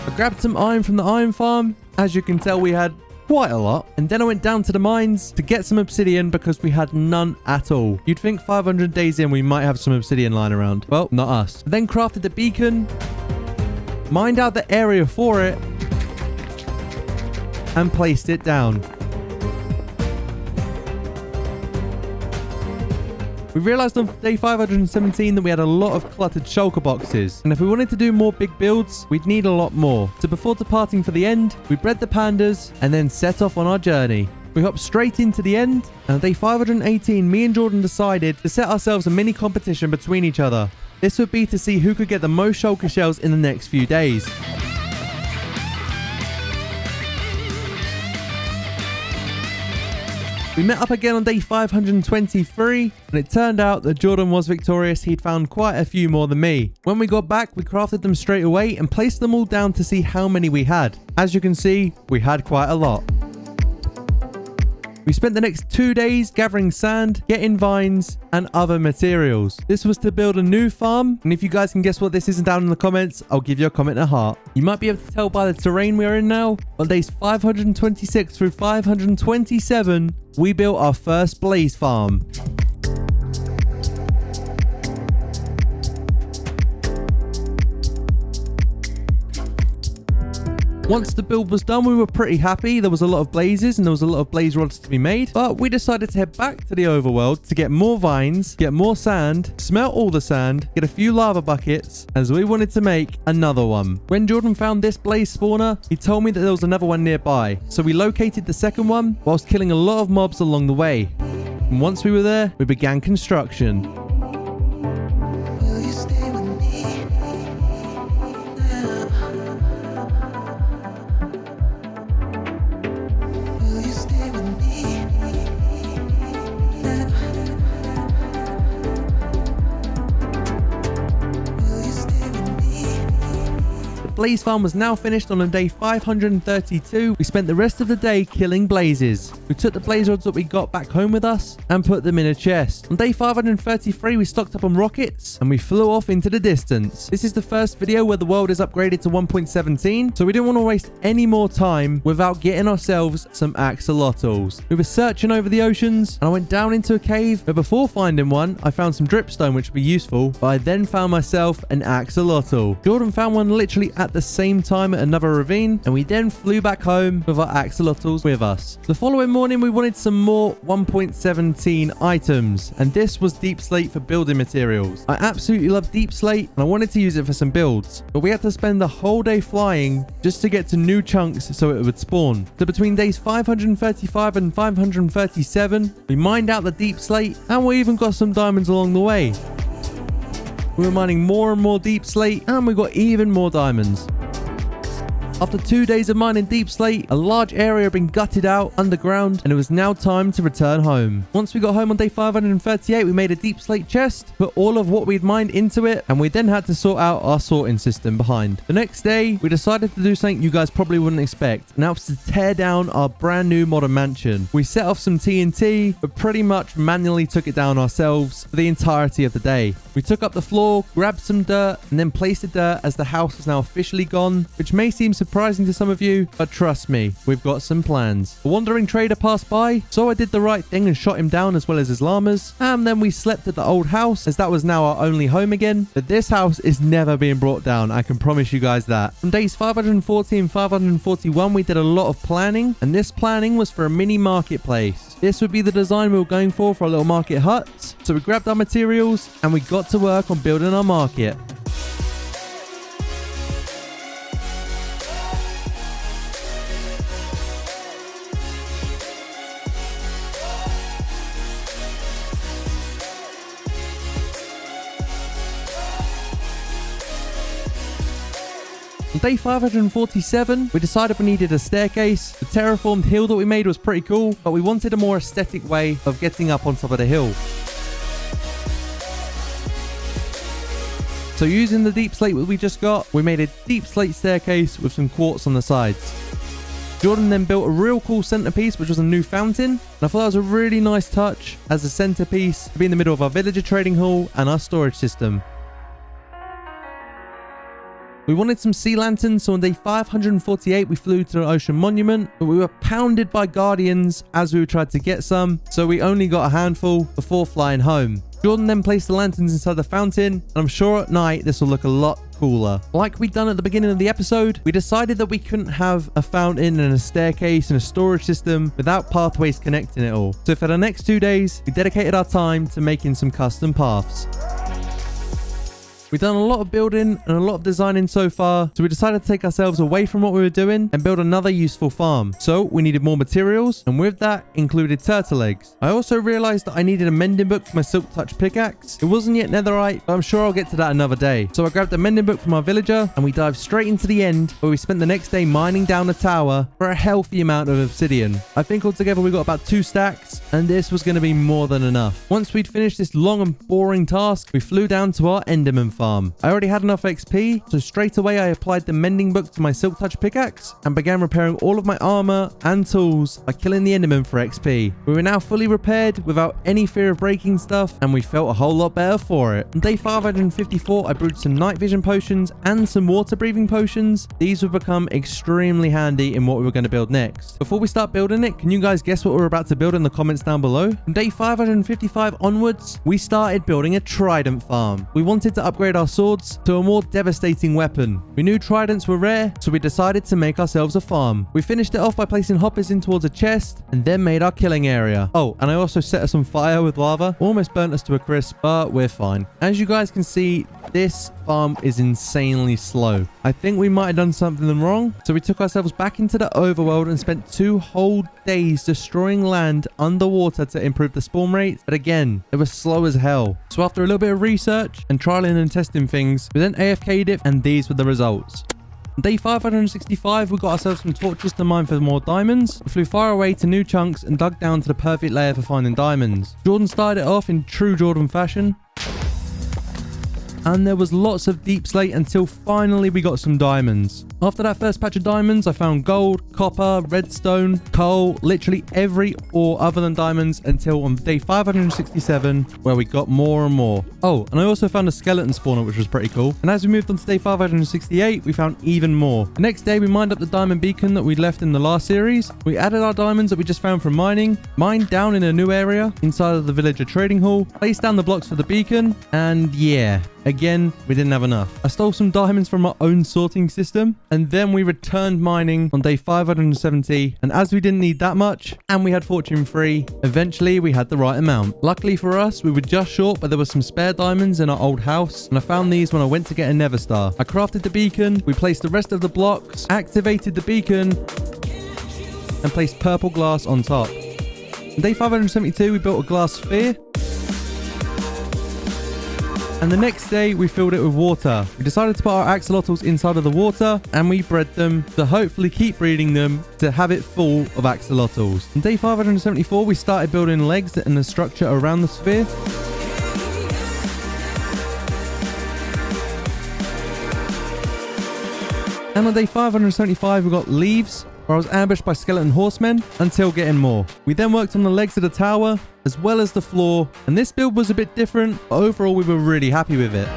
I grabbed some iron from the iron farm. As you can tell, we had quite a lot. And then I went down to the mines to get some obsidian because we had none at all. You'd think 500 days in we might have some obsidian lying around. Well, not us. I then crafted the beacon, mined out the area for it, and placed it down. We realized on day 517 that we had a lot of cluttered shulker boxes, and if we wanted to do more big builds, we'd need a lot more. So before departing for the end, we bred the pandas and then set off on our journey. We hopped straight into the end, and on day 518, me and Jordan decided to set ourselves a mini competition between each other. This would be to see who could get the most shulker shells in the next few days. We met up again on day 523, and it turned out that Jordan was victorious. He'd found quite a few more than me. When we got back, we crafted them straight away and placed them all down to see how many we had. As you can see, we had quite a lot. We spent the next 2 days gathering sand, getting vines, and other materials. This was to build a new farm, and if you guys can guess what this is down in the comments, I'll give you a comment and a heart. You might be able to tell by the terrain we are in now. On days 526 through 527, we built our first blaze farm. Once the build was done, we were pretty happy. There was a lot of blazes and there was a lot of blaze rods to be made. But we decided to head back to the overworld to get more vines, get more sand, smelt all the sand, get a few lava buckets, as we wanted to make another one. When Jordan found this blaze spawner, he told me that there was another one nearby. So we located the second one whilst killing a lot of mobs along the way. And once we were there, we began construction. Blaze farm was now finished on day 532. We spent the rest of the day killing blazes. We took the blaze rods that we got back home with us and put them in a chest. On day 533, we stocked up on rockets and we flew off into the distance. This is the first video where the world is upgraded to 1.17, so we didn't want to waste any more time without getting ourselves some axolotls. We were searching over the oceans and I went down into a cave, but before finding one, I found some dripstone which would be useful, but I then found myself an axolotl. Jordan found one literally at the same time at another ravine, and we then flew back home with our axolotls with us. The following morning, we wanted some more 1.17 items, and this was deep slate for building materials. I absolutely love deep slate, and I wanted to use it for some builds, but we had to spend the whole day flying just to get to new chunks so it would spawn. So between days 535 and 537, we mined out the deep slate, and we even got some diamonds along the way. We were mining more and more deep slate, and we got even more diamonds. After 2 days of mining deep slate, a large area had been gutted out underground, and it was now time to return home. Once we got home on day 538, we made a deep slate chest, put all of what we'd mined into it, and we then had to sort out our sorting system behind. The next day, we decided to do something you guys probably wouldn't expect, and that was to tear down our brand new modern mansion. We set off some TNT, but pretty much manually took it down ourselves for the entirety of the day. We took up the floor, grabbed some dirt, and then placed the dirt as the house was now officially gone, which may seem surprising to some of you, but trust me, we've got some plans. A wandering trader passed by, so I did the right thing and shot him down as well as his llamas, and then we slept at the old house as that was now our only home again. But this house is never being brought down, I can promise you guys that. From days 540 and 541, we did a lot of planning, and this planning was for a mini marketplace. This would be the design we were going for a little market hut. So we grabbed our materials and we got to work on building our market. On day 547, we decided we needed a staircase. The terraformed hill that we made was pretty cool, but we wanted a more aesthetic way of getting up on top of the hill. So using the deep slate that we just got, we made a deep slate staircase with some quartz on the sides. Jordan then built a real cool centerpiece, which was a new fountain. And I thought that was a really nice touch as a centerpiece to be in the middle of our villager trading hall and our storage system. We wanted some sea lanterns, so on day 548 we flew to the Ocean Monument, but we were pounded by guardians as we tried to get some, so we only got a handful before flying home. Jordan then placed the lanterns inside the fountain, and I'm sure at night this will look a lot cooler. Like we'd done at the beginning of the episode, we decided that we couldn't have a fountain and a staircase and a storage system without pathways connecting it all. So for the next 2 days, we dedicated our time to making some custom paths. We've done a lot of building and a lot of designing so far, so we decided to take ourselves away from what we were doing and build another useful farm. So we needed more materials, and with that included turtle eggs. I also realized that I needed a mending book for my Silk Touch pickaxe. It wasn't yet netherite, but I'm sure I'll get to that another day. So I grabbed a mending book from our villager, and we dived straight into the end, where we spent the next day mining down a tower for a healthy amount of obsidian. I think altogether we got about 2 stacks, and this was going to be more than enough. Once we'd finished this long and boring task, we flew down to our Enderman farm. I already had enough XP, so straight away I applied the mending book to my Silk Touch pickaxe and began repairing all of my armor and tools by killing the Enderman for XP. We were now fully repaired without any fear of breaking stuff, and we felt a whole lot better for it. On day 554 I brewed some night vision potions and some water breathing potions. These would become extremely handy in what we were going to build next. Before we start building it, can you guys guess what we're about to build in the comments down below? From day 555 onwards, we started building a trident farm. We wanted to upgrade our swords to a more devastating weapon. We knew tridents were rare, so we decided to make ourselves a farm. We finished it off by placing hoppers in towards a chest and then made our killing area. Oh, and I also set us on fire with lava. Almost burnt us to a crisp, but we're fine. As you guys can see, this farm is insanely slow. I think we might have done something wrong, so we took ourselves back into the overworld and spent 2 whole days destroying land underwater to improve the spawn rate, but again, it was slow as hell. So after a little bit of research and trialing and testing things, we then AFK'd it, and these were the results. On day 565, we got ourselves some torches to mine for more diamonds. We flew far away to new chunks and dug down to the perfect layer for finding diamonds. Jordan started it off in true Jordan fashion, and there was lots of deep slate until finally we got some diamonds. After that first patch of diamonds, I found gold, copper, redstone, coal, literally every ore other than diamonds until on day 567 where we got more and more. Oh, and I also found a skeleton spawner, which was pretty cool. And as we moved on to day 568, we found even more. The next day, we mined up the diamond beacon that we left in the last series. We added our diamonds that we just found from mining, mined down in a new area inside of the villager trading hall, placed down the blocks for the beacon, and yeah, again, we didn't have enough. I stole some diamonds from our own sorting system, and then we returned mining on day 570, and as we didn't need that much, and we had fortune 3, eventually we had the right amount. Luckily for us, we were just short, but there were some spare diamonds in our old house, and I found these when I went to get a nether star. I crafted the beacon, we placed the rest of the blocks, activated the beacon, and placed purple glass on top. On day 572, we built a glass sphere, and the next day we filled it with water. We decided to put our axolotls inside of the water, and we bred them to hopefully keep breeding them to have it full of axolotls. On day 574 we started building legs and the structure around the sphere. And on day 575 we got leaves, where I was ambushed by skeleton horsemen until getting more. We then worked on the legs of the tower as well as the floor, and this build was a bit different, but overall we were really happy with it.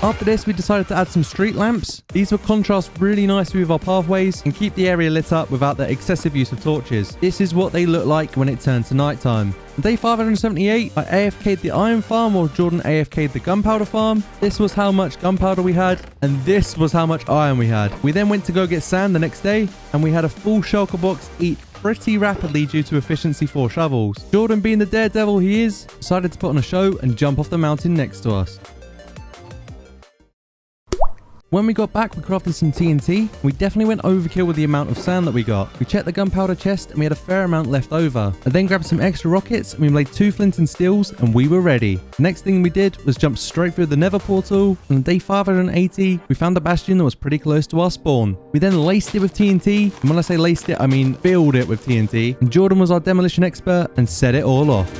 After this, we decided to add some street lamps. These would contrast really nicely with our pathways and keep the area lit up without the excessive use of torches. This is what they look like when it turns to nighttime. On day 578, I AFK'd the iron farm while Jordan AFK'd the gunpowder farm. This was how much gunpowder we had, and this was how much iron we had. We then went to go get sand the next day, and we had a full shulker box eat pretty rapidly due to efficiency 4 shovels. Jordan, being the daredevil he is, decided to put on a show and jump off the mountain next to us. When we got back, we crafted some TNT. We definitely went overkill with the amount of sand that we got. We checked the gunpowder chest and we had a fair amount left over. I then grabbed some extra rockets and we made 2 flint and steels and we were ready. The next thing we did was jump straight through the nether portal. And on day 580, we found a bastion that was pretty close to our spawn. We then laced it with TNT. And when I say laced it, I mean filled it with TNT. And Jordan was our demolition expert and set it all off.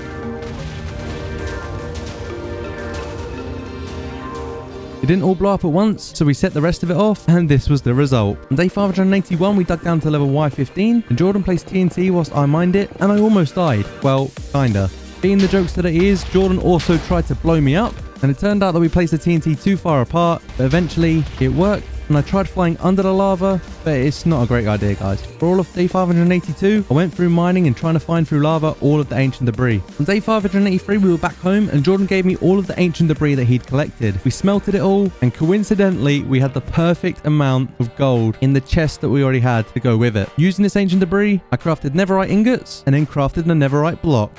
It didn't all blow up at once, so we set the rest of it off, and this was the result. On day 581, we dug down to level Y15, and Jordan placed TNT whilst I mined it, and I almost died. Well, kinda. Being the jokester that he is, Jordan also tried to blow me up, and it turned out that we placed the TNT too far apart, but eventually it worked, and I tried flying under the lava, but it's not a great idea, guys. For all of day 582, I went through mining and trying to find through lava all of the ancient debris. On day 583, we were back home, and Jordan gave me all of the ancient debris that he'd collected. We smelted it all, and coincidentally, we had the perfect amount of gold in the chest that we already had to go with it. Using this ancient debris, I crafted netherite ingots, and then crafted a netherite block.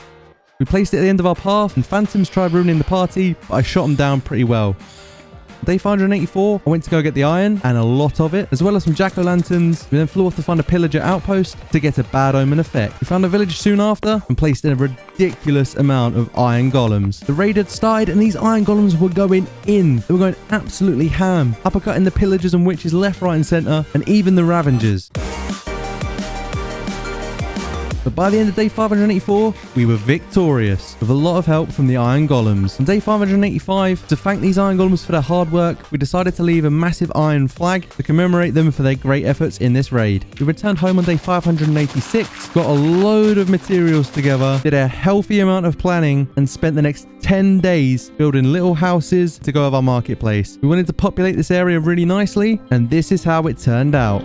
We placed it at the end of our path, and phantoms tried ruining the party, but I shot them down pretty well. Day 584, I went to go get the iron, and a lot of it, as well as some jack-o'-lanterns. We then flew off to find a pillager outpost to get a bad omen effect. We found a village soon after, and placed in a ridiculous amount of iron golems. The raid had started, and these iron golems were going in. They were going absolutely ham, uppercutting the pillagers and witches left, right, and centre, and even the ravengers. But by the end of day 584, we were victorious, with a lot of help from the iron golems. On day 585, to thank these iron golems for their hard work, we decided to leave a massive iron flag to commemorate them for their great efforts in this raid. We returned home on day 586, got a load of materials together, did a healthy amount of planning, and spent the next 10 days building little houses to go with our marketplace. We wanted to populate this area really nicely, and this is how it turned out.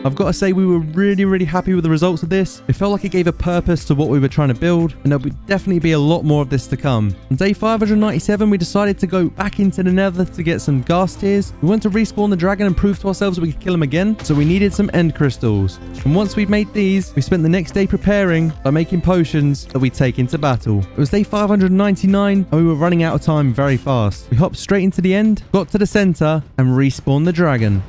I've got to say we were really happy with the results of this. It felt like it gave a purpose to what we were trying to build, and there would definitely be a lot more of this to come. On day 597, we decided to go back into the nether to get some ghast tears. We wanted to respawn the dragon and prove to ourselves that we could kill him again, so we needed some end crystals. And once we'd made these, we spent the next day preparing by making potions that we'd take into battle. It was day 599, and we were running out of time very fast. We hopped straight into the end, got to the center, and respawned the dragon.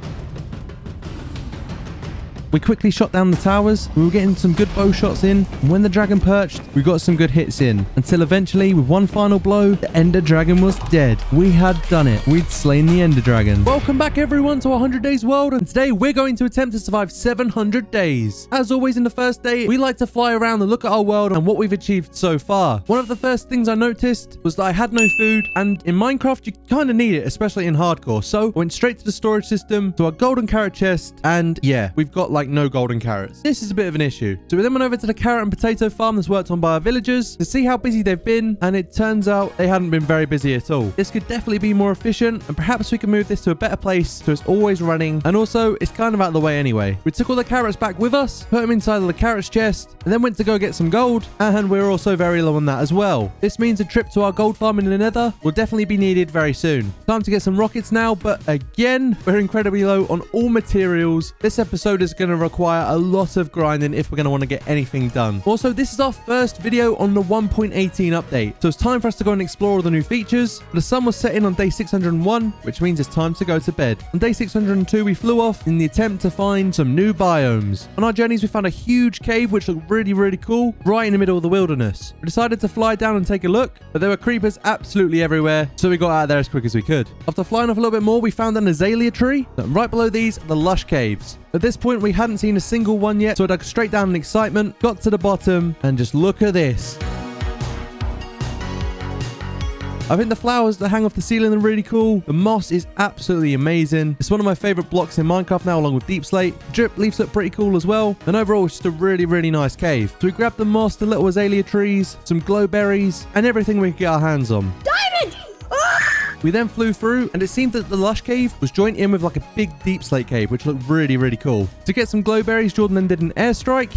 We quickly shot down the towers. We were getting some good bow shots in. And when the dragon perched, we got some good hits in. Until eventually, with one final blow, the Ender Dragon was dead. We had done it. We'd slain the Ender Dragon. Welcome back, everyone, to 100 Days World. And today, we're going to attempt to survive 700 days. As always, in the first day, we like to fly around and look at our world and what we've achieved so far. One of the first things I noticed was that I had no food. And in Minecraft, you kind of need it, especially in hardcore. So I went straight to the storage system, to our golden carrot chest. And yeah, we've got like no golden carrots. This is a bit of an issue. So we then went over to the carrot and potato farm that's worked on by our villagers to see how busy they've been, and it turns out they hadn't been very busy at all. This could definitely be more efficient, and perhaps we can move this to a better place so it's always running, and also it's kind of out of the way anyway. We took all the carrots back with us, put them inside of the carrots chest, and then went to go get some gold, and we're also very low on that as well. This means a trip to our gold farm in the nether will definitely be needed very soon. Time to get some rockets now, but again, we're incredibly low on all materials. This episode is going to require a lot of grinding if we're going to want to get anything done. Also, this is our first video on the 1.18 update, so it's time for us to go and explore all the new features. The sun was setting on day 601, which means it's time to go to bed. On day 602, we flew off in the attempt to find some new biomes. On our journeys, we found a huge cave which looked really cool, right in the middle of the wilderness. We decided to fly down and take a look, but there were creepers absolutely everywhere, so we got out of there as quick as we could. After flying off a little bit more, we found an azalea tree, and right below these are the lush caves. At this point, we hadn't seen a single one yet, so I dug straight down in excitement, got to the bottom, and just look at this. I think the flowers that hang off the ceiling are really cool. The moss is absolutely amazing. It's one of my favorite blocks in Minecraft now, along with Deep Slate. Drip leaves look pretty cool as well. And overall, it's just a really nice cave. So we grabbed the moss, the little azalea trees, some glowberries, and everything we could get our hands on. Diamond! We then flew through, and it seemed that the lush cave was joined in with like a big Deep Slate cave, which looked really cool. To get some glowberries, Jordan then did an airstrike.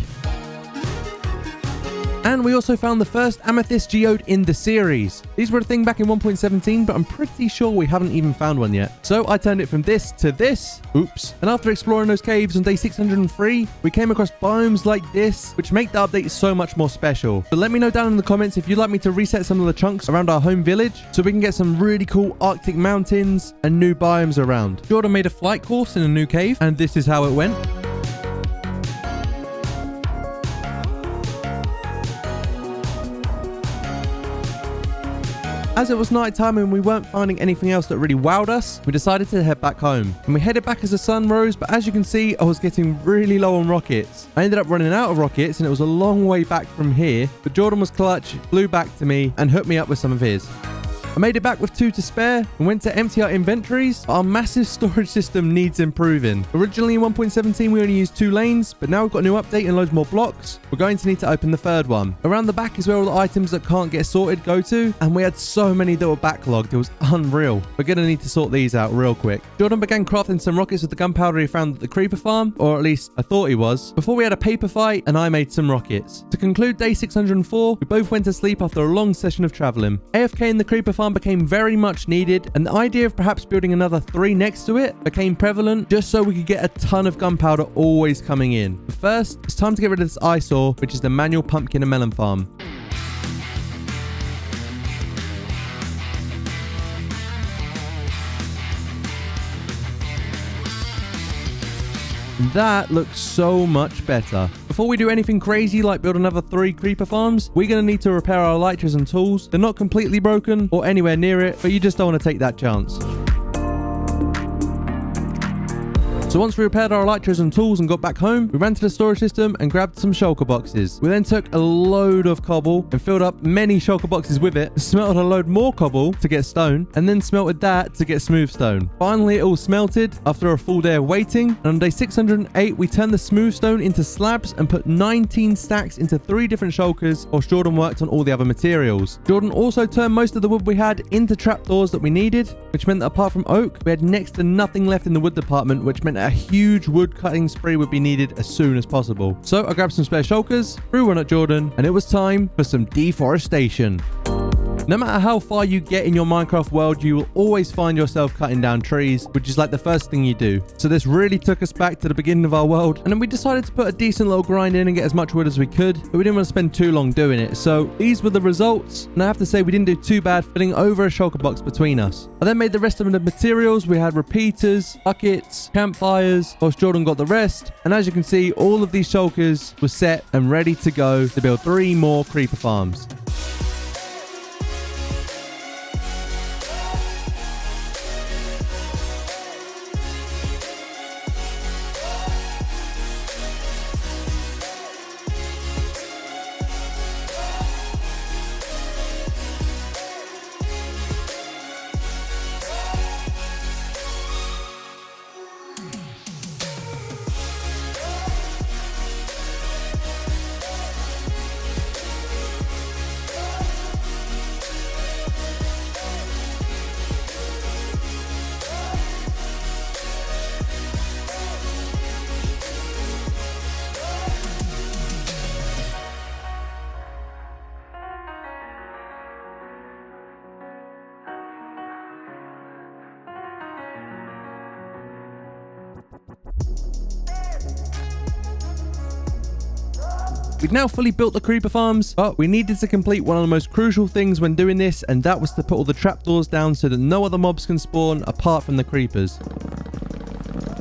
And we also found the first amethyst geode in the series. These were a thing back in 1.17, but I'm pretty sure we haven't even found one yet. So I turned it from this to this. Oops. And after exploring those caves on day 603, we came across biomes like this, which make the update so much more special. But let me know down in the comments if you'd like me to reset some of the chunks around our home village so we can get some really cool Arctic mountains and new biomes around. Jordan made a flight course in a new cave, and this is how it went. As it was night time and we weren't finding anything else that really wowed us, we decided to head back home. And we headed back as the sun rose, but as you can see, I was getting really low on rockets. I ended up running out of rockets and it was a long way back from here, but Jordan was clutch, flew back to me and hooked me up with some of his. I made it back with 2 to spare and went to empty our inventories. Our massive storage system needs improving. Originally in 1.17 we only used 2 lanes, but now we've got a new update and loads more blocks. We're going to need to open the 3rd one. Around the back is where all the items that can't get sorted go to, and we had so many that were backlogged, it was unreal. We're going to need to sort these out real quick. Jordan began crafting some rockets with the gunpowder he found at the creeper farm, or at least I thought he was, before we had a paper fight and I made some rockets. To conclude day 604, we both went to sleep after a long session of traveling. AFK in the creeper farm became very much needed, and the idea of perhaps building another 3 next to it became prevalent just so we could get a ton of gunpowder always coming in. But first, it's time to get rid of this eyesore, which is the manual pumpkin and melon farm. That looks so much better. Before we do anything crazy like build another 3 creeper farms, we're going to need to repair our elytras and tools. They're not completely broken or anywhere near it, but you just don't want to take that chance. So once we repaired our elytras and tools and got back home, we ran to the storage system and grabbed some shulker boxes. We then took a load of cobble and filled up many shulker boxes with it, smelted a load more cobble to get stone, and then smelted that to get smooth stone. Finally, it all smelted after a full day of waiting, and on day 608, we turned the smooth stone into slabs and put 19 stacks into 3 different shulkers whilst Jordan worked on all the other materials. Jordan also turned most of the wood we had into trapdoors that we needed, which meant that apart from oak, we had next to nothing left in the wood department, which meant a huge wood cutting spree would be needed as soon as possible. So I grabbed some spare shulkers, threw one at Jordan, and it was time for some deforestation. No matter how far you get in your Minecraft world, you will always find yourself cutting down trees, which is like the first thing you do. So this really took us back to the beginning of our world, and then we decided to put a decent little grind in and get as much wood as we could, but we didn't want to spend too long doing it. So these were the results, and I have to say we didn't do too bad filling over a shulker box between us. I then made the rest of the materials. We had repeaters, buckets, campfires, whilst Jordan got the rest, and as you can see, all of these shulkers were set and ready to go to build 3 more creeper farms. We'd now fully built the creeper farms, but we needed to complete one of the most crucial things when doing this, and that was to put all the trapdoors down so that no other mobs can spawn apart from the creepers.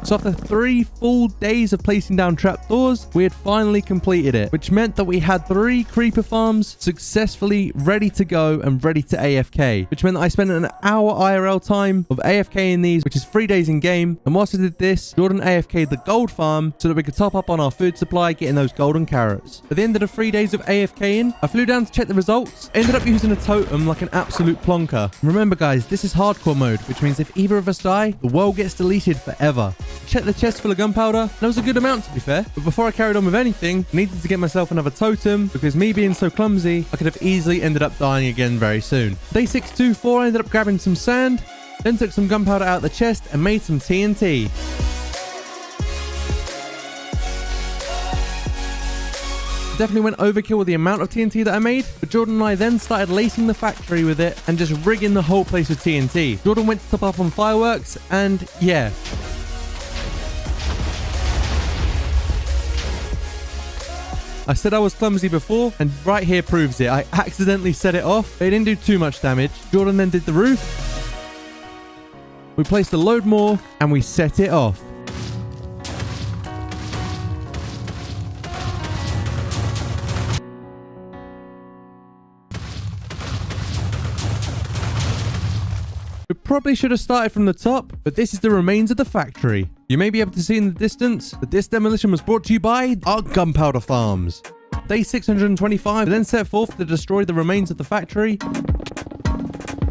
So after 3 full days of placing down trapdoors, we had finally completed it, which meant that we had 3 creeper farms successfully ready to go and ready to AFK, which meant that I spent an hour IRL time of AFK in these, which is 3 days in game. And whilst I did this, Jordan AFK'd the gold farm so that we could top up on our food supply, getting those golden carrots. At the end of the 3 days of AFKing, I flew down to check the results, ended up using a totem like an absolute plonker. Remember guys, this is hardcore mode, which means if either of us die, the world gets deleted forever. Checked the chest full of gunpowder. That was a good amount to be fair. But before I carried on with anything, I needed to get myself another totem because me being so clumsy, I could have easily ended up dying again very soon. Day 624, I ended up grabbing some sand, then took some gunpowder out of the chest and made some TNT. definitely went overkill with the amount of TNT that I made, but Jordan and I then started lacing the factory with it and just rigging the whole place with TNT. Jordan went to top up on fireworks, and yeah. I said I was clumsy before, and right here proves it. I accidentally set it off, but it didn't do too much damage. Jordan then did the roof. We placed a load more, and we set it off. We probably should have started from the top, but this is the remains of the factory. You may be able to see in the distance that this demolition was brought to you by our gunpowder farms. Day 625, we then set forth to destroy the remains of the factory.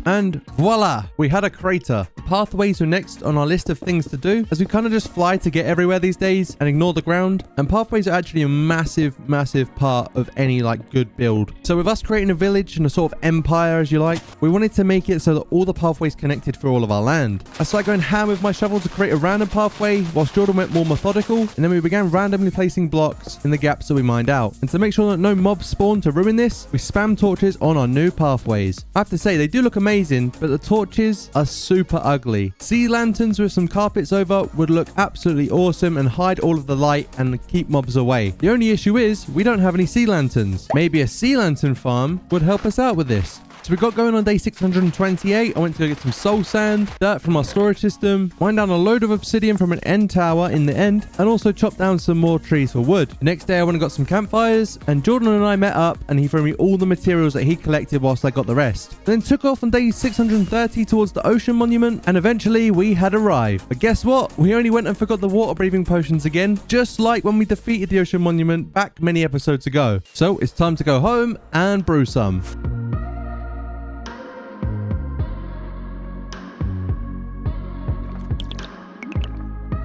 And voila, we had a crater. Pathways were next on our list of things to do, as we kind of just fly to get everywhere these days and ignore the ground. And pathways are actually a massive part of any good build. So with us creating a village and a sort of empire, as you like, we wanted to make it so that all the pathways connected through all of our land. I started going ham with my shovel to create a random pathway, whilst Jordan went more methodical, and then we began randomly placing blocks in the gaps that we mined out. And to make sure that no mobs spawn to ruin this, we spam torches on our new pathways. I have to say, they do look amazing, but the torches are super ugly. Sea lanterns with some carpets over would look absolutely awesome and hide all of the light and keep mobs away. The only issue is we don't have any sea lanterns. Maybe a sea lantern farm would help us out with this. So we got going on day 628. I went to go get some soul sand, dirt from our storage system, mine down a load of obsidian from an end tower in the end, and also chop down some more trees for wood. The next day I went and got some campfires, and Jordan and I met up, and he threw me all the materials that he collected whilst I got the rest. Then took off on day 630 towards the ocean monument, and eventually we had arrived. But guess what? We only went and forgot the water breathing potions again, just like when we defeated the ocean monument back many episodes ago. So it's time to go home and brew some.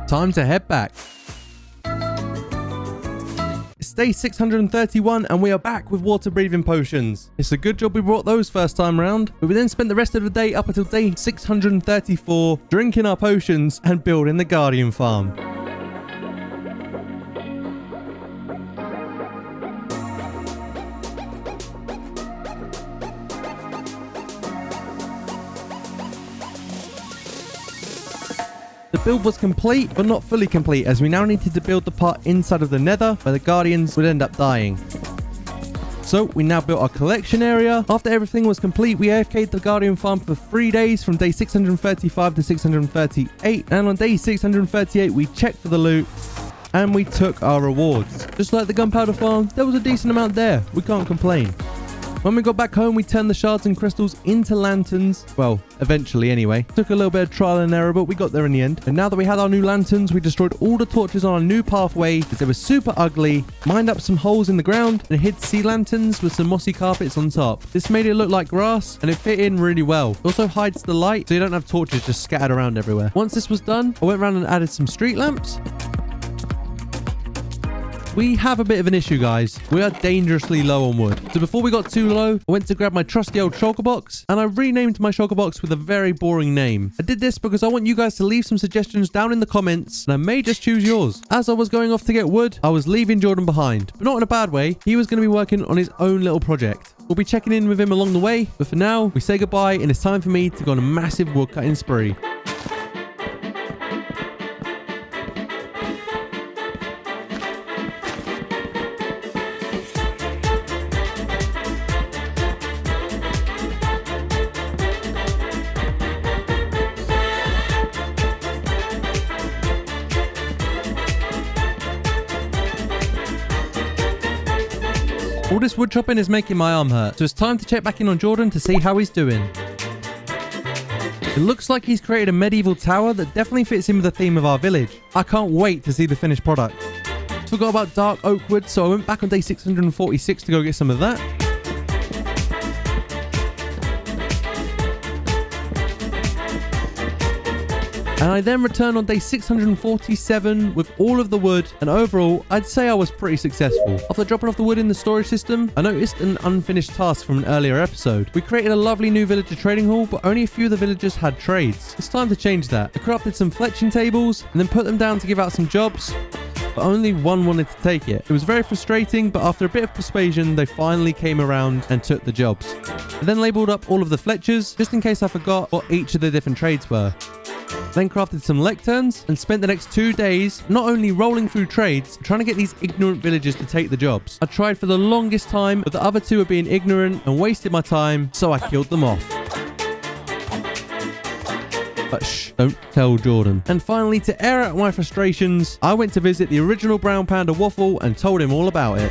Time to head back. It's day 631 and we are back with water breathing potions. It's a good job we brought those first time round, but we then spent the rest of the day up until day 634 drinking our potions and building the Guardian farm. The build was complete, but not fully complete, as we now needed to build the part inside of the nether where the guardians would end up dying. So we now built our collection area. After everything was complete, we AFK'd the Guardian farm for 3 days from day 635 to 638. And on day 638, we checked for the loot and we took our rewards. Just like the gunpowder farm, there was a decent amount there. We can't complain. When we got back home, we turned the shards and crystals into lanterns. Well, eventually anyway. Took a little bit of trial and error, but we got there in the end. And now that we had our new lanterns, we destroyed all the torches on our new pathway because they were super ugly, mined up some holes in the ground, and hid sea lanterns with some mossy carpets on top. This made it look like grass, and it fit in really well. It also hides the light, so you don't have torches just scattered around everywhere. Once this was done, I went around and added some street lamps. We have a bit of an issue, guys. We are dangerously low on wood. So before we got too low, I went to grab my trusty old shulker box, and I renamed my shulker box with a very boring name. I did this because I want you guys to leave some suggestions down in the comments, and I may just choose yours. As I was going off to get wood, I was leaving Jordan behind, but not in a bad way. He was going to be working on his own little project. We'll be checking in with him along the way, but for now, we say goodbye, and it's time for me to go on a massive woodcutting spree. All this wood chopping is making my arm hurt, so it's time to check back in on Jordan to see how he's doing. It looks like he's created a medieval tower that definitely fits in with the theme of our village. I can't wait to see the finished product. Forgot about dark oak wood, so I went back on day 646 to go get some of that. And I then returned on day 647 with all of the wood, and overall, I'd say I was pretty successful. After dropping off the wood in the storage system, I noticed an unfinished task from an earlier episode. We created a lovely new villager trading hall, but only a few of the villagers had trades. It's time to change that. I crafted some fletching tables, and then put them down to give out some jobs. but only one wanted to take it. It was very frustrating, but after a bit of persuasion, they finally came around and took the jobs. I then labeled up all of the Fletchers, just in case I forgot what each of the different trades were. Then crafted some lecterns and spent the next 2 days not only rolling through trades, trying to get these ignorant villagers to take the jobs. I tried for the longest time, but the other two were being ignorant and wasted my time, so I killed them off. But shh, don't tell Jordan. And finally, to air out my frustrations, I went to visit the original Brown Panda Waffle and told him all about it.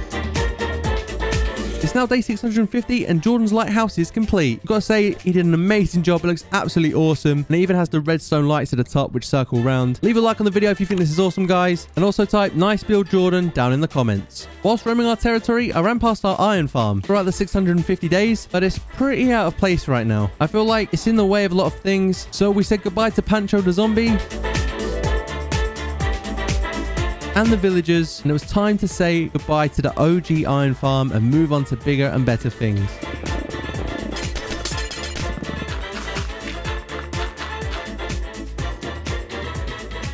It's now day 650 and Jordan's lighthouse is complete. I've got to say, he did an amazing job. It looks absolutely awesome. And it even has the redstone lights at the top which circle around. Leave a like on the video if you think this is awesome, guys. And also type nice build Jordan down in the comments. Whilst roaming our territory, I ran past our iron farm throughout the 650 days, but it's pretty out of place right now. I feel like it's in the way of a lot of things. So we said goodbye to Pancho the zombie and the villagers, and it was time to say goodbye to the OG iron farm and move on to bigger and better things.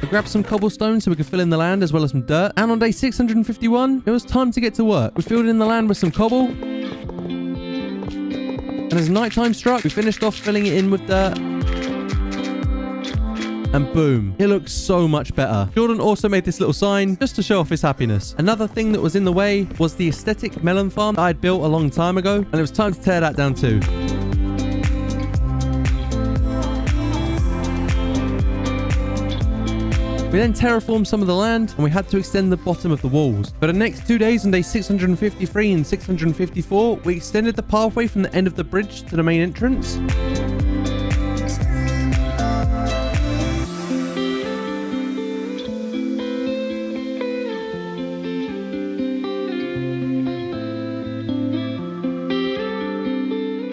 I grabbed some cobblestone so we could fill in the land as well as some dirt, and on day 651 it was time to get to work. We filled in the land with some cobble, and as nighttime struck we finished off filling it in with dirt. And boom, it looks so much better. Jordan also made this little sign just to show off his happiness. Another thing that was in the way was the aesthetic melon farm that I'd built a long time ago, and it was time to tear that down too. We then terraformed some of the land and we had to extend the bottom of the walls. For the next 2 days on day 653 and 654, we extended the pathway from the end of the bridge to the main entrance.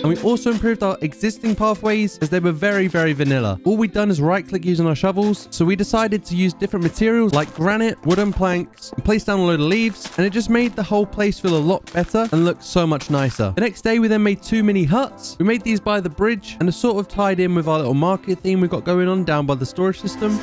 And we also improved our existing pathways as they were very, very vanilla. All we'd done is right-click using our shovels, so we decided to use different materials like granite, wooden planks, and place down a load of leaves, and it just made the whole place feel a lot better and look so much nicer. The next day we then made 2 mini huts. We made these by the bridge and are sort of tied in with our little market theme we've got going on down by the storage system.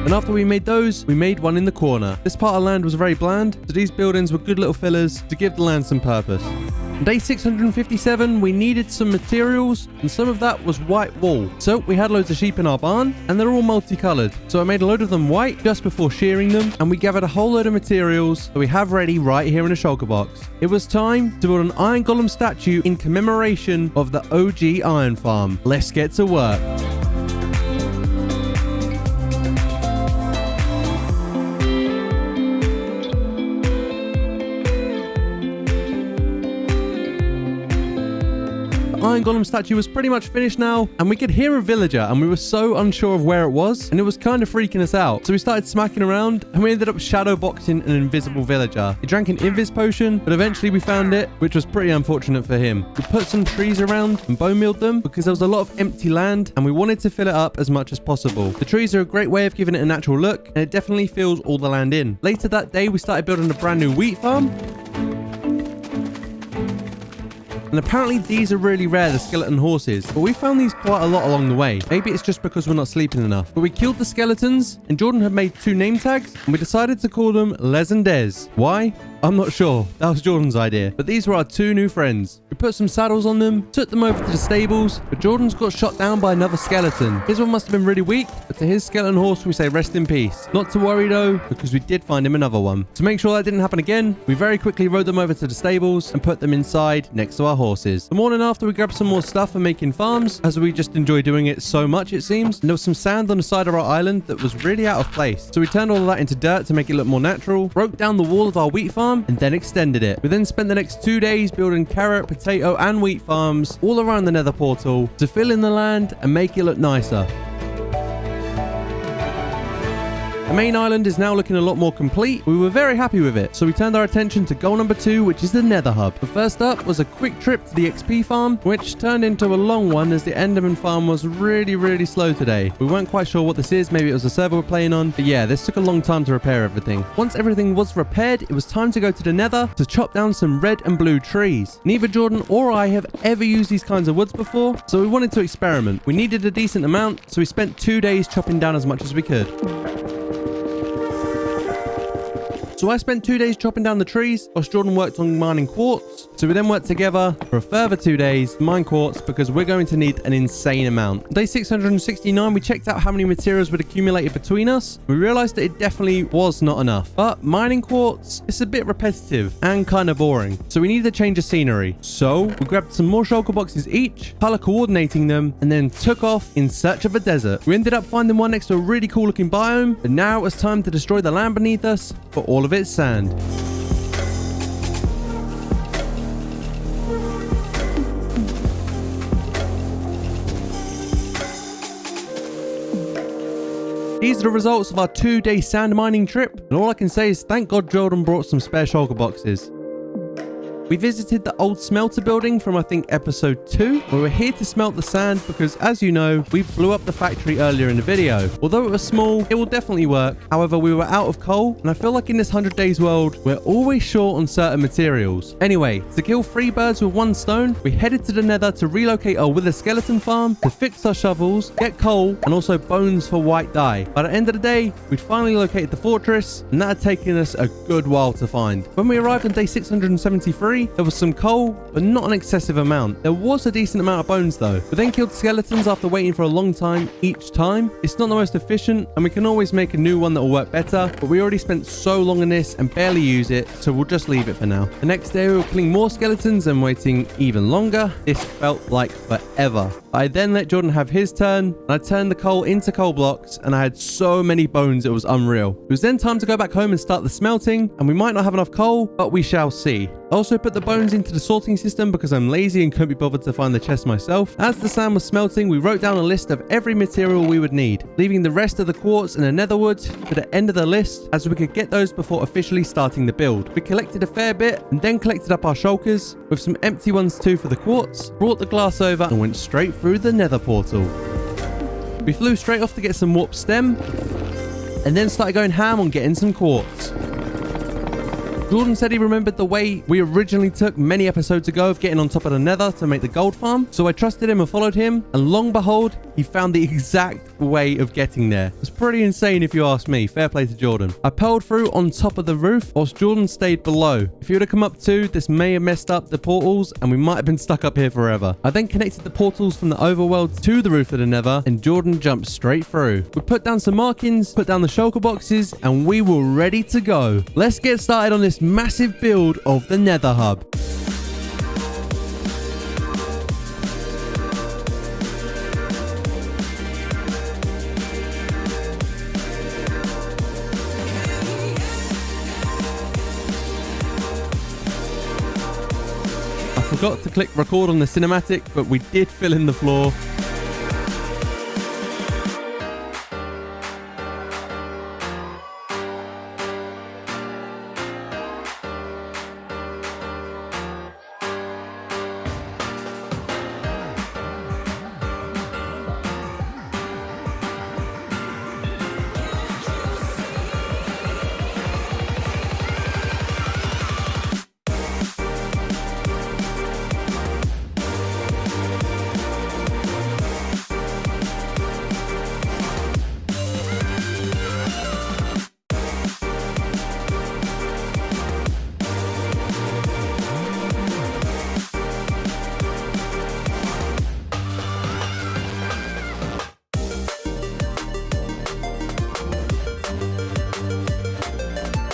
And after we made those, we made one in the corner. This part of land was very bland, so these buildings were good little fillers to give the land some purpose. On day 657, we needed some materials, and some of that was white wool. So we had loads of sheep in our barn, and they're all multicolored. So I made a load of them white just before shearing them, and we gathered a whole load of materials that we have ready right here in a shulker box. It was time to build an iron golem statue in commemoration of the OG iron farm. Let's get to work. Iron Golem statue was pretty much finished now, and we could hear a villager, and we were so unsure of where it was, and it was kind of freaking us out. So we started smacking around, and we ended up shadow boxing an invisible villager. He drank an invis potion, but eventually we found it, which was pretty unfortunate for him. We put some trees around and bone mealed them because there was a lot of empty land, and we wanted to fill it up as much as possible. The trees are a great way of giving it a natural look, and it definitely fills all the land in. Later that day, we started building a brand new wheat farm. And apparently these are really rare, the skeleton horses, but we found these quite a lot along the way. Maybe it's just because we're not sleeping enough. But we killed the skeletons, and Jordan had made 2 name tags, and we decided to call them Les and Des. Why? I'm not sure. That was Jordan's idea. But these were our 2 new friends. We put some saddles on them, took them over to the stables, but Jordan's got shot down by another skeleton. His one must have been really weak, but to his skeleton horse we say rest in peace. Not to worry though, because we did find him another one. To make sure that didn't happen again, we very quickly rode them over to the stables and put them inside next to our horses. The morning after, we grabbed some more stuff for making farms, as we just enjoy doing it so much it seems. And there was some sand on the side of our island that was really out of place. So we turned all of that into dirt to make it look more natural, broke down the wall of our wheat farm, and then extended it. We then spent the next 2 days building carrot, potato, and wheat farms all around the nether portal to fill in the land and make it look nicer. The main island is now looking a lot more complete. We were very happy with it, so we turned our attention to goal number 2, which is the Nether Hub. But first up was a quick trip to the XP farm, which turned into a long one as the Enderman farm was really slow today. We weren't quite sure what this is. Maybe it was a server we're playing on. But yeah, this took a long time to repair everything. Once everything was repaired, it was time to go to the Nether to chop down some red and blue trees. Neither Jordan or I have ever used these kinds of woods before, so we wanted to experiment. We needed a decent amount, so we spent 2 days chopping down as much as we could. So I spent 2 days chopping down the trees, whilst Jordan worked on mining quartz. So we then worked together for a further 2 days to mine quartz because we're going to need an insane amount. Day 669, we checked out how many materials would accumulated between us. We realized that it definitely was not enough. But mining quartz, it's a bit repetitive and kind of boring. So we needed a change of scenery. So we grabbed some more shulker boxes each, color coordinating them, and then took off in search of a desert. We ended up finding one next to a really cool looking biome, but now it was time to destroy the land beneath us for all of its sand. These are the results of our 2-day sand mining trip, and all I can say is thank God Jordan brought some spare shulker boxes. We visited the old smelter building from I think episode 2. We were here to smelt the sand because, as you know, we blew up the factory earlier in the video. Although it was small, it will definitely work. However, we were out of coal, and I feel like in this 100 days world, we're always short on certain materials. Anyway, to kill 3 birds with 1 stone, we headed to the Nether to relocate our wither skeleton farm, to fix our shovels, get coal, and also bones for white dye. By the end of the day, we'd finally located the fortress, and that had taken us a good while to find. When we arrived on day 673, there was some coal, but not an excessive amount. There was a decent amount of bones though. We then killed skeletons after waiting for a long time each time. It's not the most efficient, and we can always make a new one that will work better, but we already spent so long on this and barely use it, so we'll just leave it for now. The next day we were killing more skeletons and waiting even longer. This felt like forever. I then let Jordan have his turn, and I turned the coal into coal blocks, and I had so many bones it was unreal. It was then time to go back home and start the smelting, and we might not have enough coal, but we shall see. I also put the bones into the sorting system because I'm lazy and couldn't be bothered to find the chest myself. As the sand was smelting, we wrote down a list of every material we would need, leaving the rest of the quartz and the netherwood to the end of the list as we could get those before officially starting the build. We collected a fair bit and then collected up our shulkers with some empty ones too for the quartz, brought the glass over and went straight through the nether portal. We flew straight off to get some warp stem and then started going ham on getting some quartz. Jordan said he remembered the way we originally took many episodes ago of getting on top of the nether to make the gold farm, so I trusted him and followed him, and long behold, he found the exact way of getting there. It was pretty insane if you ask me. Fair play to Jordan. I pearled through on top of the roof whilst Jordan stayed below. If he would have come up too, this may have messed up the portals and we might have been stuck up here forever. I then connected the portals from the overworld to the roof of the nether and Jordan jumped straight through. We put down some markings, put down the shulker boxes, and we were ready to go. Let's get started on this massive build of the Nether Hub. I forgot to click record on the cinematic, but we did fill in the floor.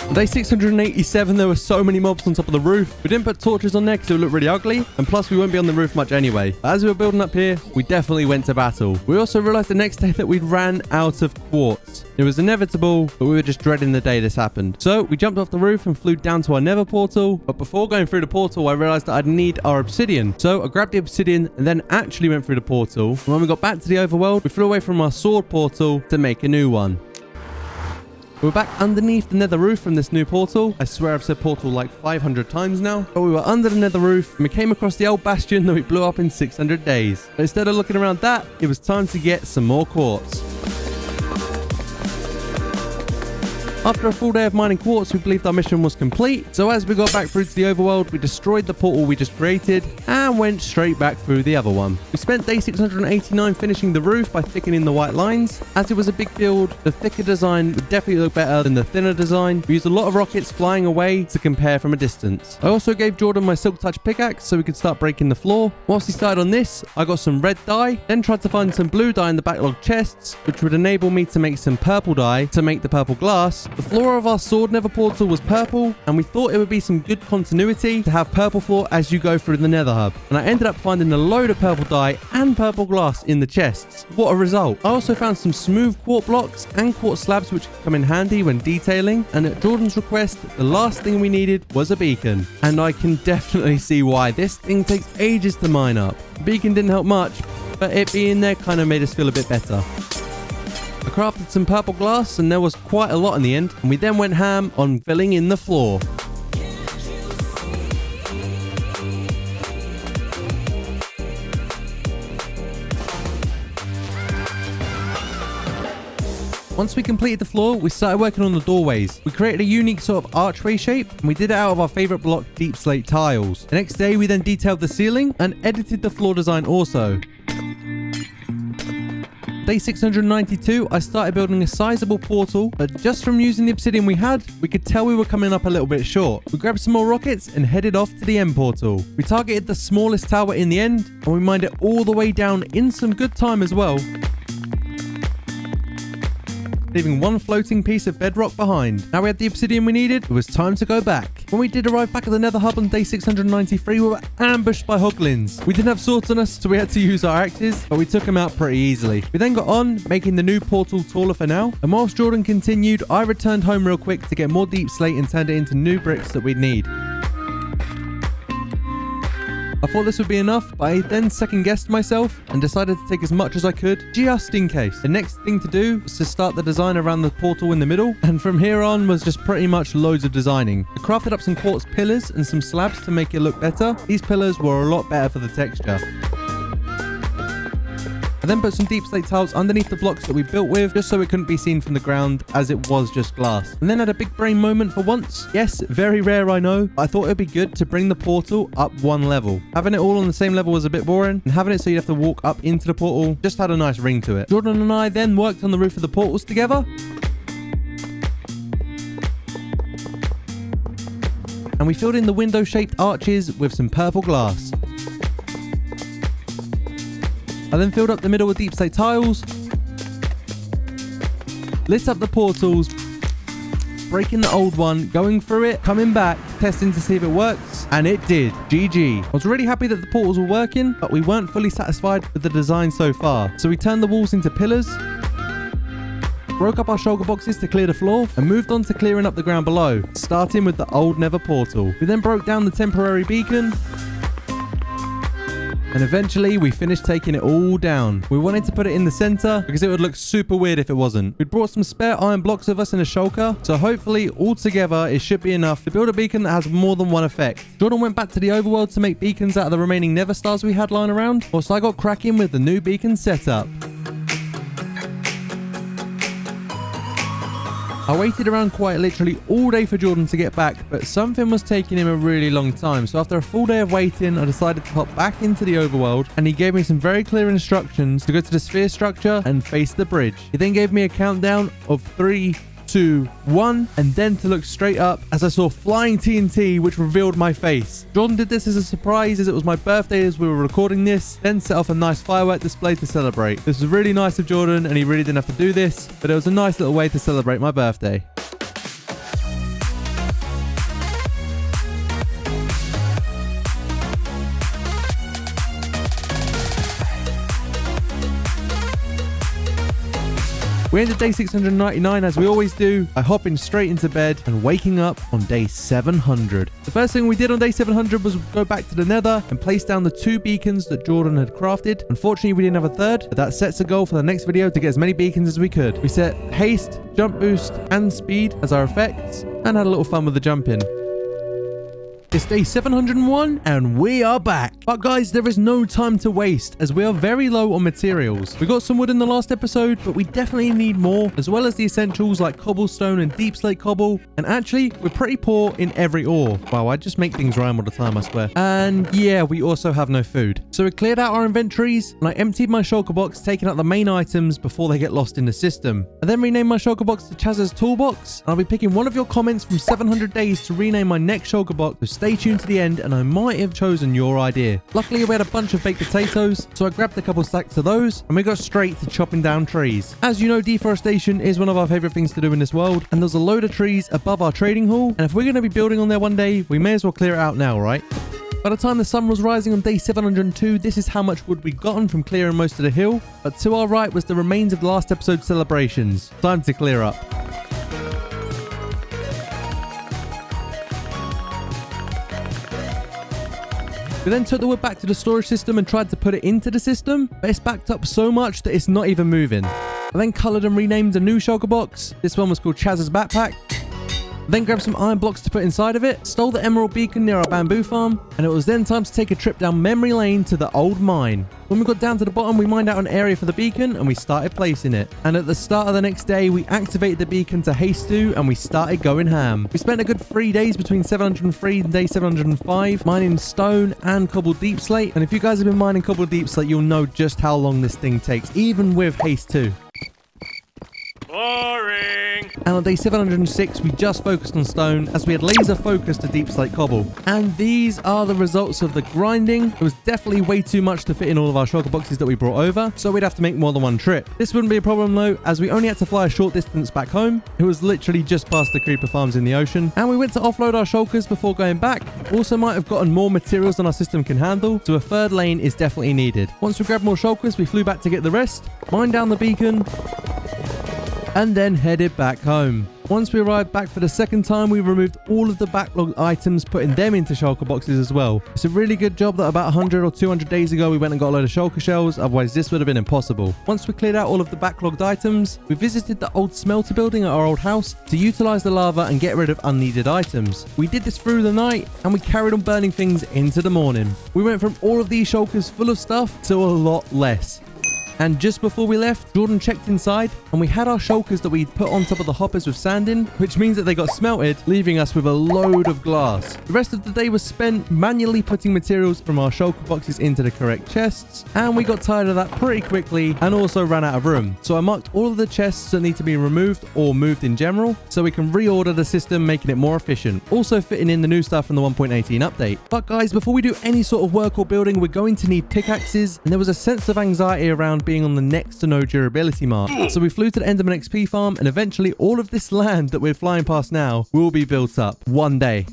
On day 687, there were so many mobs on top of the roof. We didn't put torches on there because it would look really ugly, and plus we won't be on the roof much anyway. But as we were building up here, we definitely went to battle. We also realized the next day that we'd ran out of quartz. It was inevitable, but we were just dreading the day this happened. So we jumped off the roof and flew down to our nether portal. But before going through the portal, I realized that I'd need our obsidian. So I grabbed the obsidian and then actually went through the portal. And when we got back to the overworld, we flew away from our sword portal to make a new one. We're back underneath the nether roof from this new portal. I swear I've said portal like 500 times now. But we were under the nether roof and we came across the old bastion that we blew up in 600 days. But instead of looking around that, it was time to get some more quartz. After a full day of mining quartz, we believed our mission was complete. So as we got back through to the overworld, we destroyed the portal we just created and went straight back through the other one. We spent day 689 finishing the roof by thickening the white lines. As it was a big build, the thicker design would definitely look better than the thinner design. We used a lot of rockets flying away to compare from a distance. I also gave Jordan my silk touch pickaxe so we could start breaking the floor. Whilst he started on this, I got some red dye, then tried to find some blue dye in the backlog chests, which would enable me to make some purple dye to make the purple glass. The floor of our sword nether portal was purple, and we thought it would be some good continuity to have purple floor as you go through the nether hub. And I ended up finding a load of purple dye and purple glass in the chests. What a result. I also found some smooth quartz blocks and quartz slabs which come in handy when detailing, and at Jordan's request, the last thing we needed was a beacon. And I can definitely see why. This thing takes ages to mine up. The beacon didn't help much, but it being there kind of made us feel a bit better. I crafted some purple glass and there was quite a lot in the end, and we then went ham on filling in the floor. Once we completed the floor, we started working on the doorways. We created a unique sort of archway shape, and we did it out of our favorite block, deep slate tiles. The next day, we then detailed the ceiling and edited the floor design also. Day 692, I started building a sizable portal, but just from using the obsidian we had, we could tell we were coming up a little bit short. We grabbed some more rockets and headed off to the end portal. We targeted the smallest tower in the end, and we mined it all the way down in some good time as well, leaving one floating piece of bedrock behind. Now we had the obsidian we needed, it was time to go back. When we did arrive back at the nether hub on day 693, we were ambushed by hoglins. We didn't have swords on us, so we had to use our axes, but we took them out pretty easily. We then got on, making the new portal taller for now, and whilst Jordan continued, I returned home real quick to get more deep slate and turned it into new bricks that we'd need. I thought this would be enough, but I then second guessed myself and decided to take as much as I could, just in case. The next thing to do was to start the design around the portal in the middle, and from here on was just pretty much loads of designing. I crafted up some quartz pillars and some slabs to make it look better. These pillars were a lot better for the texture. I then put some deep slate tiles underneath the blocks that we built with, just so it couldn't be seen from the ground as it was just glass. And then had a big brain moment for once. Yes, very rare I know, but I thought it'd be good to bring the portal up one level. Having it all on the same level was a bit boring, and having it so you have to walk up into the portal just had a nice ring to it. Jordan and I then worked on the roof of the portals together, and we filled in the window-shaped arches with some purple glass. I then filled up the middle with deep slate tiles, lit up the portals, breaking the old one, going through it, coming back, testing to see if it works, and it did. GG. I was really happy that the portals were working, but we weren't fully satisfied with the design so far. So we turned the walls into pillars, broke up our shulker boxes to clear the floor, and moved on to clearing up the ground below, starting with the old nether portal. We then broke down the temporary beacon, and eventually we finished taking it all down. We wanted to put it in the center because it would look super weird if it wasn't. We brought some spare iron blocks with us in a shulker, so hopefully all together it should be enough to build a beacon that has more than one effect. Jordan went back to the overworld to make beacons out of the remaining nether stars we had lying around, whilst I got cracking with the new beacon setup. I waited around quite literally all day for Jordan to get back, but something was taking him a really long time. So after a full day of waiting, I decided to hop back into the overworld, and he gave me some very clear instructions to go to the sphere structure and face the bridge. He then gave me a countdown of 3, 2, 1, and then to look straight up as I saw flying TNT, which revealed my face. Jordan did this as a surprise as it was my birthday as we were recording this, then set off a nice firework display to celebrate. This was really nice of Jordan, and he really didn't have to do this, but it was a nice little way to celebrate my birthday. We ended day 699 as we always do by hopping straight into bed and waking up on day 700. The first thing we did on day 700 was go back to the nether and place down the 2 beacons that Jordan had crafted. Unfortunately, we didn't have a third, but that sets a goal for the next video to get as many beacons as we could. We set haste, jump boost, and speed as our effects and had a little fun with the jumping. It's day 701 and we are back. But guys, there is no time to waste as we are very low on materials. We got some wood in the last episode, but we definitely need more, as well as the essentials like cobblestone and deep slate cobble. And actually, we're pretty poor in every ore. Wow, I just make things rhyme all the time, I swear. And yeah, we also have no food. So we cleared out our inventories and I emptied my shulker box, taking out the main items before they get lost in the system. I then renamed my shulker box to Chaz's Toolbox. And I'll be picking one of your comments from 700 days to rename my next shulker box. So stay tuned to the end and I might have chosen your idea. Luckily, we had a bunch of baked potatoes, so I grabbed a couple stacks of those and we got straight to chopping down trees. As you know, deforestation is one of our favorite things to do in this world, and there's a load of trees above our trading hall, and if we're going to be building on there one day, we may as well clear it out now, right? By the time the sun was rising on day 702, this is how much wood we'd gotten from clearing most of the hill, but to our right was the remains of the last episode's celebrations. Time to clear up. We then took the wood back to the storage system and tried to put it into the system, but it's backed up so much that it's not even moving. I then coloured and renamed a new shulker box. This one was called Chaz's Backpack. Then grabbed some iron blocks to put inside of it, stole the emerald beacon near our bamboo farm, and it was then time to take a trip down memory lane to the old mine. When we got down to the bottom, we mined out an area for the beacon and we started placing it. And at the start of the next day, we activated the beacon to haste to and we started going ham. We spent a good 3 days between 703 and day 705 mining stone and cobbled deep slate. And if you guys have been mining cobbled deep slate, you'll know just how long this thing takes, even with haste 2. Boring. And on day 706, we just focused on stone as we had laser focus to deep slate cobble. And these are the results of the grinding. It was definitely way too much to fit in all of our shulker boxes that we brought over, so we'd have to make more than one trip. This wouldn't be a problem though, as we only had to fly a short distance back home. It was literally just past the creeper farms in the ocean. And we went to offload our shulkers before going back. Also might have gotten more materials than our system can handle, so a third lane is definitely needed. Once we grabbed more shulkers, we flew back to get the rest, mined down the beacon, and then headed back home. Once we arrived back for the second time, we removed all of the backlog items, putting them into shulker boxes as well. It's a really good job that about 100 or 200 days ago we went and got a load of shulker shells, otherwise this would have been impossible. Once we cleared out all of the backlogged items, we visited the old smelter building at our old house to utilize the lava and get rid of unneeded items. We did this through the night and we carried on burning things into the morning. We went from all of these shulkers full of stuff to a lot less. And just before we left, Jordan checked inside and we had our shulkers that we'd put on top of the hoppers with sand in, which means that they got smelted, leaving us with a load of glass. The rest of the day was spent manually putting materials from our shulker boxes into the correct chests, and we got tired of that pretty quickly and also ran out of room. So I marked all of the chests that need to be removed or moved in general, so we can reorder the system, making it more efficient. Also fitting in the new stuff from the 1.18 update. But guys, before we do any sort of work or building, we're going to need pickaxes, and there was a sense of anxiety around being on the next to no durability mark. So we flew to the Enderman XP farm, and eventually all of this land that we're flying past now will be built up one day.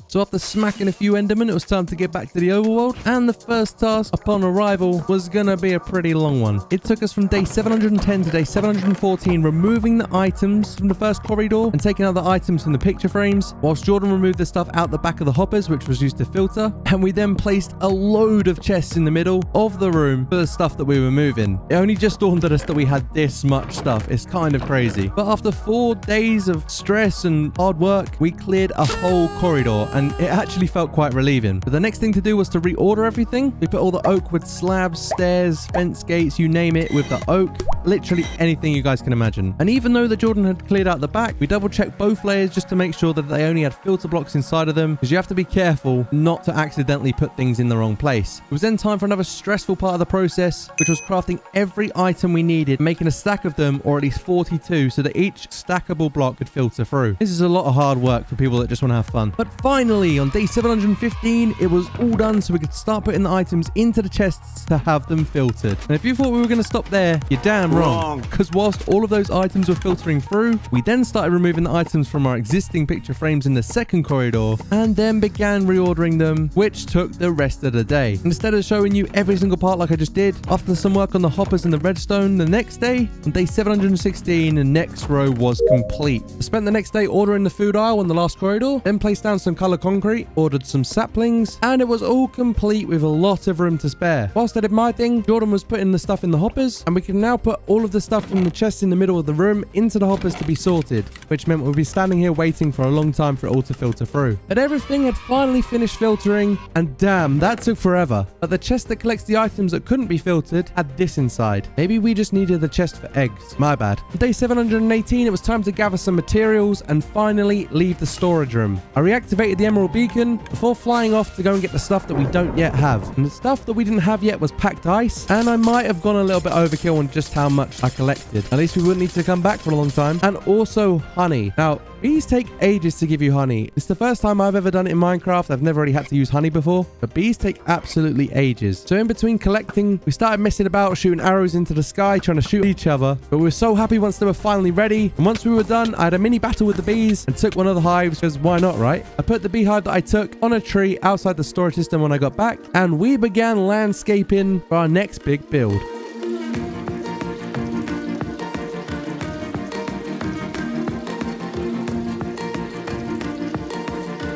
So after smacking a few Endermen, it was time to get back to the overworld, and the first task upon arrival was gonna be a pretty long one. It took us from day 710 to day 714, removing the items from the first corridor and taking out the items from the picture frames, whilst Jordan removed the stuff out the back of the hoppers, which was used to filter, and we then placed a load of chests in the middle of the room for the stuff that we were moving. It only just dawned on us that we had this much stuff. It's kind of crazy. But after 4 days of stress and hard work, we cleared a whole corridor, and it actually felt quite relieving. But the next thing to do was to reorder everything. We put all the oak with slabs, stairs, fence gates, you name it, with the oak. Literally anything you guys can imagine. And even though that Jordan had cleared out the back, we double checked both layers just to make sure that they only had filter blocks inside of them, because you have to be careful not to accidentally put things in the wrong place. It was then time for another stressful part of the process, which was crafting every item we needed, making a stack of them, or at least 42, so that each stackable block could filter through. This is a lot of hard work for people that just want to have fun. But finally, on day 715, it was all done, so we could start putting the items into the chests to have them filtered. And if you thought we were going to stop there, you're damn wrong. Because whilst all of those items were filtering through, we then started removing the items from our existing picture frames in the second corridor and then began reordering them, which took the rest of the day. And instead of showing you every single part like I just did, after some work on the hoppers and the redstone, the next day, on day 716, the next row was complete. I spent the next day ordering the food aisle in the last corridor, then placed down some color concrete, ordered some saplings, and it was all complete with a lot of room to spare. Whilst I did my thing, Jordan was putting the stuff in the hoppers, and we can now put all of the stuff from the chests in the middle of the room into the hoppers to be sorted, which meant we'll be standing here waiting for a long time for it all to filter through. But everything had finally finished filtering, and damn, that took forever. But the chest that collects the items that couldn't be filtered had this inside. Maybe we just needed the chest for eggs. My bad. On day 718, it was time to gather some materials and finally leave the storage room. I reactivated the emerald beacon before flying off to go and get the stuff that we don't yet have. And the stuff that we didn't have yet was packed ice, and I might have gone a little bit overkill on just how much I collected. At least we wouldn't need to come back for a long time. And also honey. Now, bees take ages to give you honey. It's the first time I've ever done it in Minecraft. I've never really had to use honey before, but bees take absolutely ages. So in between collecting, we started messing about, shooting arrows into the sky, trying to shoot each other. But we were so happy once they were finally ready. And once we were done, I had a mini battle with the bees and took one of the hives, because why not, right? I put the beehive that I took on a tree outside the storage system when I got back, and we began landscaping for our next big build.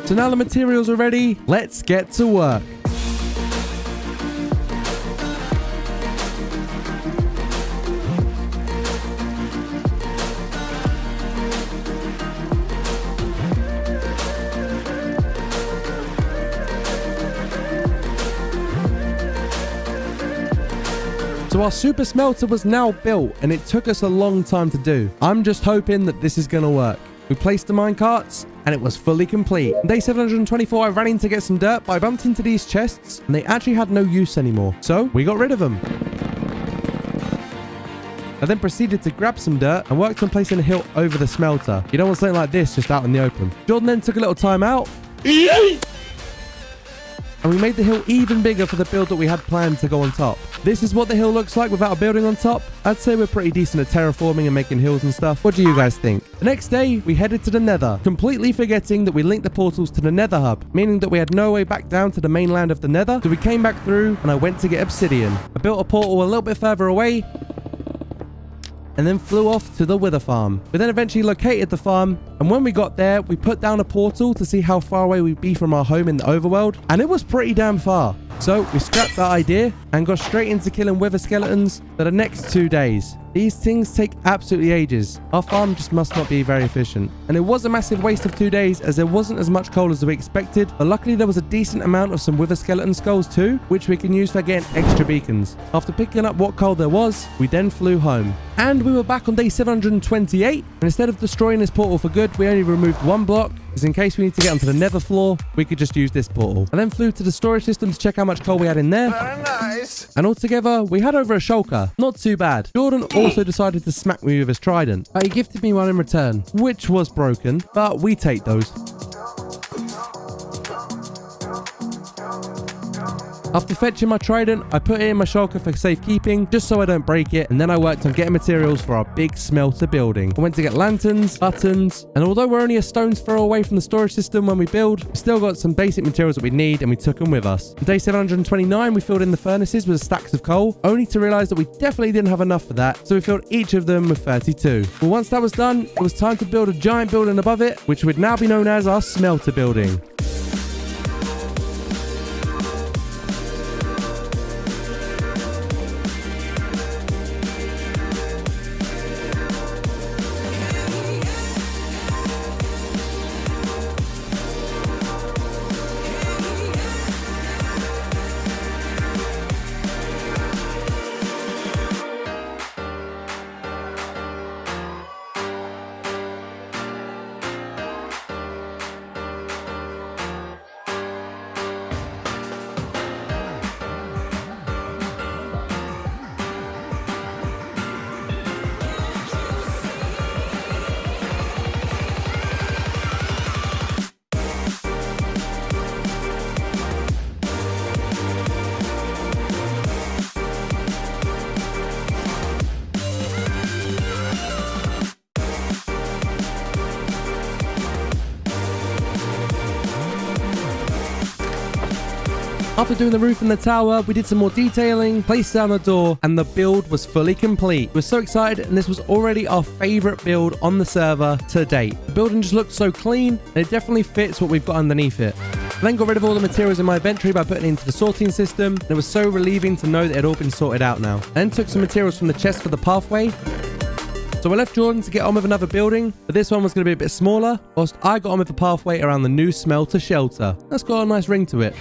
So now the materials are ready, let's get to work. So our super smelter was now built, and it took us a long time to do. I'm just hoping that this is going to work. We placed the minecarts, and it was fully complete. On day 724, I ran in to get some dirt, but I bumped into these chests, and they actually had no use anymore. So we got rid of them. I then proceeded to grab some dirt and worked on placing a hill over the smelter. You don't want something like this just out in the open. Jordan then took a little time out, and we made the hill even bigger for the build that we had planned to go on top. This is what the hill looks like without a building on top. I'd say we're pretty decent at terraforming and making hills and stuff. What do you guys think? The next day, we headed to the nether, completely forgetting that we linked the portals to the nether hub, meaning that we had no way back down to the mainland of the nether. So we came back through, and I went to get obsidian. I built a portal a little bit further away, and then flew off to the wither farm. We then eventually located the farm, and when we got there, we put down a portal to see how far away we'd be from our home in the overworld, and it was pretty damn far. So we scrapped that idea and got straight into killing wither skeletons for the next 2 days. These things take absolutely ages. Our farm just must not be very efficient. And it was a massive waste of 2 days, as there wasn't as much coal as we expected, but luckily there was a decent amount of some wither skeleton skulls too, which we can use for getting extra beacons. After picking up what coal there was, we then flew home. And we were back on day 728, and instead of destroying this portal for good, we only removed one block, because in case we need to get onto the nether floor, we could just use this portal. I then flew to the storage system to check how much coal we had in there. Very nice. And altogether, we had over a shulker. Not too bad. Jordan also decided to smack me with his trident, but he gifted me one in return, which was broken, but we take those. After fetching my trident, I put it in my shulker for safekeeping, just so I don't break it, and then I worked on getting materials for our big smelter building. I went to get lanterns, buttons, and although we're only a stone's throw away from the storage system when we build, we still got some basic materials that we need, and we took them with us. On day 729, we filled in the furnaces with stacks of coal, only to realize that we definitely didn't have enough for that, so we filled each of them with 32. Well, once that was done, it was time to build a giant building above it, which would now be known as our smelter building. After doing the roof and the tower, we did some more detailing, placed down the door, and the build was fully complete. We were so excited, and this was already our favorite build on the server to date. The building just looked so clean, and it definitely fits what we've got underneath it. I then got rid of all the materials in my inventory by putting it into the sorting system, and it was so relieving to know that it had all been sorted out now. I then took some materials from the chest for the pathway. So I left Jordan to get on with another building, but this one was going to be a bit smaller, whilst I got on with the pathway around the new smelter shelter. That's got a nice ring to it.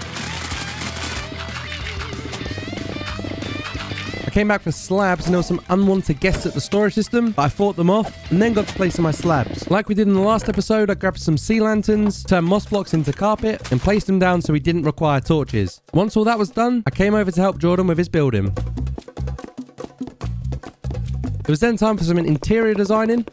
I came back for slabs and there were some unwanted guests at the storage system, but I fought them off and then got to place in my slabs. Like we did in the last episode, I grabbed some sea lanterns, turned moss blocks into carpet, and placed them down so we didn't require torches. Once all that was done, I came over to help Jordan with his building. It was then time for some interior designing,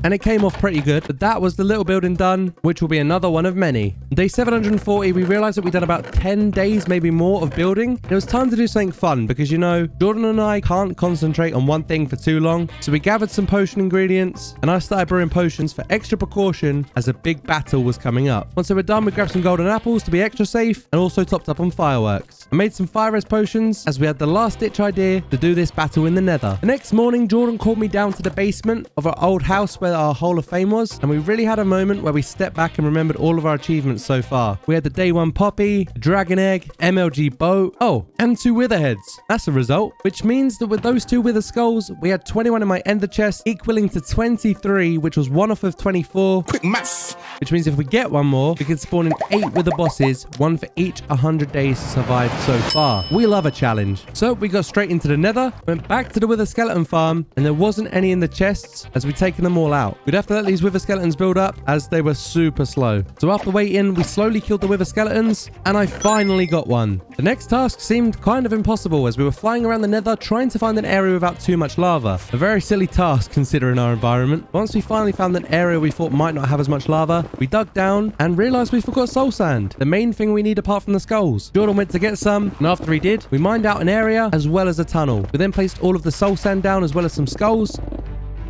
and it came off pretty good, but that was the little building done, which will be another one of many. Day 740, we realized that we'd done about 10 days, maybe more, of building. It was time to do something fun because, you know, Jordan and I can't concentrate on one thing for too long. So we gathered some potion ingredients, and I started brewing potions for extra precaution as a big battle was coming up. Once they were done, we grabbed some golden apples to be extra safe, and also topped up on fireworks. I made some fire res potions as we had the last ditch idea to do this battle in the nether. The next morning, Jordan called me down to the basement of our old house where our Hall of Fame was, and we really had a moment where we stepped back and remembered all of our achievements so far. We had the day 1 poppy, dragon egg, MLG boat, oh, and 2 wither heads. That's a result, which means that with those 2 wither skulls, we had 21 in my ender chest, equaling to 23, which was 1 off of 24. Quick maths. Which means if we get one more, we can spawn in 8 wither bosses, 1 for each 100 days to survive so far. We love a challenge. So we got straight into the nether, went back to the wither skeleton farm, and there wasn't any in the chests as we'd taken them all out. We'd have to let these wither skeletons build up as they were super slow. So after waiting, we slowly killed the wither skeletons, and I finally got one. The next task seemed kind of impossible as we were flying around the nether trying to find an area without too much lava. A very silly task considering our environment. Once we finally found an area we thought might not have as much lava, we dug down and realized we forgot soul sand, the main thing we need apart from the skulls. Jordan went to get some, and after he did, we mined out an area as well as a tunnel. We then placed all of the soul sand down as well as some skulls,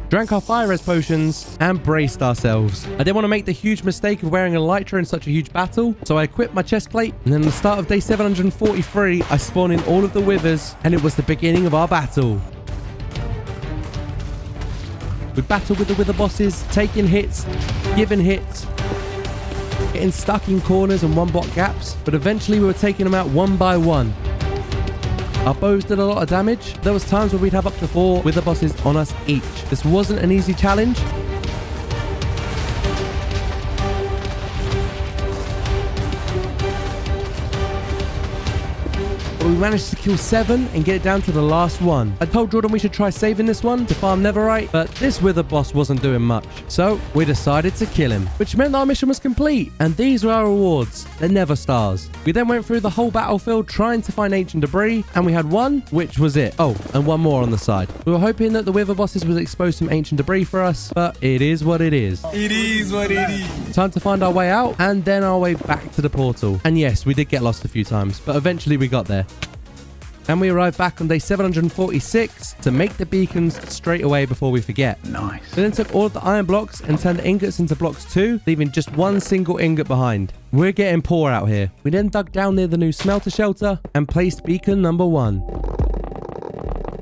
drank our fire res potions, and braced ourselves. I didn't want to make the huge mistake of wearing a elytra in such a huge battle, so I equipped my chest plate, and then at the start of day 743, I spawned in all of the withers, and it was the beginning of our battle. We battled with the wither bosses, taking hits, giving hits, getting stuck in corners and 1-block gaps, but eventually we were taking them out one by one. Our bows did a lot of damage. There was times where we'd have up to 4 wither bosses on us each. This wasn't an easy challenge. But we managed to kill 7 and get it down to the last one. I told Jordan we should try saving this one to farm netherite, but this wither boss wasn't doing much. So we decided to kill him, which meant that our mission was complete. And these were our rewards, the nether stars. We then went through the whole battlefield trying to find ancient debris, and we had one, which was it. Oh, and one more on the side. We were hoping that the wither bosses would expose some ancient debris for us, but it is what it is. It is what it is. Time to find our way out, and then our way back to the portal. And yes, we did get lost a few times, but eventually we got there. And we arrived back on day 746 to make the beacons straight away before we forget. Nice. We then took all of the iron blocks and turned the ingots into blocks 2, leaving just 1 single ingot behind. We're getting poor out here. We then dug down near the new smelter shelter and placed beacon number 1.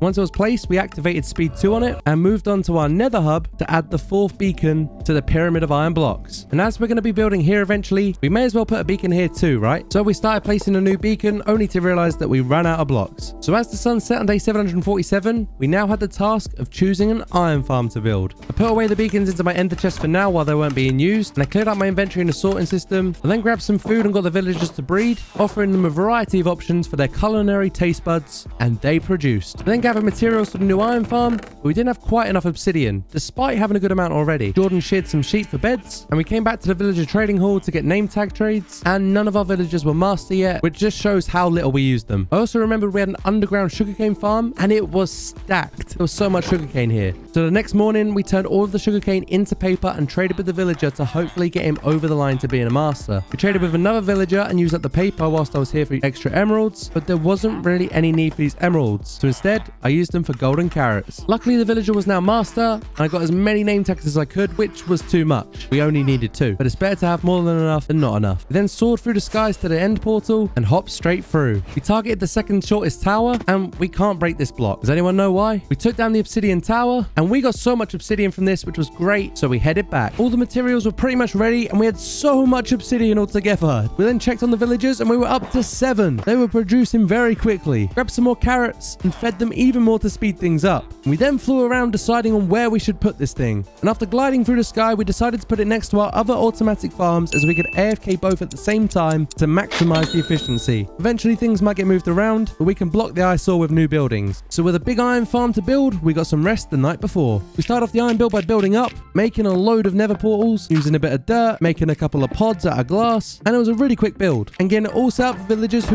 Once it was placed, we activated speed 2 on it and moved on to our nether hub to add the 4th beacon to the pyramid of iron blocks. And as we're going to be building here eventually, we may as well put a beacon here too, right? So we started placing a new beacon only to realize that we ran out of blocks. So as the sun set on day 747, we now had the task of choosing an iron farm to build. I put away the beacons into my ender chest for now while they weren't being used, and I cleared out my inventory in the sorting system, and then grabbed some food and got the villagers to breed, offering them a variety of options for their culinary taste buds, and they produced. I then gathered materials for the new iron farm, but we didn't have quite enough obsidian, despite having a good amount already. Jordan sheared some sheep for beds, and we came back to the villager trading hall to get name tag trades, and none of our villagers were master yet, which just shows how little we used them. I also remembered we had an underground sugarcane farm, and it was stacked. There was so much sugarcane here. So the next morning, we turned all of the sugarcane into paper and traded with the villager to hopefully get him over the line to being a master. We traded with another villager and used up the paper whilst I was here for extra emeralds, but there wasn't really any need for these emeralds. So instead, I used them for golden carrots. Luckily, the villager was now master, and I got as many name tags as I could, which was too much. We only needed 2, but it's better to have more than enough than not enough. We then soared through the skies to the end portal and hopped straight through. We targeted the second shortest tower, and we can't break this block. Does anyone know why? We took down the obsidian tower, and we got so much obsidian from this, which was great, so we headed back. All the materials were pretty much ready, and we had so much obsidian altogether. We then checked on the villagers, and we were up to 7. They were producing very quickly. Grabbed some more carrots and fed them even more to speed things up. We then flew around deciding on where we should put this thing. And after gliding through the sky, we decided to put it next to our other automatic farms as we could AFK both at the same time to maximize the efficiency. Eventually things might get moved around, but we can block the eyesore with new buildings. So with a big iron farm to build, we got some rest the night before. We started off the iron build by building up, making a load of nether portals, using a bit of dirt, making a couple of pods out of glass, and it was a really quick build. And getting it all set up for villagers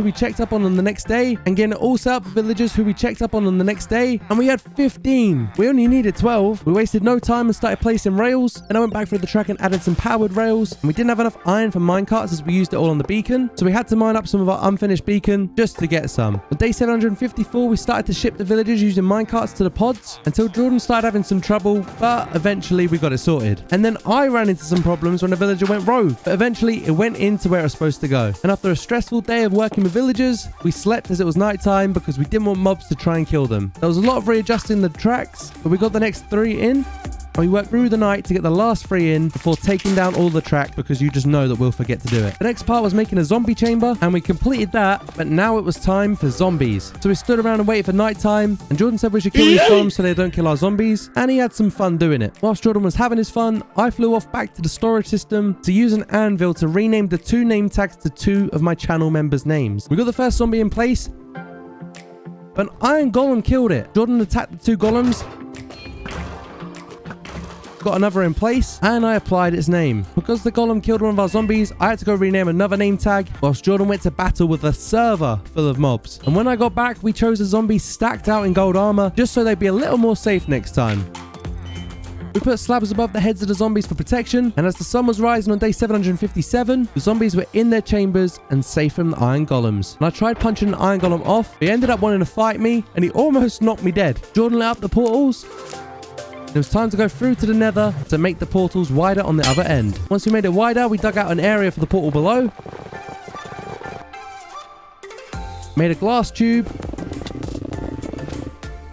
who we checked up on the next day, and we had 15. We only needed 12. We wasted no time and started placing rails, and I went back through the track and added some powered rails, and we didn't have enough iron for minecarts as we used it all on the beacon, so we had to mine up some of our unfinished beacon just to get some. On day 754, we started to ship the villagers using minecarts to the pods until Jordan started having some trouble, but eventually we got it sorted. And then I ran into some problems when the villager went rogue, but eventually it went into where it was supposed to go. And after a stressful day of working with villagers, we slept as it was nighttime because we didn't want mobs to try and kill them. There was a lot of readjusting the tracks, but we got the next 3 in. And we worked through the night to get the last 3 in before taking down all the track because you just know that we'll forget to do it. The next part was making a zombie chamber, and we completed that, but now it was time for zombies. So we stood around and waited for nighttime, and Jordan said we should kill these bombs so they don't kill our zombies, and he had some fun doing it. Whilst Jordan was having his fun, I flew off back to the storage system to use an anvil to rename the 2 name tags to 2 of my channel members' names. We got the first zombie in place, but an iron golem killed it. Jordan attacked the 2 golems, got another in place, and I applied its name. Because the golem killed one of our zombies, I had to go rename another name tag whilst Jordan went to battle with a server full of mobs. And when I got back, we chose a zombie stacked out in gold armor just so they'd be a little more safe next time. We put slabs above the heads of the zombies for protection, and as the sun was rising on day 757, the zombies were in their chambers and safe from the iron golems. And I tried punching an iron golem off. He ended up wanting to fight me, and he almost knocked me dead. Jordan lit up the portals. It was time to go through to the nether to make the portals wider on the other end. Once we made it wider, we dug out an area for the portal below. Made a glass tube.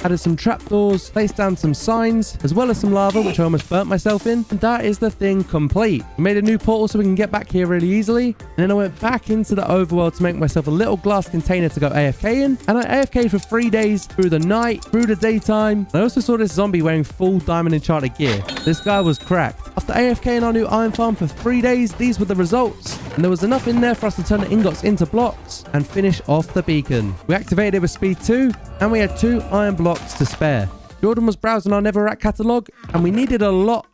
Added some trapdoors, placed down some signs, as well as some lava, which I almost burnt myself in. And that is the thing complete. We made a new portal so we can get back here really easily. And then I went back into the overworld to make myself a little glass container to go AFK in. And I AFK'd for 3 days, through the night, through the daytime. I also saw this zombie wearing full diamond enchanted gear. This guy was cracked. After AFKing our new iron farm for 3 days, these were the results. And there was enough in there for us to turn the ingots into blocks and finish off the beacon. We activated it with speed 2, and we had 2 iron blocks to spare. Jordan was browsing our netherrack catalog, and we needed a lot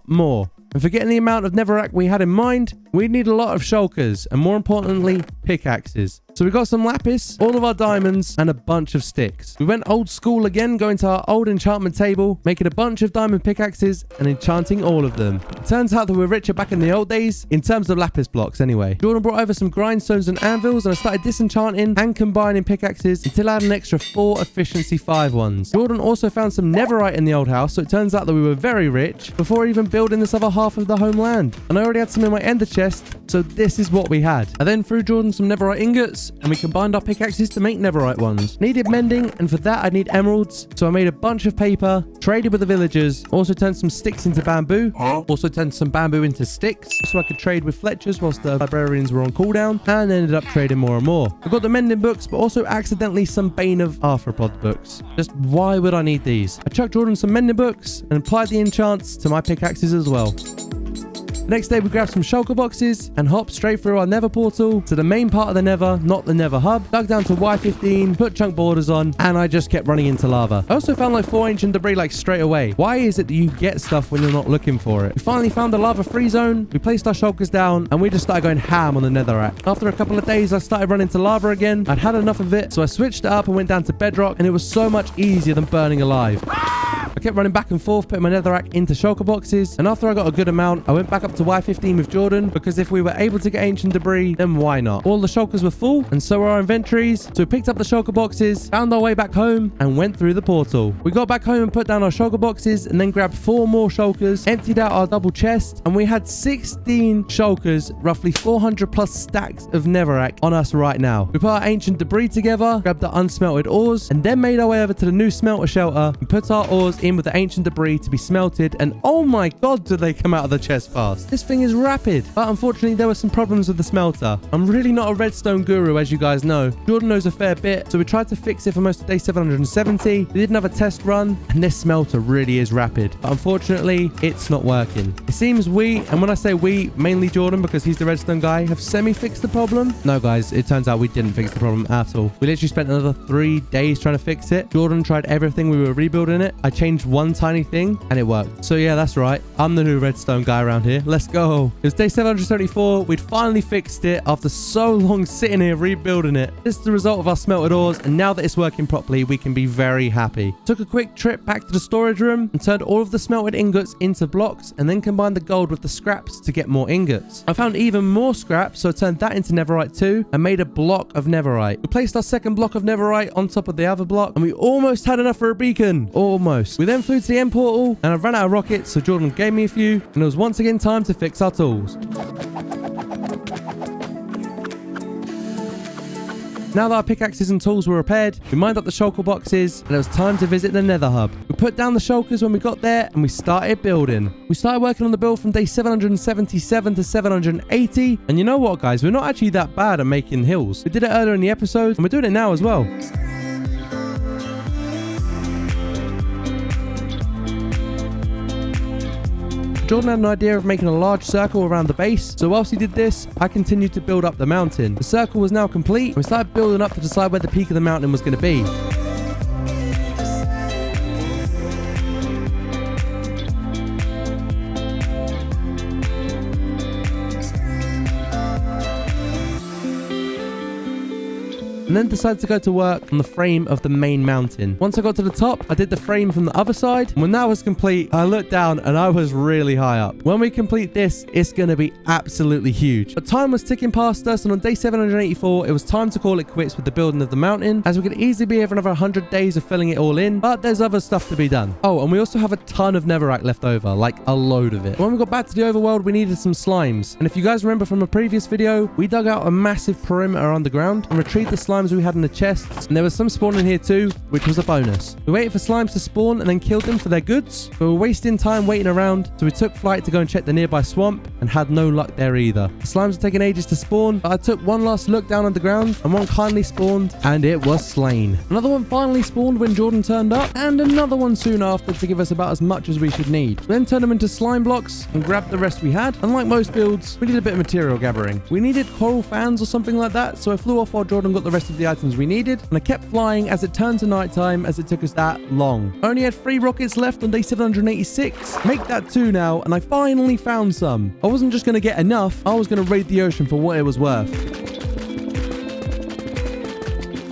more. And forgetting the amount of netherrack we had in mind, we need a lot of shulkers, and more importantly, pickaxes. So we got some lapis, all of our diamonds, and a bunch of sticks. We went old school again, going to our old enchantment table, making a bunch of diamond pickaxes and enchanting all of them. It turns out that we're richer back in the old days, in terms of lapis blocks anyway. Jordan brought over some grindstones and anvils, and I started disenchanting and combining pickaxes until I had an extra 4 efficiency 5 ones. Jordan also found some netherite in the old house, so it turns out that we were very rich before even building this other half of the homeland. And I already had some in my ender chest, so this is what we had. I then threw Jordan some netherite ingots, and we combined our pickaxes to make netherite ones. Needed mending, and for that I need emeralds, so I made a bunch of paper, traded with the villagers, also turned some sticks into bamboo, also turned some bamboo into sticks, so I could trade with Fletchers whilst the librarians were on cooldown, and ended up trading more and more. I got the mending books, but also accidentally some Bane of Arthropod books. Just why would I need these? I chucked Jordan some mending books, and applied the enchants to my pickaxes as well. The next day we grabbed some shulker boxes and hopped straight through our nether portal to the main part of the nether, not the nether hub. Dug down to Y15, put chunk borders on, and I just kept running into lava. I also found like 4 ancient debris like straight away. Why is it that you get stuff when you're not looking for it? We finally found the lava free zone, we placed our shulkers down, and we just started going ham on the netherrack. After a couple of days I started running into lava again. I'd had enough of it, so I switched it up and went down to bedrock, and it was so much easier than burning alive. I I kept running back and forth, putting my netherrack into shulker boxes, and after I got a good amount, I went back up to Y15 with Jordan, because if we were able to get ancient debris, then why not? All the shulkers were full, and so were our inventories, so we picked up the shulker boxes, found our way back home, and went through the portal. We got back home and put down our shulker boxes, and then grabbed 4 more shulkers, emptied out our double chest, and we had 16 shulkers, roughly 400 plus stacks of netherrack on us right now. We put our ancient debris together, grabbed the unsmelted ores, and then made our way over to the new smelter shelter and put our ores in with the ancient debris to be smelted, and oh my god, do they come out of the chest fast. This thing is rapid, but unfortunately there were some problems with the smelter. I'm really not a redstone guru, as you guys know. Jordan knows a fair bit, so we tried to fix it for most of day 770. We did another test run, and this smelter really is rapid, but unfortunately it's not working. It seems we, and when I say we, mainly Jordan because he's the redstone guy, have semi-fixed the problem. No guys, it turns out we didn't fix the problem at all. We literally spent another 3 days trying to fix it. Jordan tried everything, we were rebuilding it. I changed one tiny thing and it worked. So yeah, that's right, I'm the new redstone guy around here. Let's go. It was day 774. We'd finally fixed it after so long sitting here rebuilding it. This is the result of our smelted ores, and now that it's working properly, we can be very happy. Took a quick trip back to the storage room and turned all of the smelted ingots into blocks, and then combined the gold with the scraps to get more ingots. I found even more scraps, so I turned that into netherite too and made a block of netherite. We placed our second block of netherite on top of the other block, and we almost had enough for a beacon. Almost. We then flew to the end portal, and I ran out of rockets, so Jordan gave me a few, and it was once again time to fix our tools. Now that our pickaxes and tools were repaired, we mined up the shulker boxes, and it was time to visit the nether hub. We put down the shulkers when we got there, and we started building. We started working on the build from day 777 to 780, and you know what guys, we're not actually that bad at making hills. We did it earlier in the episode, and we're doing it now as well. Jordan had an idea of making a large circle around the base, so whilst he did this, I continued to build up the mountain. The circle was now complete, and we started building up to decide where the peak of the mountain was going to be. And then decided to go to work on the frame of the main mountain. Once I got to the top, I did the frame from the other side. When that was complete, I looked down and I was really high up. When we complete this, it's going to be absolutely huge. But time was ticking past us, and on day 784, it was time to call it quits with the building of the mountain, as we could easily be here for another 100 days of filling it all in, but there's other stuff to be done. Oh, and we also have a ton of netherrack left over, like a load of it. When we got back to the overworld, we needed some slimes. And if you guys remember from a previous video, we dug out a massive perimeter underground and retrieved the slimes we had in the chests, and there was some spawning here too, which was a bonus. We waited for slimes to spawn and then killed them for their goods, but we were wasting time waiting around, so we took flight to go and check the nearby swamp and had no luck there either. The slimes were taking ages to spawn, but I took one last look down underground and one kindly spawned, and it was slain. Another one finally spawned when Jordan turned up, and another one soon after to give us about as much as we should need. We then turned them into slime blocks and grabbed the rest we had. Unlike most builds, we did a bit of material gathering. We needed coral fans or something like that, so I flew off while Jordan got the rest of the items we needed, and I kept flying as it turned to nighttime, as it took us that long. I only had 3 rockets left on day 786. Make that 2 now, and I finally found some. I wasn't just going to get enough, I was going to raid the ocean for what it was worth.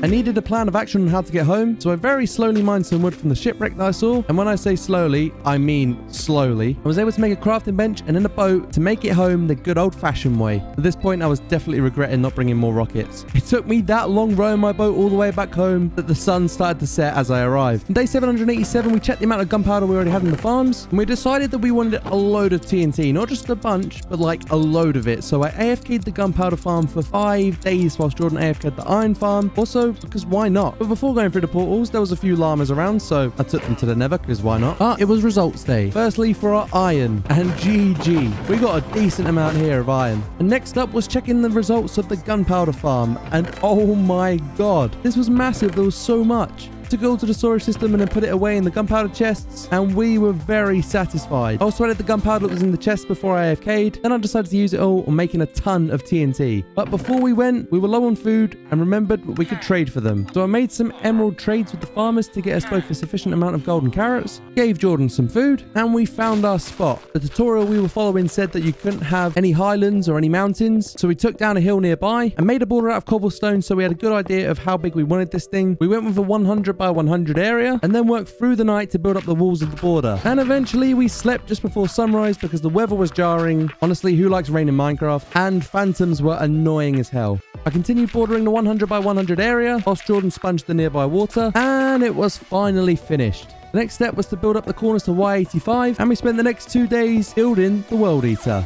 I needed a plan of action on how to get home, so I very slowly mined some wood from the shipwreck that I saw, and when I say slowly, I mean slowly. I was able to make a crafting bench and then a boat to make it home the good old-fashioned way. At this point, I was definitely regretting not bringing more rockets. It took me that long rowing my boat all the way back home that the sun started to set as I arrived. On day 787, we checked the amount of gunpowder we already had in the farms, and we decided that we wanted a load of TNT, not just a bunch, but like a load of it. So I AFK'd the gunpowder farm for 5 days whilst Jordan AFK'd the iron farm. Also, because why not? But before going through the portals, there was a few llamas around, so I took them to the nether, because why not? But it was results day. Firstly, for our iron, and GG. We got a decent amount here of iron. And next up was checking the results of the gunpowder farm, and oh my god, this was massive. There was so much. To go to the storage system and then put it away in the gunpowder chests, and we were very satisfied. I also added the gunpowder that was in the chest before I AFK'd, then I decided to use it all on making a ton of TNT. But before we went, we were low on food and remembered what we could trade for them. So I made some emerald trades with the farmers to get us both a sufficient amount of golden carrots, gave Jordan some food, and we found our spot. The tutorial we were following said that you couldn't have any highlands or any mountains, so we took down a hill nearby and made a border out of cobblestone, so we had a good idea of how big we wanted this thing. We went with a 100 100 by 100 area and then worked through the night to build up the walls of the border. And eventually we slept just before sunrise because the weather was jarring. Honestly, who likes rain in Minecraft? And phantoms were annoying as hell. I continued bordering the 100 by 100 area whilst Jordan sponged the nearby water, and it was finally finished. The next step was to build up the corners to Y85, and we spent the next 2 days building the World Eater.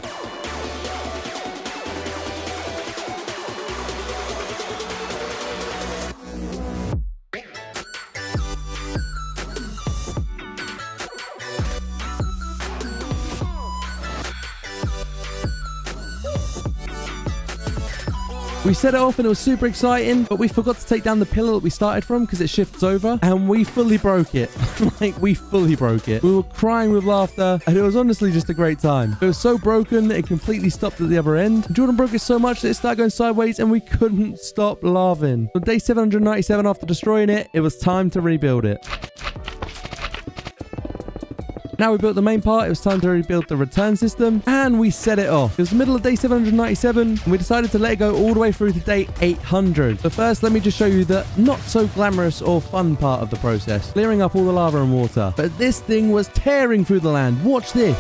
We set it off and it was super exciting, but we forgot to take down the pillar that we started from because it shifts over, and we fully broke it. We fully broke it. We were crying with laughter, and it was honestly just a great time. It was so broken that it completely stopped at the other end. Jordan broke it so much that it started going sideways and we couldn't stop laughing. On day 797 after destroying it, it was time to rebuild it. Now we built the main part, it was time to rebuild the return system, and we set it off. It was the middle of day 797, and we decided to let it go all the way through to day 800. But first, let me just show you the not so glamorous or fun part of the process, clearing up all the lava and water. But this thing was tearing through the land. Watch this.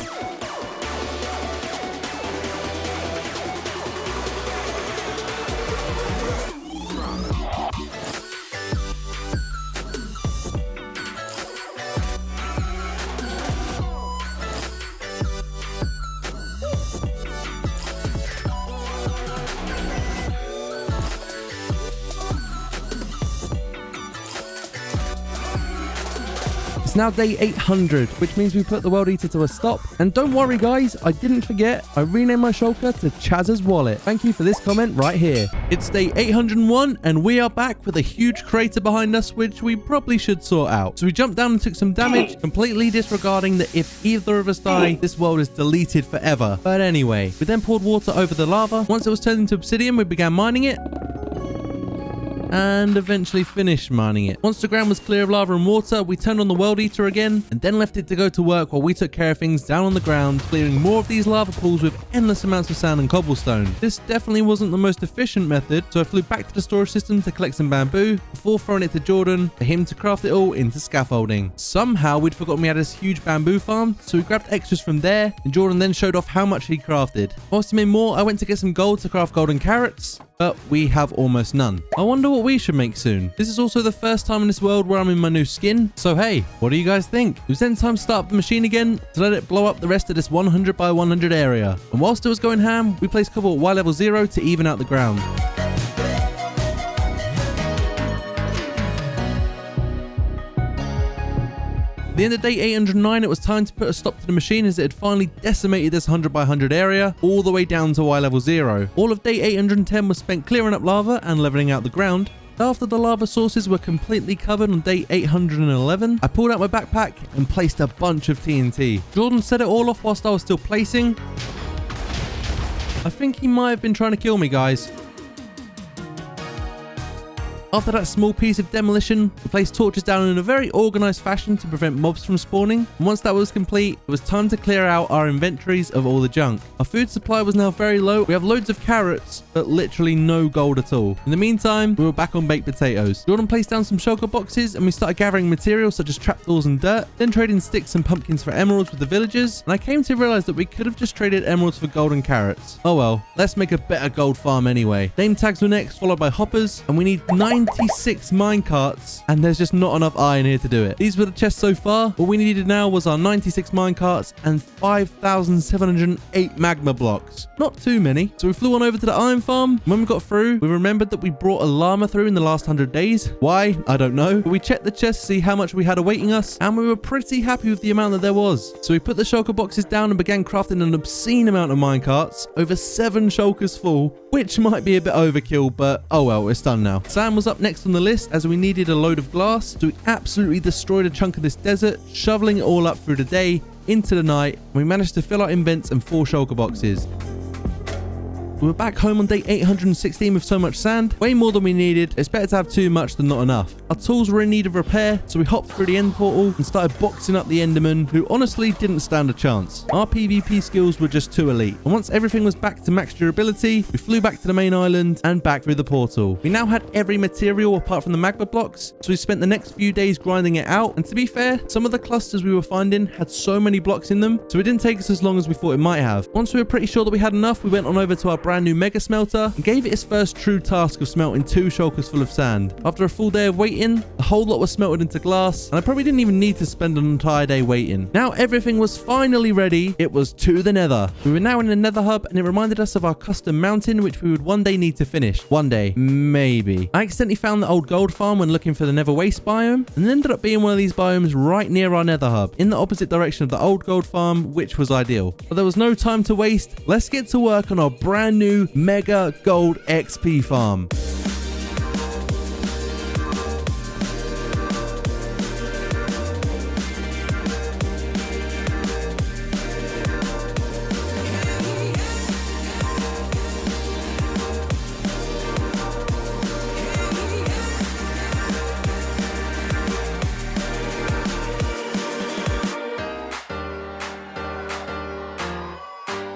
It's now day 800, which means we put the World Eater to a stop. And don't worry guys, I didn't forget, I renamed my shulker to Chaz's Wallet. Thank you for this comment right here. It's day 801 and we are back with a huge crater behind us, which we probably should sort out. So we jumped down and took some damage, completely disregarding that if either of us die, this world is deleted forever. But anyway, we then poured water over the lava. Once it was turned into obsidian, we began mining it, and eventually finished mining it. Once the ground was clear of lava and water, we turned on the World Eater again and then left it to go to work while we took care of things down on the ground, clearing more of these lava pools with endless amounts of sand and cobblestone. This definitely wasn't the most efficient method, so I flew back to the storage system to collect some bamboo before throwing it to Jordan for him to craft it all into scaffolding. Somehow we'd forgotten we had this huge bamboo farm, so we grabbed extras from there, and Jordan then showed off how much he crafted. Whilst he made more, I went to get some gold to craft golden carrots, but we have almost none. I wonder what we should make soon. This is also the first time in this world where I'm in my new skin, so hey, what do you guys think? It was then time to start up the machine again to let it blow up the rest of this 100 by 100 area. And whilst it was going ham, we placed cobble at Y level 0 to even out the ground. At the end of day 809, it was time to put a stop to the machine as it had finally decimated this 100 by 100 area all the way down to Y level 0. All of day 810 was spent clearing up lava and leveling out the ground. After the lava sources were completely covered on day 811, I pulled out my backpack and placed a bunch of TNT. Jordan set it all off whilst I was still placing. I think he might have been trying to kill me, guys. After that small piece of demolition, we placed torches down in a very organised fashion to prevent mobs from spawning. And once that was complete, it was time to clear out our inventories of all the junk. Our food supply was now very low. We have loads of carrots, but literally no gold at all. In the meantime, we were back on baked potatoes. Jordan placed down some shulker boxes and we started gathering materials such as trapdoors and dirt, then trading sticks and pumpkins for emeralds with the villagers. And I came to realise that we could have just traded emeralds for gold and carrots. Oh well, let's make a better gold farm anyway. Name tags were next, followed by hoppers, and we need 96 minecarts, and there's just not enough iron here to do it. These were the chests so far. All we needed now was our 96 minecarts and 5,708 magma blocks. Not too many. So we flew on over to the iron farm. When we got through, we remembered that we brought a llama through in the last 100 days. Why? I don't know. But we checked the chest to see how much we had awaiting us, and we were pretty happy with the amount that there was. So we put the shulker boxes down and began crafting an obscene amount of minecarts, over 7 shulkers full, which might be a bit overkill, but oh well, it's done now. Sam was up next on the list as we needed a load of glass, so we absolutely destroyed a chunk of this desert, shoveling it all up through the day into the night, and we managed to fill our invents and 4 shulker boxes. We were back home on day 816 with so much sand, way more than we needed. It's better to have too much than not enough. Our tools were in need of repair, so we hopped through the end portal and started boxing up the Enderman, who honestly didn't stand a chance. Our PvP skills were just too elite. And once everything was back to max durability, we flew back to the main island and back through the portal. We now had every material apart from the magma blocks, so we spent the next few days grinding it out. And to be fair, some of the clusters we were finding had so many blocks in them, so it didn't take us as long as we thought it might have. Once we were pretty sure that we had enough, we went on over to our brand new mega smelter and gave it its first true task of smelting 2 shulkers full of sand. After a full day of waiting, the whole lot was smelted into glass, and I probably didn't even need to spend an entire day waiting. Now everything was finally ready. It was to the nether. We were now in the nether hub, and it reminded us of our custom mountain, which we would one day need to finish. One day. Maybe. I accidentally found the old gold farm when looking for the nether waste biome, and it ended up being one of these biomes right near our nether hub, in the opposite direction of the old gold farm, which was ideal. But there was no time to waste. Let's get to work on our brand new mega gold XP farm.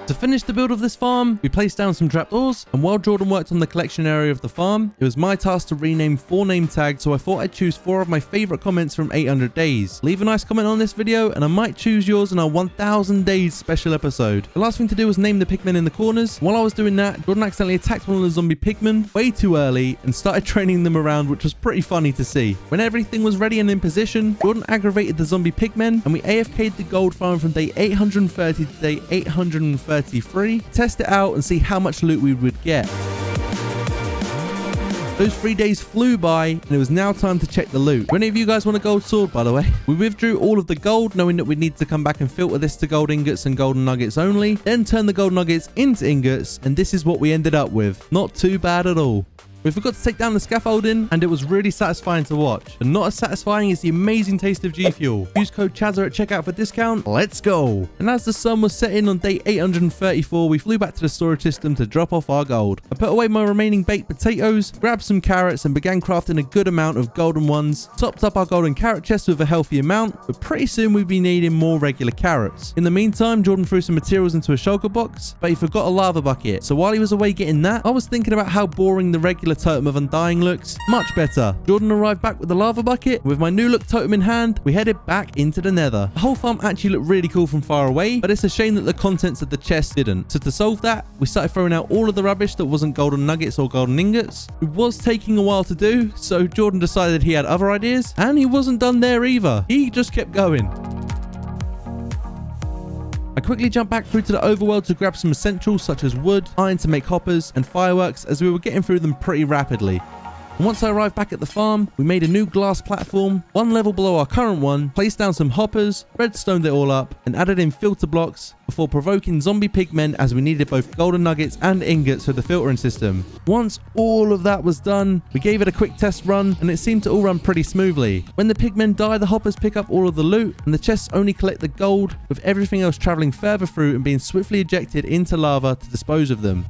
To finish the build of this farm, we placed down some trapdoors, and while Jordan worked on the collection area of the farm, it was my task to rename 4 name tags, so I thought I'd choose 4 of my favorite comments from 800 days. Leave a nice comment on this video, and I might choose yours in our 1000 days special episode. The last thing to do was name the pigmen in the corners. While I was doing that, Jordan accidentally attacked one of the zombie pigmen way too early and started training them around, which was pretty funny to see. When everything was ready and in position, Jordan aggravated the zombie pigmen, and we AFK'd the gold farm from day 830 to day 833, test it out and see how much loot we would get. Those 3 days flew by, and it was now time to check the loot. Do any of you guys want a gold sword, by the way? We withdrew all of the gold, knowing that we'd need to come back and filter this to gold ingots and golden nuggets only, then turn the gold nuggets into ingots, and this is what we ended up with. Not too bad at all. We forgot to take down the scaffolding, and it was really satisfying to watch. But not as satisfying as the amazing taste of G Fuel. Use code Chazza at checkout for discount. Let's go! And as the sun was setting on day 834, we flew back to the storage system to drop off our gold. I put away my remaining baked potatoes, grabbed some carrots, and began crafting a good amount of golden ones. Topped up our golden carrot chest with a healthy amount, but pretty soon we'd be needing more regular carrots. In the meantime, Jordan threw some materials into a shulker box, but he forgot a lava bucket. So while he was away getting that, I was thinking about how boring the regular totem of undying looks. Much better. Jordan arrived back with the lava bucket. With my new look totem in hand, we headed back into the nether. The whole farm actually looked really cool from far away, but it's a shame that the contents of the chest didn't. So to solve that, we started throwing out all of the rubbish that wasn't golden nuggets or golden ingots. It was taking a while to do, so Jordan decided he had other ideas, and he wasn't done there either. He just kept going. I quickly jumped back through to the overworld to grab some essentials such as wood, iron to make hoppers, and fireworks, as we were getting through them pretty rapidly. And once I arrived back at the farm, we made a new glass platform, 1 level below our current one, placed down some hoppers, redstoned it all up, and added in filter blocks before provoking zombie pigmen, as we needed both golden nuggets and ingots for the filtering system. Once all of that was done, we gave it a quick test run, and it seemed to all run pretty smoothly. When the pigmen die, the hoppers pick up all of the loot, and the chests only collect the gold, with everything else traveling further through and being swiftly ejected into lava to dispose of them.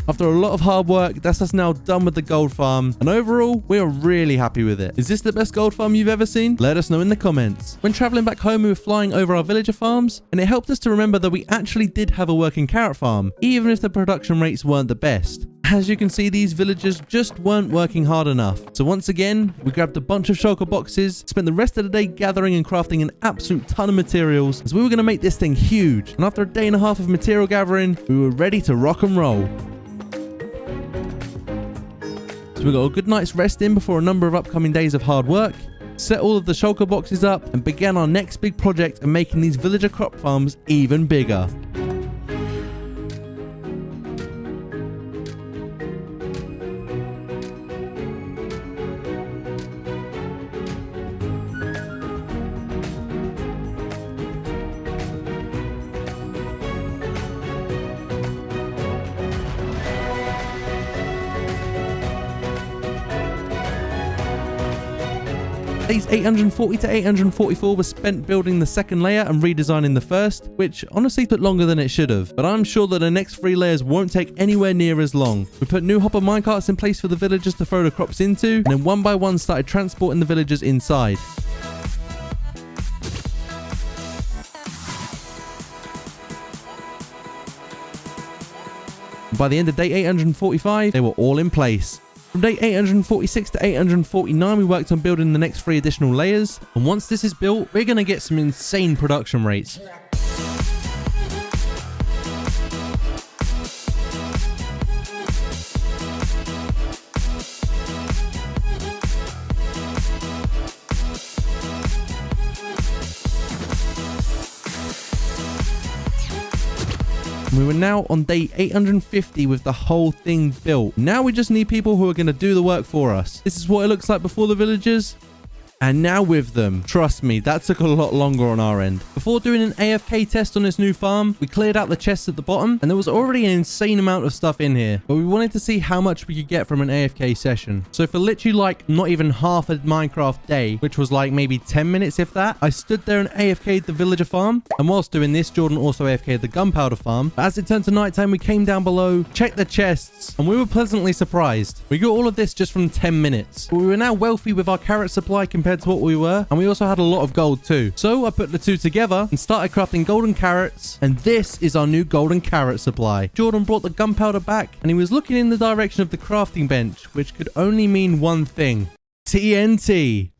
After a lot of hard work, that's us now done with the gold farm, and overall, we are really happy with it. Is this the best gold farm you've ever seen? Let us know in the comments. When traveling back home, we were flying over our villager farms, and it helped us to remember that we actually did have a working carrot farm, even if the production rates weren't the best. As you can see, these villagers just weren't working hard enough. So once again, we grabbed a bunch of shulker boxes, spent the rest of the day gathering and crafting an absolute ton of materials, as we were going to make this thing huge. And after a day and a half of material gathering, we were ready to rock and roll. So we got a good night's rest in before a number of upcoming days of hard work, set all of the shulker boxes up, and began our next big project of making these villager crop farms even bigger. Days 840 to 844 was spent building the second layer and redesigning the first, which honestly took longer than it should have, but I'm sure that the next 3 layers won't take anywhere near as long. We put new hopper minecarts in place for the villagers to throw the crops into, and then one by one started transporting the villagers inside. By the end of day 845, they were all in place. From day 846 to 849, we worked on building the next 3 additional layers, and once this is built, we're going to get some insane production rates. We were now on day 850 with the whole thing built. Now we just need people who are going to do the work for us. This is what it looks like before the villagers. And now with them. Trust me, that took a lot longer on our end. Before doing an AFK test on this new farm, we cleared out the chests at the bottom, and there was already an insane amount of stuff in here. But we wanted to see how much we could get from an AFK session. So for literally like not even half a Minecraft day, which was like maybe 10 minutes if that, I stood there and AFK'd the villager farm. And whilst doing this, Jordan also AFK'd the gunpowder farm. But as it turned to nighttime, we came down below, checked the chests, and we were pleasantly surprised. We got all of this just from 10 minutes. But we were now wealthy with our carrot supply compared to what we were, and we also had a lot of gold too. So I put the two together and started crafting golden carrots, and this is our new golden carrot supply. Jordan brought the gunpowder back, and he was looking in the direction of the crafting bench, which could only mean one thing: TNT.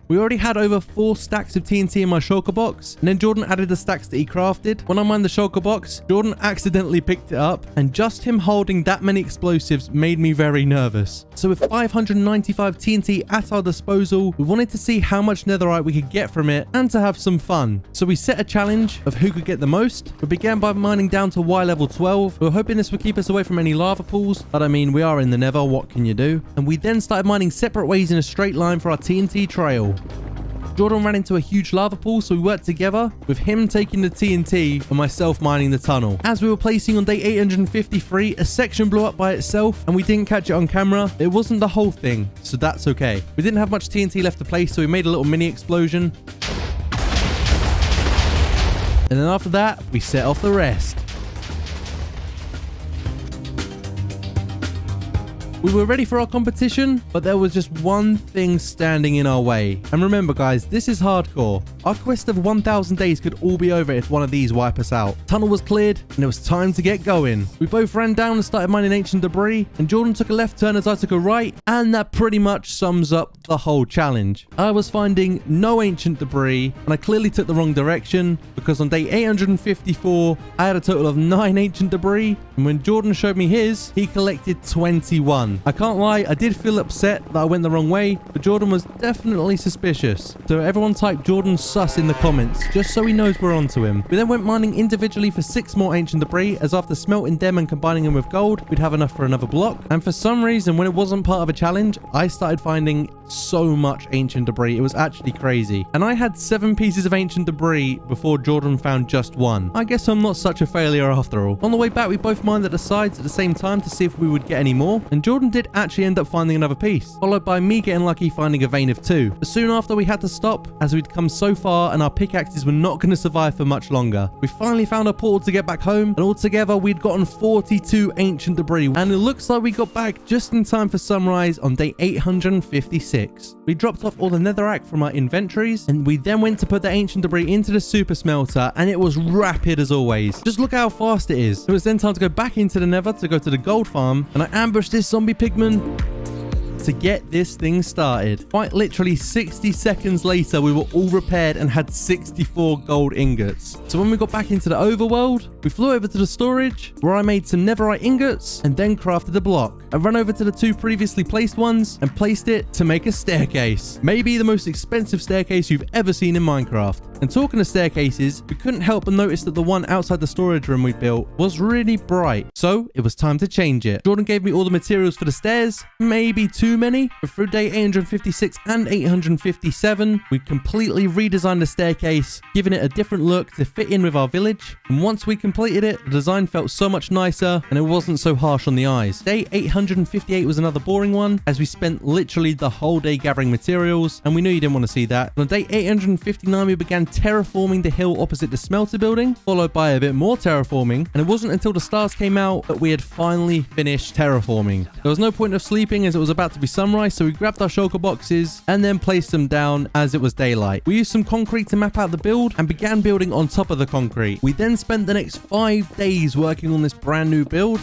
We already had over 4 stacks of TNT in my shulker box, and then Jordan added the stacks that he crafted. When I mined the shulker box, Jordan accidentally picked it up, and just him holding that many explosives made me very nervous. So with 595 TNT at our disposal, we wanted to see how much netherite we could get from it and to have some fun. So we set a challenge of who could get the most. We began by mining down to Y level 12. We were hoping this would keep us away from any lava pools, but I mean, we are in the nether, what can you do? And we then started mining separate ways in a straight line for our TNT trail. Jordan ran into a huge lava pool, so we worked together, with him taking the TNT and myself mining the tunnel. As we were placing on day 853, a section blew up by itself, and we didn't catch it on camera. It wasn't the whole thing, so that's okay. We didn't have much TNT left to place, so we made a little mini explosion. And then after that, we set off the rest. We were ready for our competition, but there was just one thing standing in our way. And remember guys, this is hardcore. Our quest of 1,000 days could all be over if one of these wipe us out. Tunnel was cleared, and it was time to get going. We both ran down and started mining ancient debris, and Jordan took a left turn as I took a right, and that pretty much sums up the whole challenge. I was finding no ancient debris, and I clearly took the wrong direction, because on day 854, I had a total of 9 ancient debris, and when Jordan showed me his, he collected 21. I can't lie, I did feel upset that I went the wrong way, but Jordan was definitely suspicious. So everyone type Jordan sus in the comments, just so he knows we're onto him. We then went mining individually for 6 more ancient debris, as after smelting them and combining them with gold, we'd have enough for another block. And for some reason, when it wasn't part of a challenge, I started finding so much ancient debris. It was actually crazy. And I had 7 pieces of ancient debris before Jordan found just 1. I guess I'm not such a failure after all. On the way back, we both mined at the sides at the same time to see if we would get any more, and Jordan did actually end up finding another piece, followed by me getting lucky finding a vein of 2. But soon after, we had to stop as we'd come so far and our pickaxes were not going to survive for much longer. We finally found a portal to get back home, and altogether we'd gotten 42 ancient debris, and it looks like we got back just in time for sunrise on day 856. We dropped off all the netherrack from our inventories, and we then went to put the ancient debris into the super smelter, and it was rapid as always. Just look how fast it is. It was then time to go back into the nether to go to the gold farm, and I ambushed this zombie pigman to get this thing started. Quite literally 60 seconds later, we were all repaired and had 64 gold ingots. So when we got back into the overworld, we flew over to the storage where I made some netherite ingots and then crafted a block. I ran over to the 2 previously placed ones and placed it to make a staircase. Maybe the most expensive staircase you've ever seen in Minecraft. And talking of staircases, we couldn't help but notice that the one outside the storage room we built was really bright. So it was time to change it. Jordan gave me all the materials for the stairs, maybe too many, but through day 856 and 857, we completely redesigned the staircase, giving it a different look to fit in with our village. And once we completed it, the design felt so much nicer and it wasn't so harsh on the eyes. Day 858 was another boring one, as we spent literally the whole day gathering materials, and we knew you didn't want to see that. On day 859, we began terraforming the hill opposite the smelter building, followed by a bit more terraforming, and it wasn't until the stars came out that we had finally finished terraforming. There was no point of sleeping as it was about to be sunrise, so we grabbed our shulker boxes and then placed them down as it was daylight. We used some concrete to map out the build and began building on top of the concrete. We then spent the next 5 days working on this brand new build.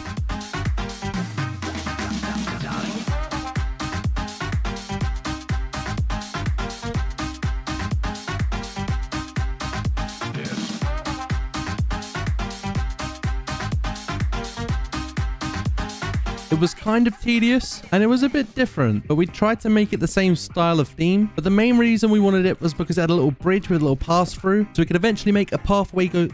It was kind of tedious and it was a bit different, but we tried to make it the same style of theme. But the main reason we wanted it was because it had a little bridge with a little pass through, so we could eventually make a pathway go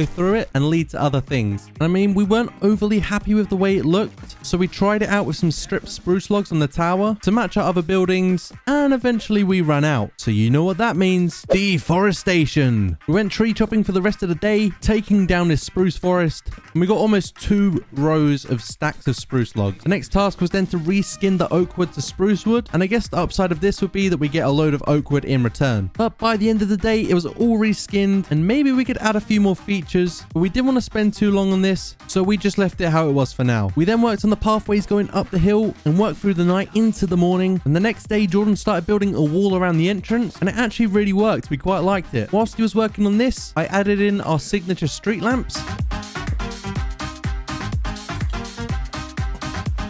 through it and lead to other things. And I mean, we weren't overly happy with the way it looked, so we tried it out with some stripped spruce logs on the tower to match our other buildings, and eventually we ran out. So you know what that means: deforestation. We went tree chopping for the rest of the day, taking down this spruce forest, and we got almost 2 rows of stacks of spruce logs. The next task was then to reskin the oak wood to spruce wood, and I guess the upside of this would be that we get a load of oak wood in return. But by the end of the day, it was all reskinned, and maybe we could add a few more features, but we didn't want to spend too long on this, so we just left it how it was for now. We then worked on the pathways going up the hill and worked through the night into the morning, and the next day Jordan started building a wall around the entrance, and it actually really worked. We quite liked it. Whilst he was working on this, I added in our signature street lamps,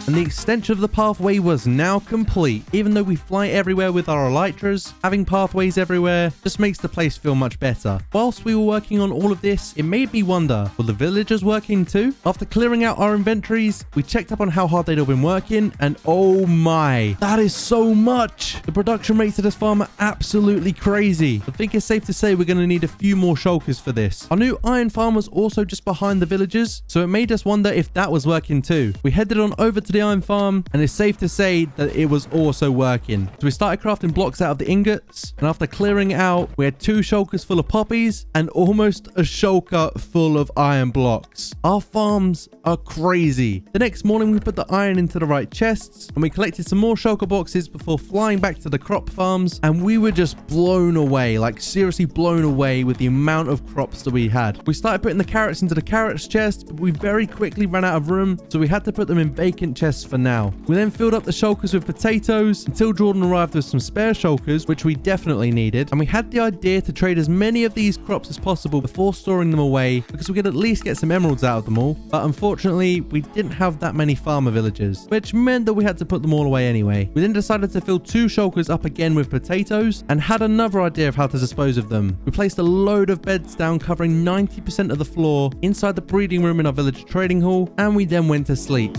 and the extension of the pathway was now complete. Even though we fly everywhere with our elytras, having pathways everywhere just makes the place feel much better. Whilst we were working on all of this, it made me wonder, were the villagers working too? After clearing out our inventories, we checked up on how hard they'd all been working, and oh my, that is so much! The production rates of this farm are absolutely crazy. I think it's safe to say we're going to need a few more shulkers for this. Our new iron farm was also just behind the villagers, so it made us wonder if that was working too. We headed on over to the iron farm, and it's safe to say that it was also working. So we started crafting blocks out of the ingots, and after clearing it out, we had 2 shulkers full of poppies and almost a shulker full of iron blocks. Our farms are crazy. The next morning, we put the iron into the right chests, and we collected some more shulker boxes before flying back to the crop farms, and we were just blown away, like seriously blown away with the amount of crops that we had. We started putting the carrots into the carrots chest, but we very quickly ran out of room, so we had to put them in vacant chests for now. We then filled up the shulkers with potatoes until Jordan arrived with some spare shulkers, which we definitely needed, and we had the idea to trade as many of these crops as possible before storing them away, because we could at least get some emeralds out of them all. But unfortunately, we didn't have that many farmer villagers, which meant that we had to put them all away anyway. We then decided to fill 2 shulkers up again with potatoes and had another idea of how to dispose of them. We placed a load of beds down covering 90% of the floor inside the breeding room in our village trading hall, and we then went to sleep.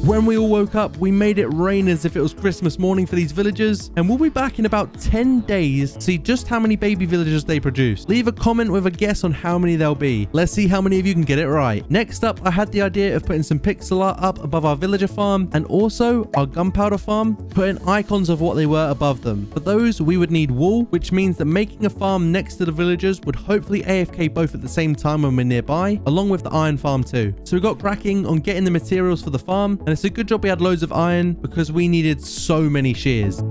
When we all woke up, we made it rain as if it was Christmas morning for these villagers, and we'll be back in about 10 days to see just how many baby villagers they produce. Leave a comment with a guess on how many there'll be. Let's see how many of you can get it right. Next up, I had the idea of putting some pixel art up above our villager farm and also our gunpowder farm, putting icons of what they were above them. For those, we would need wool, which means that making a farm next to the villagers would hopefully AFK both at the same time when we're nearby, along with the iron farm too. So we got cracking on getting the materials for the farm, and it's a good job we had loads of iron because we needed so many shears.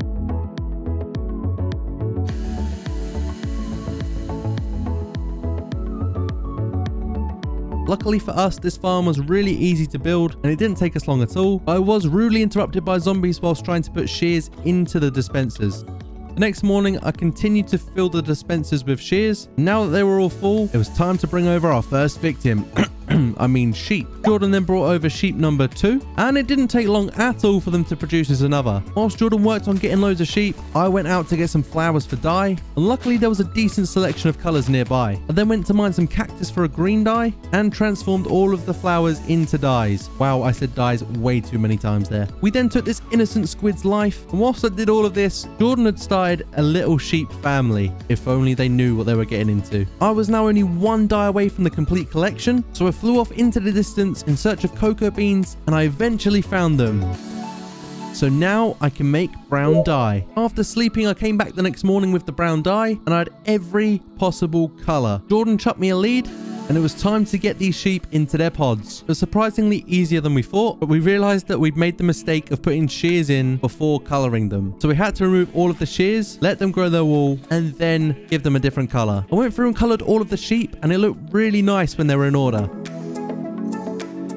Luckily for us, this farm was really easy to build and it didn't take us long at all. I was rudely interrupted by zombies whilst trying to put shears into the dispensers. The next morning, I continued to fill the dispensers with shears. Now that they were all full, it was time to bring over our first victim. I mean sheep. Jordan then brought over sheep number 2, and it didn't take long at all for them to produce as another. Whilst Jordan worked on getting loads of sheep, I went out to get some flowers for dye, and luckily there was a decent selection of colors nearby. I then went to mine some cactus for a green dye, and transformed all of the flowers into dyes. Wow, I said dyes way too many times there. We then took this innocent squid's life, and whilst I did all of this, Jordan had started a little sheep family. If only they knew what they were getting into. I was now only one dye away from the complete collection, so I flew off into the distance in search of cocoa beans, and I eventually found them. So now I can make brown dye. After sleeping, I came back the next morning with the brown dye, and I had every possible color. Jordan chucked me a lead, and it was time to get these sheep into their pods. It was surprisingly easier than we thought, but we realized that we'd made the mistake of putting shears in before coloring them. So we had to remove all of the shears, let them grow their wool, and then give them a different color. I went through and colored all of the sheep, and it looked really nice when they were in order.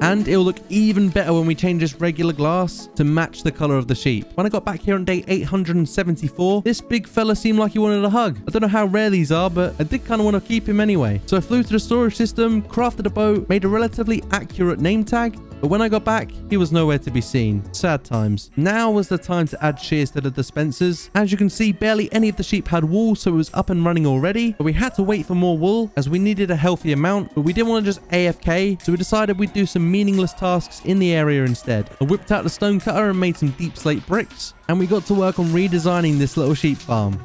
And it'll look even better when we change this regular glass to match the color of the sheep. When I got back here on day 874, this big fella seemed like he wanted a hug. I don't know how rare these are, but I did kind of want to keep him anyway. So I flew to the storage system, crafted a boat, made a relatively accurate name tag, but when I got back, he was nowhere to be seen. Sad times. Now was the time to add shears to the dispensers. As you can see, barely any of the sheep had wool, so it was up and running already. But we had to wait for more wool, as we needed a healthy amount, but we didn't want to just AFK, so we decided we'd do some meaningless tasks in the area instead. I whipped out the stone cutter and made some deep slate bricks, and we got to work on redesigning this little sheep farm.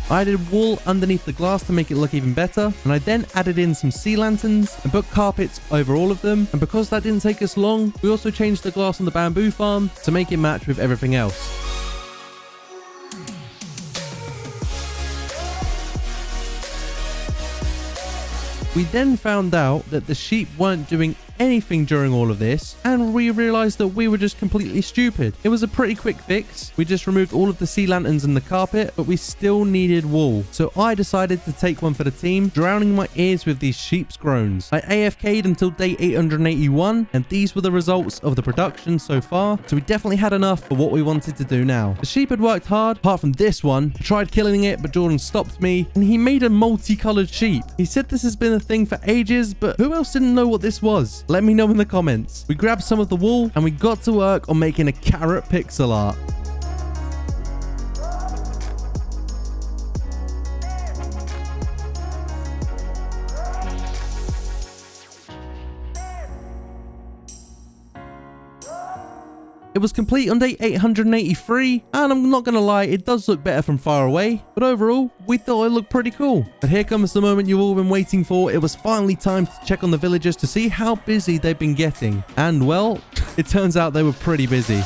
I added wool underneath the glass to make it look even better, and I then added in some sea lanterns and put carpets over all of them. And because that didn't take us long, we also changed the glass on the bamboo farm to make it match with everything else. We then found out that the sheep weren't doing anything during all of this, and we realized that we were just completely stupid. It was a pretty quick fix. We just removed all of the sea lanterns and the carpet, but we still needed wool. So I decided to take one for the team, drowning my ears with these sheep's groans. I AFK'd until day 881, and these were the results of the production so far. So we definitely had enough for what we wanted to do now. The sheep had worked hard, apart from this one. I tried killing it, but Jordan stopped me, and he made a multicolored sheep. He said this has been a thing for ages, but who else didn't know what this was? Let me know in the comments. We grabbed some of the wool, and we got to work on making a carrot pixel art. It was complete on day 883, and I'm not gonna lie, it does look better from far away, but overall, we thought it looked pretty cool. But here comes the moment you've all been waiting for. It was finally time to check on the villagers to see how busy they've been getting. And well, it turns out they were pretty busy.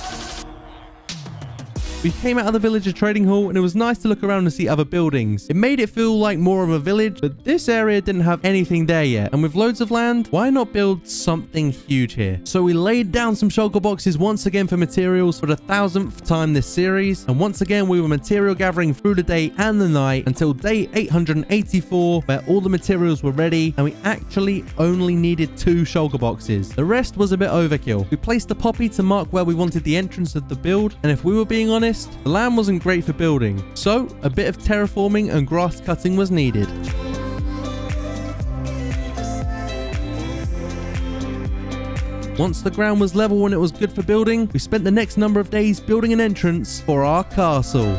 We came out of the villager trading hall, and it was nice to look around and see other buildings. It made it feel like more of a village, but this area didn't have anything there yet. And with loads of land, why not build something huge here? So we laid down some shulker boxes once again for materials for the 1000th time this series. And once again, we were material gathering through the day and the night until day 884, where all the materials were ready, and we actually only needed 2 shulker boxes. The rest was a bit overkill. We placed the poppy to mark where we wanted the entrance of the build, and if we were being honest, the land wasn't great for building, so a bit of terraforming and grass cutting was needed. Once the ground was level and it was good for building, we spent the next number of days building an entrance for our castle.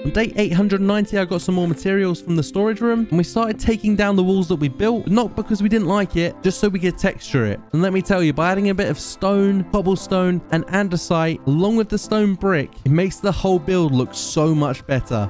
On day 890, I got some more materials from the storage room, and we started taking down the walls that we built, but not because we didn't like it, just so we could texture it. And let me tell you, by adding a bit of stone, cobblestone, and andesite, along with the stone brick, it makes the whole build look so much better.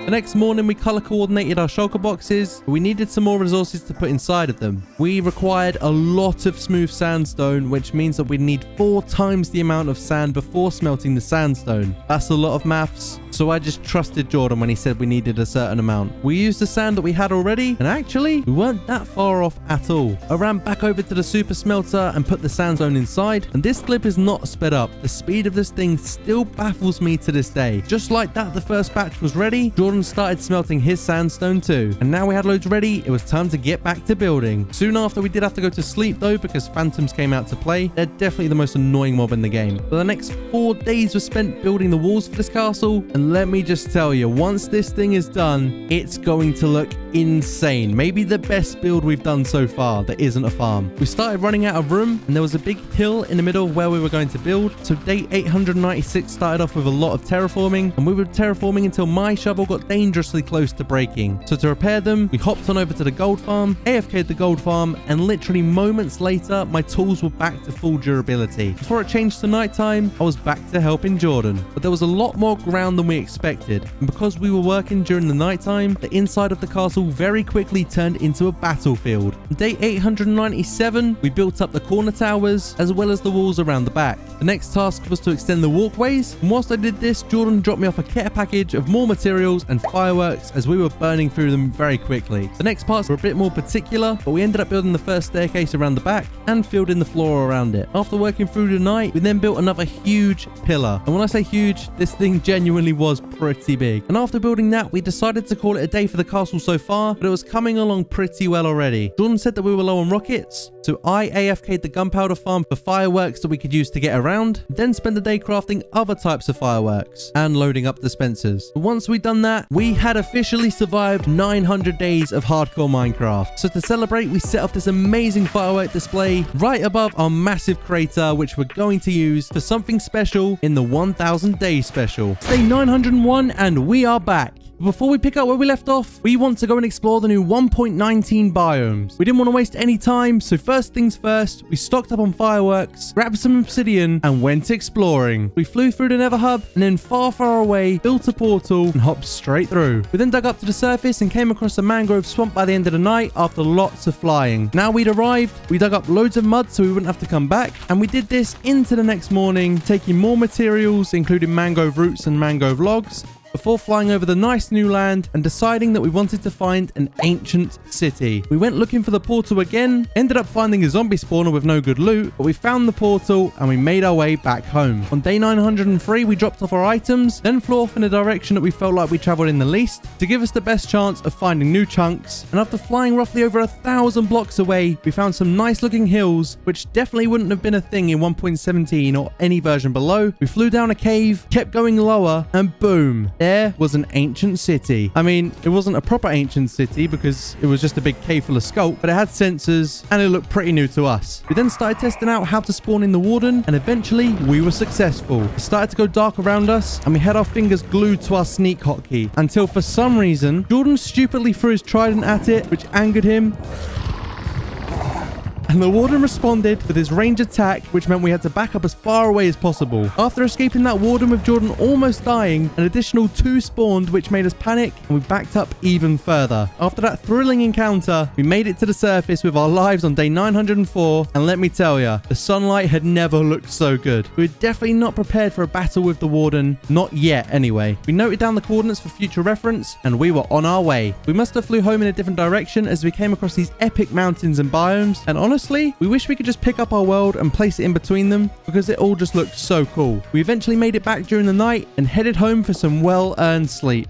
The next morning, we color coordinated our shulker boxes, but we needed some more resources to put inside of them. We required a lot of smooth sandstone, which means that we need 4 times the amount of sand before smelting the sandstone. That's a lot of maths, so I just trusted Jordan when he said we needed a certain amount. We used the sand that we had already, and actually, we weren't that far off at all. I ran back over to the super smelter and put the sandstone inside, and this clip is not sped up. The speed of this thing still baffles me to this day. Just like that, the first batch was ready. Jordan Jordan started smelting his sandstone too. And now we had loads ready, it was time to get back to building. Soon after, we did have to go to sleep though because phantoms came out to play. They're definitely the most annoying mob in the game. But the next 4 days were spent building the walls for this castle. And let me just tell you, once this thing is done, it's going to look insane. Maybe the best build we've done so far that isn't a farm. We started running out of room and there was a big hill in the middle of where we were going to build. So day 896 started off with a lot of terraforming, and we were terraforming until my shovel got dangerously close to breaking. So to repair them, we hopped on over to the gold farm, AFK'd the gold farm, and literally moments later, my tools were back to full durability. Before it changed to nighttime, I was back to helping Jordan. But there was a lot more ground than we expected, and because we were working during the nighttime, the inside of the castle very quickly turned into a battlefield. On day 897, we built up the corner towers as well as the walls around the back. The next task was to extend the walkways, and whilst I did this, Jordan dropped me off a care package of more materials and fireworks as we were burning through them very quickly. The next parts were a bit more particular, but we ended up building the first staircase around the back and filled in the floor around it. After working through the night, we then built another huge pillar. And when I say huge, this thing genuinely was pretty big. And after building that, we decided to call it a day for the castle so far, but it was coming along pretty well already. Jordan said that we were low on rockets, so I AFK'd the gunpowder farm for fireworks that we could use to get around, then spend the day crafting other types of fireworks and loading up dispensers. But once we'd done that, we had officially survived 900 days of hardcore Minecraft. So to celebrate, we set up this amazing firework display right above our massive crater, which we're going to use for something special in the 1000 day special. It's day 901 and we are back. Before we pick up where we left off, we want to go and explore the new 1.19 biomes. We didn't want to waste any time, so first things first, we stocked up on fireworks, grabbed some obsidian, and went exploring. We flew through the Nether Hub, and then far away, built a portal, and hopped straight through. We then dug up to the surface and came across a mangrove swamp by the end of the night after lots of flying. Now we'd arrived, we dug up loads of mud so we wouldn't have to come back, and we did this into the next morning, taking more materials, including mangrove roots and mangrove logs, before flying over the nice new land and deciding that we wanted to find an ancient city. We went looking for the portal again, ended up finding a zombie spawner with no good loot, but we found the portal and we made our way back home. On day 903, we dropped off our items, then flew off in a direction that we felt like we traveled in the least to give us the best chance of finding new chunks. And after flying roughly over 1,000 blocks away, we found some nice looking hills, which definitely wouldn't have been a thing in 1.17 or any version below. We flew down a cave, kept going lower, and boom, there was an ancient city. I mean, it wasn't a proper ancient city because it was just a big cave full of sculpt, but it had sensors and it looked pretty new to us. We then started testing out how to spawn in the warden, and eventually we were successful. It started to go dark around us and we had our fingers glued to our sneak hotkey until for some reason Jordan stupidly threw his trident at it, which angered him. And the warden responded with his range attack, which meant we had to back up as far away as possible. After escaping that warden with Jordan almost dying, an additional 2 spawned, which made us panic, and we backed up even further. After that thrilling encounter, we made it to the surface with our lives on day 904, and let me tell ya, the sunlight had never looked so good. We were definitely not prepared for a battle with the warden, not yet anyway. We noted down the coordinates for future reference, and we were on our way. We must have flew home in a different direction as we came across these epic mountains and biomes, and honestly, we wish we could just pick up our world and place it in between them because it all just looked so cool. We eventually made it back during the night and headed home for some well-earned sleep.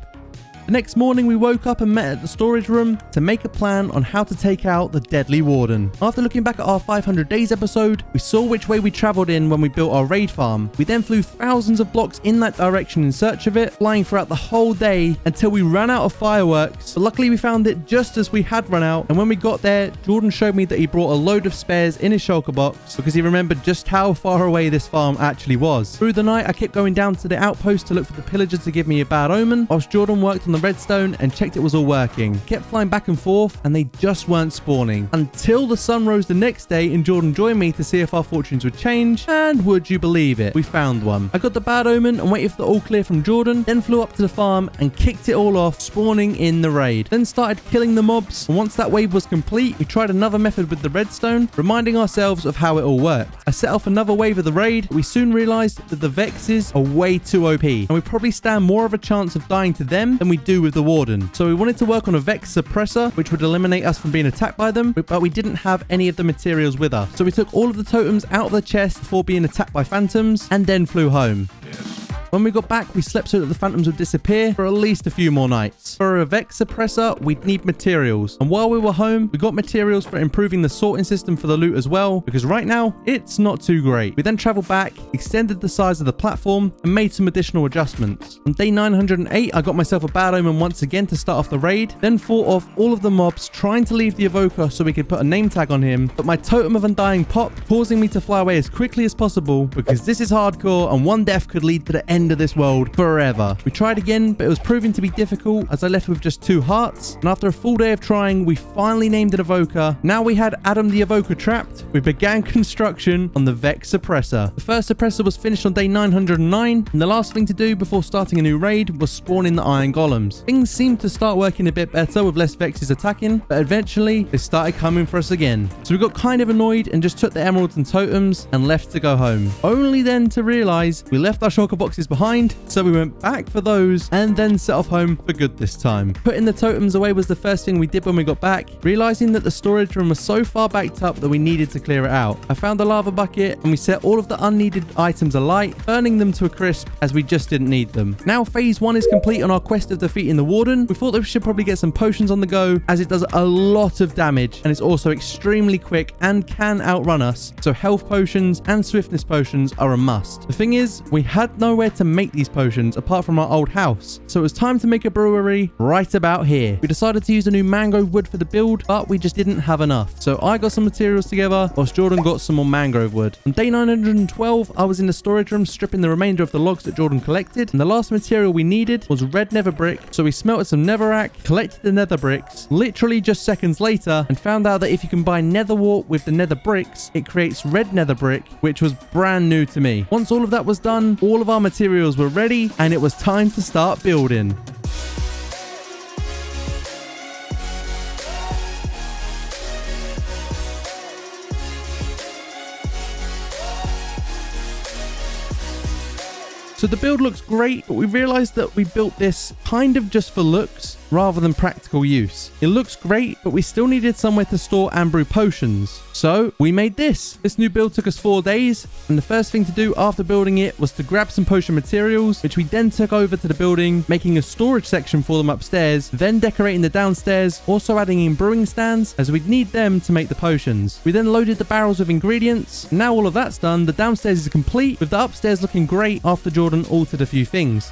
The next morning, we woke up and met at the storage room to make a plan on how to take out the deadly warden. After looking back at our 500 days episode, we saw which way we traveled in when we built our raid farm. We then flew thousands of blocks in that direction in search of it, flying throughout the whole day until we ran out of fireworks. But luckily, we found it just as we had run out, and when we got there, Jordan showed me that he brought a load of spares in his shulker box because he remembered just how far away this farm actually was. Through the night, I kept going down to the outpost to look for the pillagers to give me a bad omen, whilst Jordan worked on the redstone and checked it was all working. Kept flying back and forth and they just weren't spawning until the sun rose the next day and Jordan joined me to see if our fortunes would change, and would you believe it, we found one. I got the bad omen and waited for the all clear from Jordan, then flew up to the farm and kicked it all off, spawning in the raid. Then started killing the mobs, and once that wave was complete, we tried another method with the redstone, reminding ourselves of how it all worked. I set off another wave of the raid, but we soon realized that the Vexes are way too OP and we probably stand more of a chance of dying to them than we do with the warden. So we wanted to work on a Vex suppressor, which would eliminate us from being attacked by them, but we didn't have any of the materials with us. So we took all of the totems out of the chest before being attacked by phantoms and then flew home. Yes. When we got back, we slept so that the phantoms would disappear for at least a few more nights. For a Vex suppressor, we'd need materials. And while we were home, we got materials for improving the sorting system for the loot as well, because right now, it's not too great. We then traveled back, extended the size of the platform, and made some additional adjustments. On day 908, I got myself a bad omen once again to start off the raid, then fought off all of the mobs trying to leave the evoker so we could put a name tag on him, but my totem of undying popped, causing me to fly away as quickly as possible because this is hardcore and one death could lead to the end of this world forever. We tried again, but it was proving to be difficult as I left with just 2 hearts, and after a full day of trying, we finally named an evoker. Now we had Adam the evoker trapped, we began construction on the Vex suppressor. The first suppressor was finished on day 909, and the last thing to do before starting a new raid was spawn in the iron golems. Things seemed to start working a bit better with less Vexes attacking, but eventually they started coming for us again. So we got kind of annoyed and just took the emeralds and totems and left to go home. Only then to realize we left our shulker boxes behind, so we went back for those and then set off home for good this time. Putting the totems away was the first thing we did when we got back, realizing that the storage room was so far backed up that we needed to clear it out. I found a lava bucket and we set all of the unneeded items alight, burning them to a crisp as we just didn't need them. Now phase 1 is complete on our quest of defeating the warden. We thought that we should probably get some potions on the go as it does a lot of damage and it's also extremely quick and can outrun us, so health potions and swiftness potions are a must. The thing is, we had nowhere to make these potions apart from our old house, so it was time to make a brewery right about here. We decided to use a new mangrove wood for the build, but we just didn't have enough, so I got some materials together whilst Jordan got some more mangrove wood. On day 912, I was in the storage room stripping the remainder of the logs that Jordan collected, and the last material we needed was red nether brick, so we smelted some netherrack, collected the nether bricks literally just seconds later, and found out that if you combine nether wart with the nether bricks, it creates red nether brick, which was brand new to me. Once all of that was done, all of our materials were ready, and it was time to start building. So the build looks great, but we realized that we built this kind of just for looks rather than practical use. It looks great, but we still needed somewhere to store and brew potions. So we made this. This new build took us 4 days, and the first thing to do after building it was to grab some potion materials, which we then took over to the building, making a storage section for them upstairs, then decorating the downstairs, also adding in brewing stands as we'd need them to make the potions. We then loaded the barrels with ingredients. Now all of that's done, the downstairs is complete, with the upstairs looking great after Jordan altered a few things.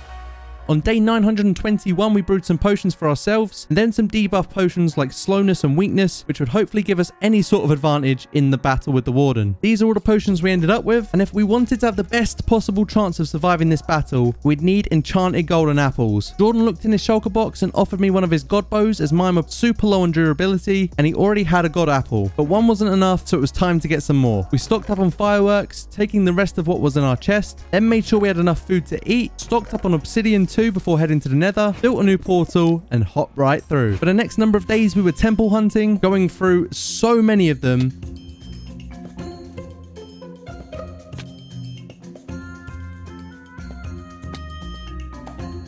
On day 921, we brewed some potions for ourselves, and then some debuff potions like slowness and weakness, which would hopefully give us any sort of advantage in the battle with the warden. These are all the potions we ended up with, and if we wanted to have the best possible chance of surviving this battle, we'd need enchanted golden apples. Jordan looked in his shulker box and offered me one of his god bows as mine were super low on durability, and he already had a god apple, but one wasn't enough, so it was time to get some more. We stocked up on fireworks, taking the rest of what was in our chest, then made sure we had enough food to eat, stocked up on obsidian too before heading to the nether, built a new portal, and hopped right through. For the next number of days, we were temple hunting, going through so many of them.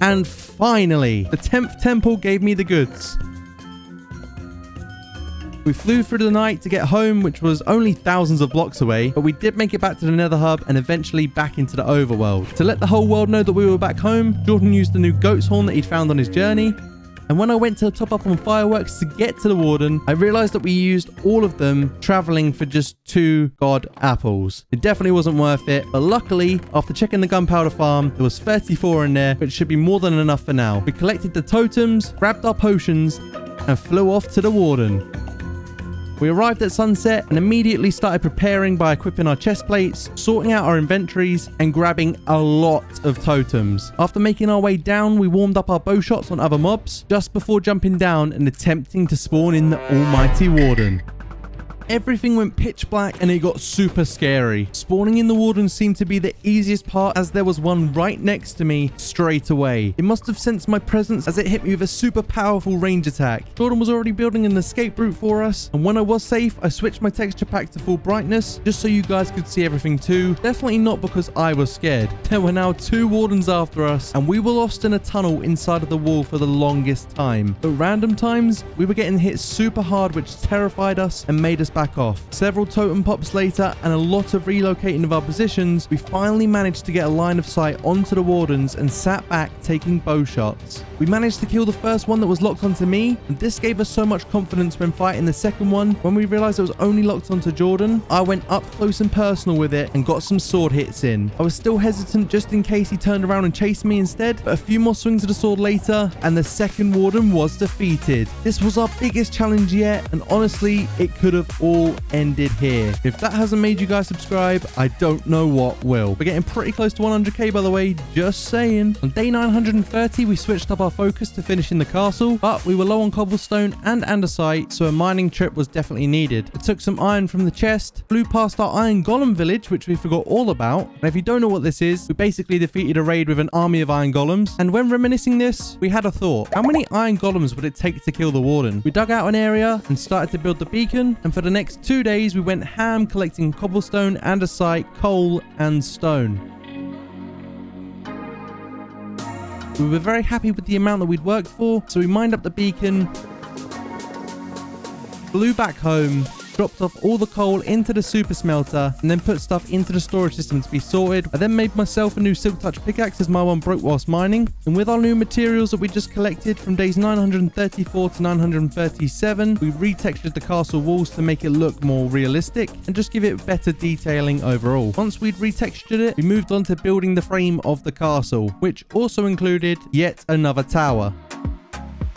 And finally, the 10th temple gave me the goods. We flew through the night to get home, which was only thousands of blocks away, but we did make it back to the nether hub and eventually back into the overworld. To let the whole world know that we were back home, Jordan used the new goat's horn that he'd found on his journey. And when I went to top up on fireworks to get to the warden, I realized that we used all of them traveling for just 2 god apples. It definitely wasn't worth it, but luckily, after checking the gunpowder farm, there was 34 in there, which should be more than enough for now. We collected the totems, grabbed our potions, and flew off to the warden. We arrived at sunset and immediately started preparing by equipping our chest plates, sorting out our inventories, and grabbing a lot of totems. After making our way down, we warmed up our bow shots on other mobs, just before jumping down and attempting to spawn in the almighty warden. Everything went pitch black and it got super scary. Spawning in the warden seemed to be the easiest part as there was one right next to me straight away. It must have sensed my presence as it hit me with a super powerful range attack. Jordan was already building an escape route for us, and when I was safe, I switched my texture pack to full brightness just so you guys could see everything too. Definitely not because I was scared. There were now 2 wardens after us, and we were lost in a tunnel inside of the wall for the longest time. At random times, we were getting hit super hard, which terrified us and made us back off. Several totem pops later and a lot of relocating of our positions, we finally managed to get a line of sight onto the wardens and sat back taking bow shots. We managed to kill the first one that was locked onto me, and this gave us so much confidence when fighting the second one. When we realized it was only locked onto Jordan, I went up close and personal with it and got some sword hits in. I was still hesitant just in case he turned around and chased me instead, but a few more swings of the sword later and the second warden was defeated. This was our biggest challenge yet, and honestly, it could have all ended here. If that hasn't made you guys subscribe, I don't know what will. We're getting pretty close to 100k, by the way, just saying. On day 930, we switched up our focus to finishing the castle, but we were low on cobblestone and andesite, so a mining trip was definitely needed. I took some iron from the chest, flew past our iron golem village, which we forgot all about. And if you don't know what this is, we basically defeated a raid with an army of iron golems. And when reminiscing this, we had a thought. How many iron golems would it take to kill the warden? We dug out an area and started to build the beacon, and for the next 2 days we went ham collecting cobblestone, andesite, coal and stone. We were very happy with the amount that we'd worked for, so we mined up the beacon, flew back home, dropped off all the coal into the super smelter, and then put stuff into the storage system to be sorted. I then made myself a new silk touch pickaxe as my one broke whilst mining. And with our new materials that we just collected from days 934 to 937, we retextured the castle walls to make it look more realistic and just give it better detailing overall. Once we'd retextured it, we moved on to building the frame of the castle, which also included yet another tower.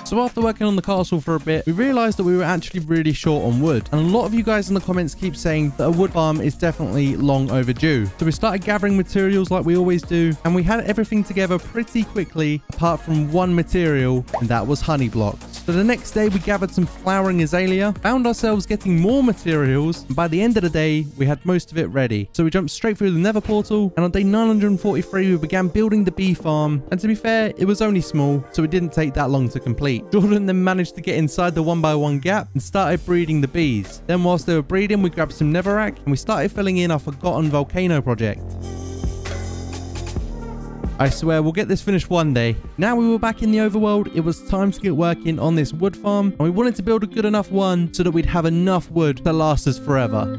So after working on the castle for a bit, we realized that we were actually really short on wood. And a lot of you guys in the comments keep saying that a wood farm is definitely long overdue. So we started gathering materials like we always do, and we had everything together pretty quickly, apart from one material, and that was honey blocks. So the next day we gathered some flowering azalea, found ourselves getting more materials, and by the end of the day, we had most of it ready. So we jumped straight through the nether portal, and on day 943, we began building the bee farm. And to be fair, it was only small, so it didn't take that long to complete. Jordan then managed to get inside the 1x1 gap and started breeding the bees. Then whilst they were breeding, we grabbed some netherrack and we started filling in our forgotten volcano project. I swear we'll get this finished one day. Now we were back in the overworld, it was time to get working on this wood farm, and we wanted to build a good enough one so that we'd have enough wood to last us forever.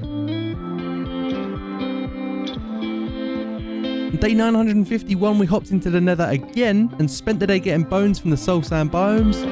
On day 951, we hopped into the nether again and spent the day getting bones from the soul sand biomes.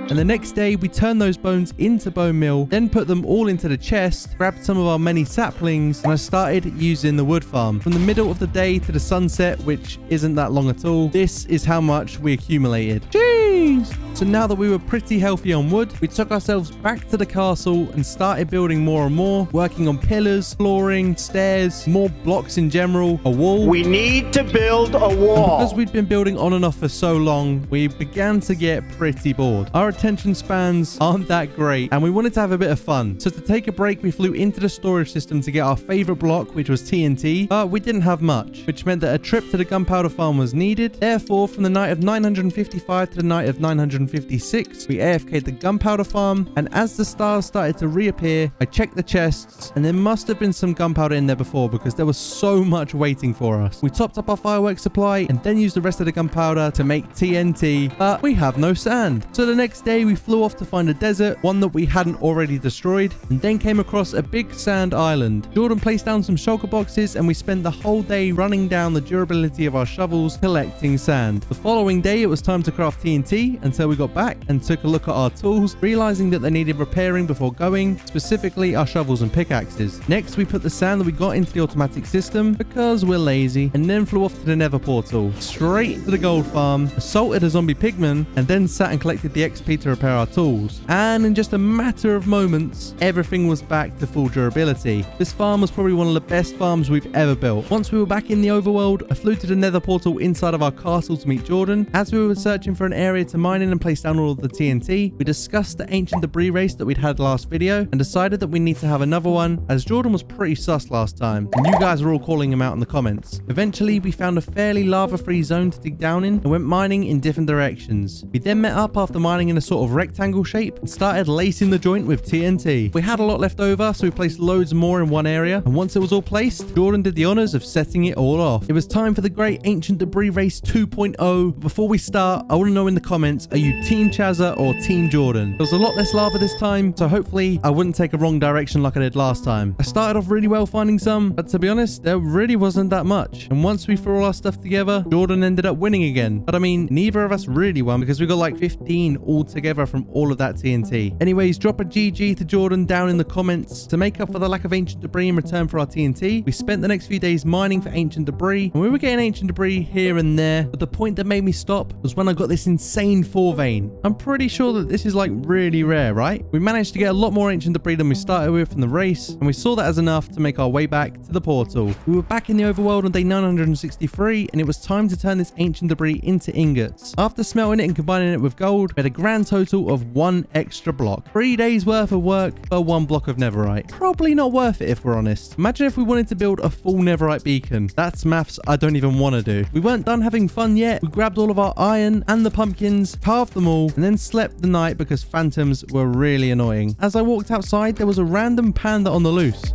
And the next day, we turned those bones into bone meal, then put them all into the chest, grabbed some of our many saplings, and I started using the wood farm. From the middle of the day to the sunset, which isn't that long at all, this is how much we accumulated. Jeez! So now that we were pretty healthy on wood, we took ourselves back to the castle and started building more and more, working on pillars, flooring, stairs, more blocks in general, a wall. We need to build a wall. And because we'd been building on and off for so long, we began to get pretty bored. Our attention spans aren't that great, and we wanted to have a bit of fun. So to take a break, we flew into the storage system to get our favorite block, which was TNT, but we didn't have much, which meant that a trip to the gunpowder farm was needed. Therefore, from the night of 955 to the night of 956, we AFK'd the gunpowder farm, and as the stars started to reappear, I checked the chests, and there must have been some gunpowder in there before because there was so much waiting for us. We topped up our fireworks supply and then used the rest of the gunpowder to make TNT, but we have no sand. So the next day we flew off to find a desert, one that we hadn't already destroyed, and then came across a big sand island. Jordan placed down some shulker boxes and we spent the whole day running down the durability of our shovels collecting sand. The following day it was time to craft TNT until we got back and took a look at our tools, realizing that they needed repairing before going, specifically our shovels and pickaxes. Next we put the sand that we got into the automatic system because we're lazy, and then flew off to the nether portal, straight to the gold farm, assaulted a zombie pigman, and then sat and collected the XP to repair our tools. And in just a matter of moments, everything was back to full durability. This farm was probably one of the best farms we've ever built. Once we were back in the overworld, I flew to the nether portal inside of our castle to meet Jordan. As we were searching for an area to mine in and place down all of the TNT, we discussed the ancient debris race that we'd had last video and decided that we need to have another one, as Jordan was pretty sus last time and you guys were all calling him out in the comments. Eventually we found a fairly lava free zone to dig down in and went mining in different directions. We then met up after mining in a sort of rectangle shape and started lacing the joint with TNT. We had a lot left over, so we placed loads more in one area, and once it was all placed, Jordan did the honors of setting it all off. It was time for the Great Ancient Debris Race 2.0. Before we start, I want to know in the comments, are you Team Chazza or Team Jordan? There was a lot less lava this time, so hopefully I wouldn't take a wrong direction like I did last time. I started off really well finding some, but to be honest, there really wasn't that much. And once we threw all our stuff together, Jordan ended up winning again. But I mean, neither of us really won because we got like 15 altogether from all of that TNT. Anyways, drop a GG to Jordan down in the comments. To make up for the lack of ancient debris in return for our TNT, we spent the next few days mining for ancient debris, and we were getting ancient debris here and there, but the point that made me stop was when I got this insane 4 vein. I'm pretty sure that this is like really rare, right? We managed to get a lot more ancient debris than we started with from the race, and we saw that as enough to make our way back to the portal. We were back in the overworld on day 963, and it was time to turn this ancient debris into ingots. After smelting it and combining it with gold, we had a grand total of 1 extra block. 3 days worth of work for 1 block of netherite. Probably not worth it if we're honest. Imagine if we wanted to build a full netherite beacon. That's maths I don't even want to do. We weren't done having fun yet. We grabbed all of our iron and the pumpkins, carved them all, and then slept the night because phantoms were really annoying. As I walked outside, there was a random panda on the loose.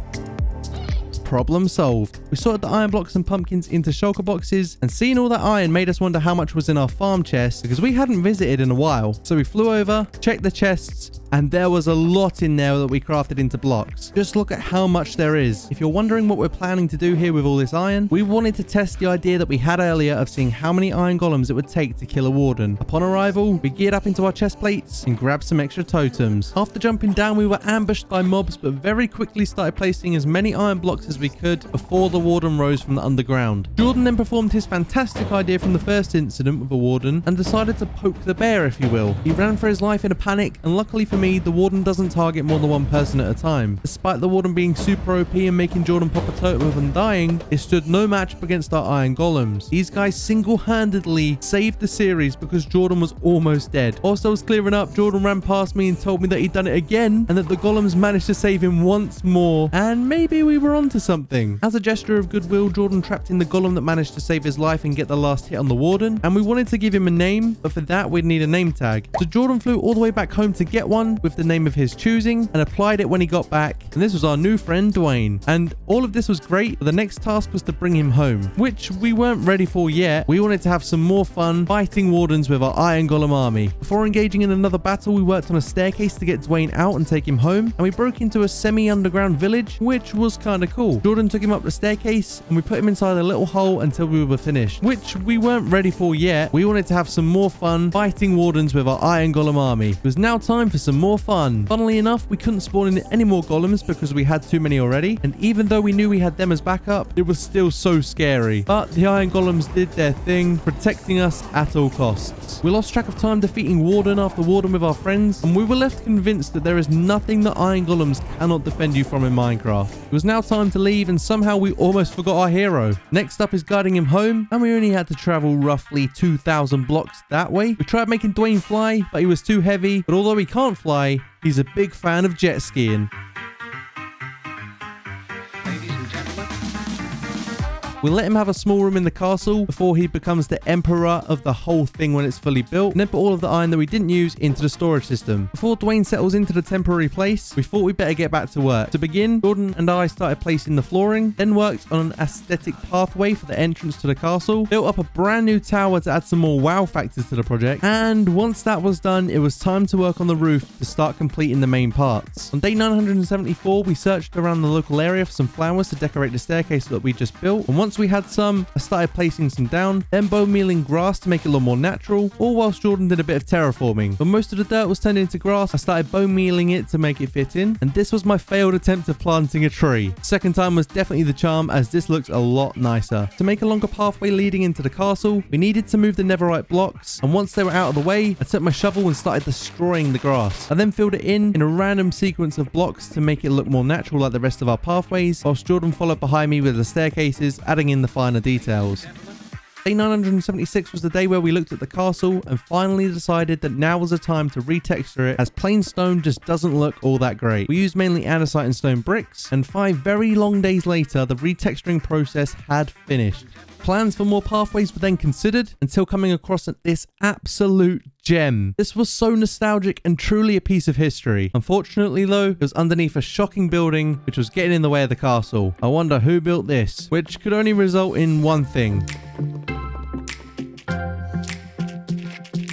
Problem solved. We sorted the iron blocks and pumpkins into shulker boxes, and seeing all that iron made us wonder how much was in our farm chest because we hadn't visited in a while. So we flew over, checked the chests, and there was a lot in there that we crafted into blocks. Just look at how much there is. If you're wondering what we're planning to do here with all this iron, we wanted to test the idea that we had earlier of seeing how many iron golems it would take to kill a warden. Upon arrival, we geared up into our chest plates and grabbed some extra totems. After jumping down, we were ambushed by mobs, but very quickly started placing as many iron blocks as we could before the warden rose from the underground. Jordan then performed his fantastic idea from the first incident with the warden and decided to poke the bear, if you will. He ran for his life in a panic, and luckily for me, the warden doesn't target more than 1 person at a time. Despite the warden being super OP and making Jordan pop a totem of undying, it stood no match up against our iron golems. These guys single-handedly saved the series because Jordan was almost dead. Whilst I was clearing up, Jordan ran past me and told me that he'd done it again and that the golems managed to save him once more, and maybe we were onto something. As a gesture of goodwill, Jordan trapped in the golem that managed to save his life and get the last hit on the warden, and we wanted to give him a name, but for that we'd need a name tag. So Jordan flew all the way back home to get one with the name of his choosing and applied it when he got back, and this was our new friend Dwayne. And all of this was great, but the next task was to bring him home, which we weren't ready for yet. We wanted to have some more fun fighting wardens with our iron golem army. Before engaging in another battle, we worked on a staircase to get Dwayne out and take him home, and we broke into a semi-underground village, which was kind of cool. Jordan took him up the staircase and we put him inside a little hole until we were finished, which we weren't ready for yet. We wanted to have some more fun fighting wardens with our iron golem army. It was now time for some more fun. Funnily enough, we couldn't spawn in any more golems because we had too many already, and even though we knew we had them as backup, it was still so scary. But the iron golems did their thing, protecting us at all costs. We lost track of time defeating warden after warden with our friends, and we were left convinced that there is nothing that iron golems cannot defend you from in Minecraft. It was now time to leave, and somehow we almost forgot our hero. Next up is guiding him home, and we only had to travel roughly 2,000 blocks that way. We tried making Dwayne fly, but he was too heavy, but although he can't fly, he's a big fan of jet skiing. We let him have a small room in the castle before he becomes the emperor of the whole thing when it's fully built, and then put all of the iron that we didn't use into the storage system. Before Dwayne settles into the temporary place, we thought we'd better get back to work. To begin, Jordan and I started placing the flooring, then worked on an aesthetic pathway for the entrance to the castle, built up a brand new tower to add some more wow factors to the project, and once that was done, it was time to work on the roof to start completing the main parts. On day 974, we searched around the local area for some flowers to decorate the staircase that we just built, and once we had some, I started placing some down, then bone mealing grass to make it look more natural, all whilst Jordan did a bit of terraforming. When most of the dirt was turned into grass, I started bone mealing it to make it fit in, and this was my failed attempt of planting a tree. Second time was definitely the charm, as this looks a lot nicer. To make a longer pathway leading into the castle, we needed to move the netherite blocks, and once they were out of the way, I took my shovel and started destroying the grass. I then filled it in a random sequence of blocks to make it look more natural like the rest of our pathways, whilst Jordan followed behind me with the staircases, adding in the finer details. Day 976 was the day where we looked at the castle and finally decided that now was the time to retexture it, as plain stone just doesn't look all that great. We used mainly andesite and stone bricks, and 5 very long days later, the retexturing process had finished. Plans for more pathways were then considered until coming across this absolute gem. This was so nostalgic and truly a piece of history. Unfortunately though, it was underneath a shocking building which was getting in the way of the castle. I wonder who built this, which could only result in one thing.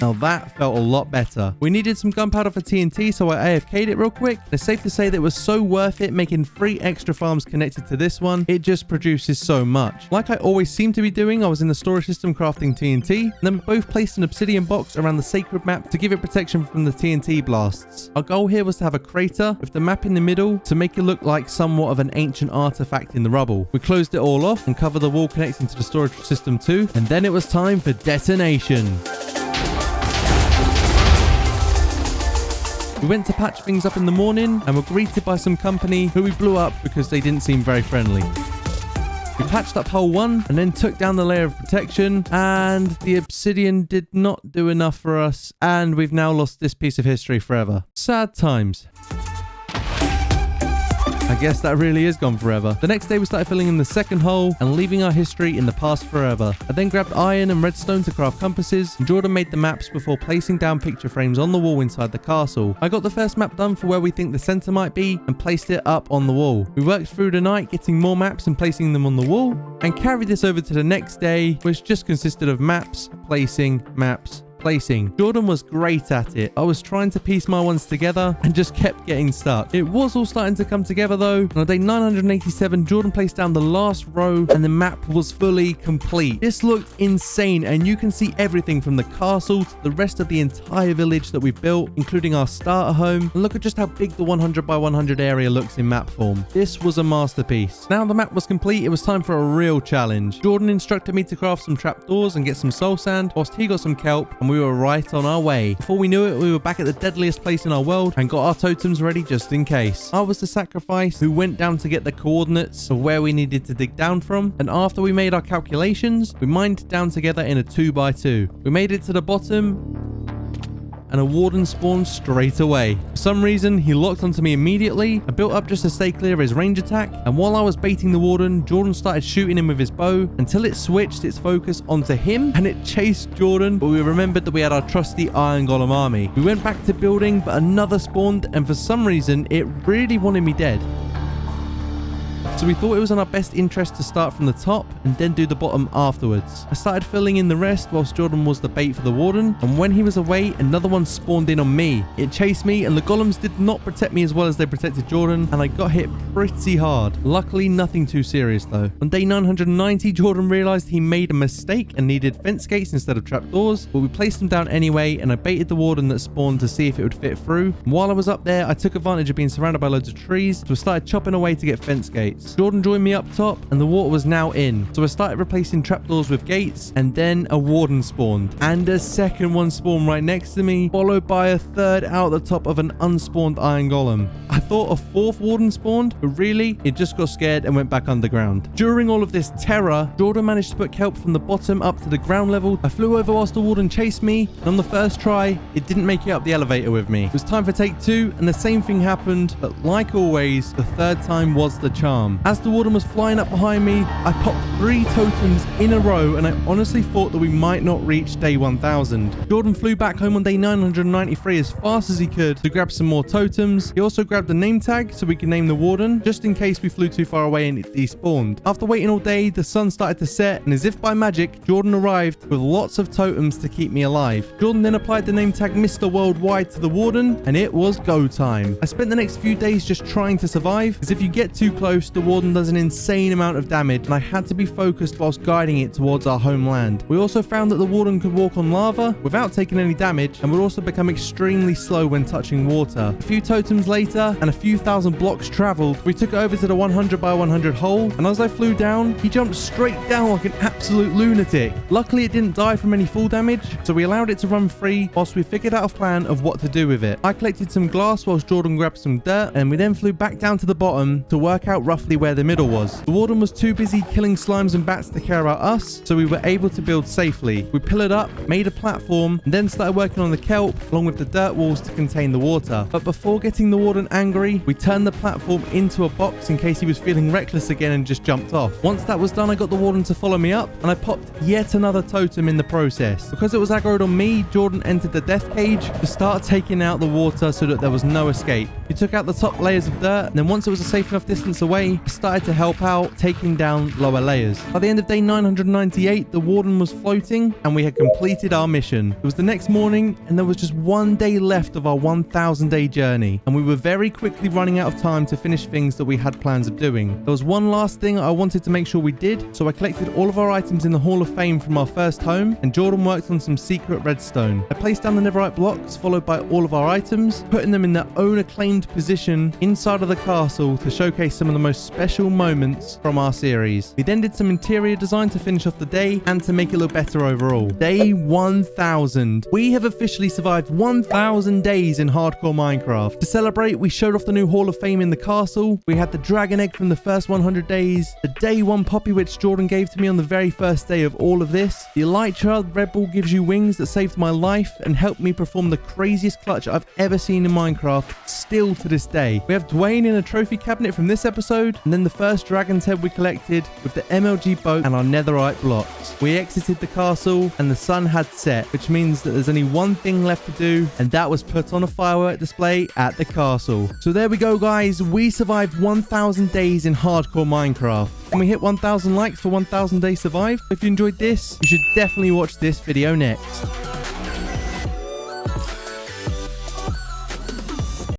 Now that felt a lot better. We needed some gunpowder for TNT, so I AFK'd it real quick. It's safe to say that it was so worth it making 3 extra farms connected to this one. It just produces so much. Like I always seem to be doing, I was in the storage system crafting TNT, and then we both placed an obsidian box around the sacred map to give it protection from the TNT blasts. Our goal here was to have a crater with the map in the middle to make it look like somewhat of an ancient artifact in the rubble. We closed it all off and covered the wall connecting to the storage system too, and then it was time for detonation. We went to patch things up in the morning and were greeted by some company who we blew up because they didn't seem very friendly. We patched up hole 1 and then took down the layer of protection, and the obsidian did not do enough for us, and we've now lost this piece of history forever. Sad times. I guess that really is gone forever. The next day we started filling in the second hole and leaving our history in the past forever. I then grabbed iron and redstone to craft compasses, and Jordan made the maps before placing down picture frames on the wall inside the castle. I got the first map done for where we think the center might be and placed it up on the wall. We worked through the night getting more maps and placing them on the wall, and carried this over to the next day, which just consisted of maps, placing. Jordan was great at it. I was trying to piece my ones together and just kept getting stuck. It was all starting to come together though. On day 987, Jordan placed down the last row and the map was fully complete. This looked insane, and you can see everything from the castle to the rest of the entire village that we built, including our starter home. And look at just how big the 100 by 100 area looks in map form. This was a masterpiece. Now the map was complete, it was time for a real challenge. Jordan instructed me to craft some trapdoors and get some soul sand, whilst he got some kelp, and we were right on our way. Before we knew it, we were back at the deadliest place in our world and got our totems ready just in case. I was the sacrifice who went down to get the coordinates of where we needed to dig down from, and after we made our calculations, we mined down together in a 2x2. We made it to the bottom, and a warden spawned straight away. For some reason, he locked onto me immediately. I built up just to stay clear of his range attack, and while I was baiting the warden, Jordan started shooting him with his bow until it switched its focus onto him and it chased Jordan, but we remembered that we had our trusty Iron Golem army. We went back to building, but another spawned, and for some reason, it really wanted me dead. So we thought it was in our best interest to start from the top and then do the bottom afterwards. I started filling in the rest whilst Jordan was the bait for the warden, and when he was away, another one spawned in on me. It chased me, and the golems did not protect me as well as they protected Jordan, and I got hit pretty hard. Luckily, nothing too serious though. On day 990, Jordan realized he made a mistake and needed fence gates instead of trapdoors, but we placed them down anyway, and I baited the warden that spawned to see if it would fit through. And while I was up there, I took advantage of being surrounded by loads of trees, so I started chopping away to get fence gates. Jordan joined me up top, and the water was now in, so I started replacing trapdoors with gates, and then a warden spawned, and a second one spawned right next to me, followed by a third out the top of an unspawned iron golem. I thought a fourth warden spawned, but really, it just got scared and went back underground. During all of this terror, Jordan managed to put kelp from the bottom up to the ground level. I flew over whilst the warden chased me, and on the first try, it didn't make it up the elevator with me. It was time for take 2, and the same thing happened, but like always, the third time was the charm. As the warden was flying up behind me, I popped 3 totems in a row, and I honestly thought that we might not reach day 1000. Jordan flew back home on day 993 as fast as he could to grab some more totems. He also grabbed the name tag so we could name the warden, just in case we flew too far away and it despawned. After waiting all day, the sun started to set, and as if by magic, Jordan arrived with lots of totems to keep me alive. Jordan then applied the name tag Mr. Worldwide to the warden, and it was go time. I spent the next few days just trying to survive, as if you get too close, the warden does an insane amount of damage, and I had to be focused whilst guiding it towards our homeland. We also found that the warden could walk on lava without taking any damage, and would also become extremely slow when touching water. A few totems later, and a few thousand blocks traveled, we took it over to the 100 by 100 hole, and as I flew down, he jumped straight down like an absolute lunatic. Luckily, it didn't die from any fall damage, so we allowed it to run free whilst we figured out a plan of what to do with it. I collected some glass whilst Jordan grabbed some dirt, and we then flew back down to the bottom to work out roughly where the middle was. The warden was too busy killing slimes and bats to care about us, so we were able to build safely. We pillared up, made a platform, and then started working on the kelp along with the dirt walls to contain the water. But before getting the warden angry, we turned the platform into a box in case he was feeling reckless again and just jumped off. Once that was done, I got the warden to follow me up, and I popped yet another totem in the process. Because it was aggroed on me, Jordan entered the death cage to start taking out the water so that there was no escape. He took out the top layers of dirt, and then once it was a safe enough distance away, he started to help out, taking down lower layers. By the end of day 998, the warden was floating, and we had completed our mission. It was the next morning, and there was just one day left of our 1,000-day journey, and we were very quickly running out of time to finish things that we had plans of doing. There was one last thing I wanted to make sure we did, so I collected all of our items in the Hall of Fame from our first home, and Jordan worked on some secret redstone. I placed down the netherite blocks, followed by all of our items, putting them in their own acclaimed position inside of the castle to showcase some of the most special moments from our series. We then did some interior design to finish off the day and to make it look better overall. Day 1000. We have officially survived 1,000 days in hardcore Minecraft. To celebrate, we showed off the new Hall of Fame in the castle. We had the dragon egg from the first 100 days, the day 1 poppy which Jordan gave to me on the very first day of all of this. The Elytra Red Bull gives you wings that saved my life and helped me perform the craziest clutch I've ever seen in Minecraft, still to this day. We have Dwayne in a trophy cabinet from this episode, and then the first dragon's head we collected with the MLG boat and our netherite blocks. We exited the castle and the sun had set, which means that there's only one thing left to do, and that was put on a firework display at the castle. So there we go, guys. We survived 1,000 days in hardcore Minecraft. And we hit 1,000 likes for 1,000 days survived. If you enjoyed this, you should definitely watch this video next.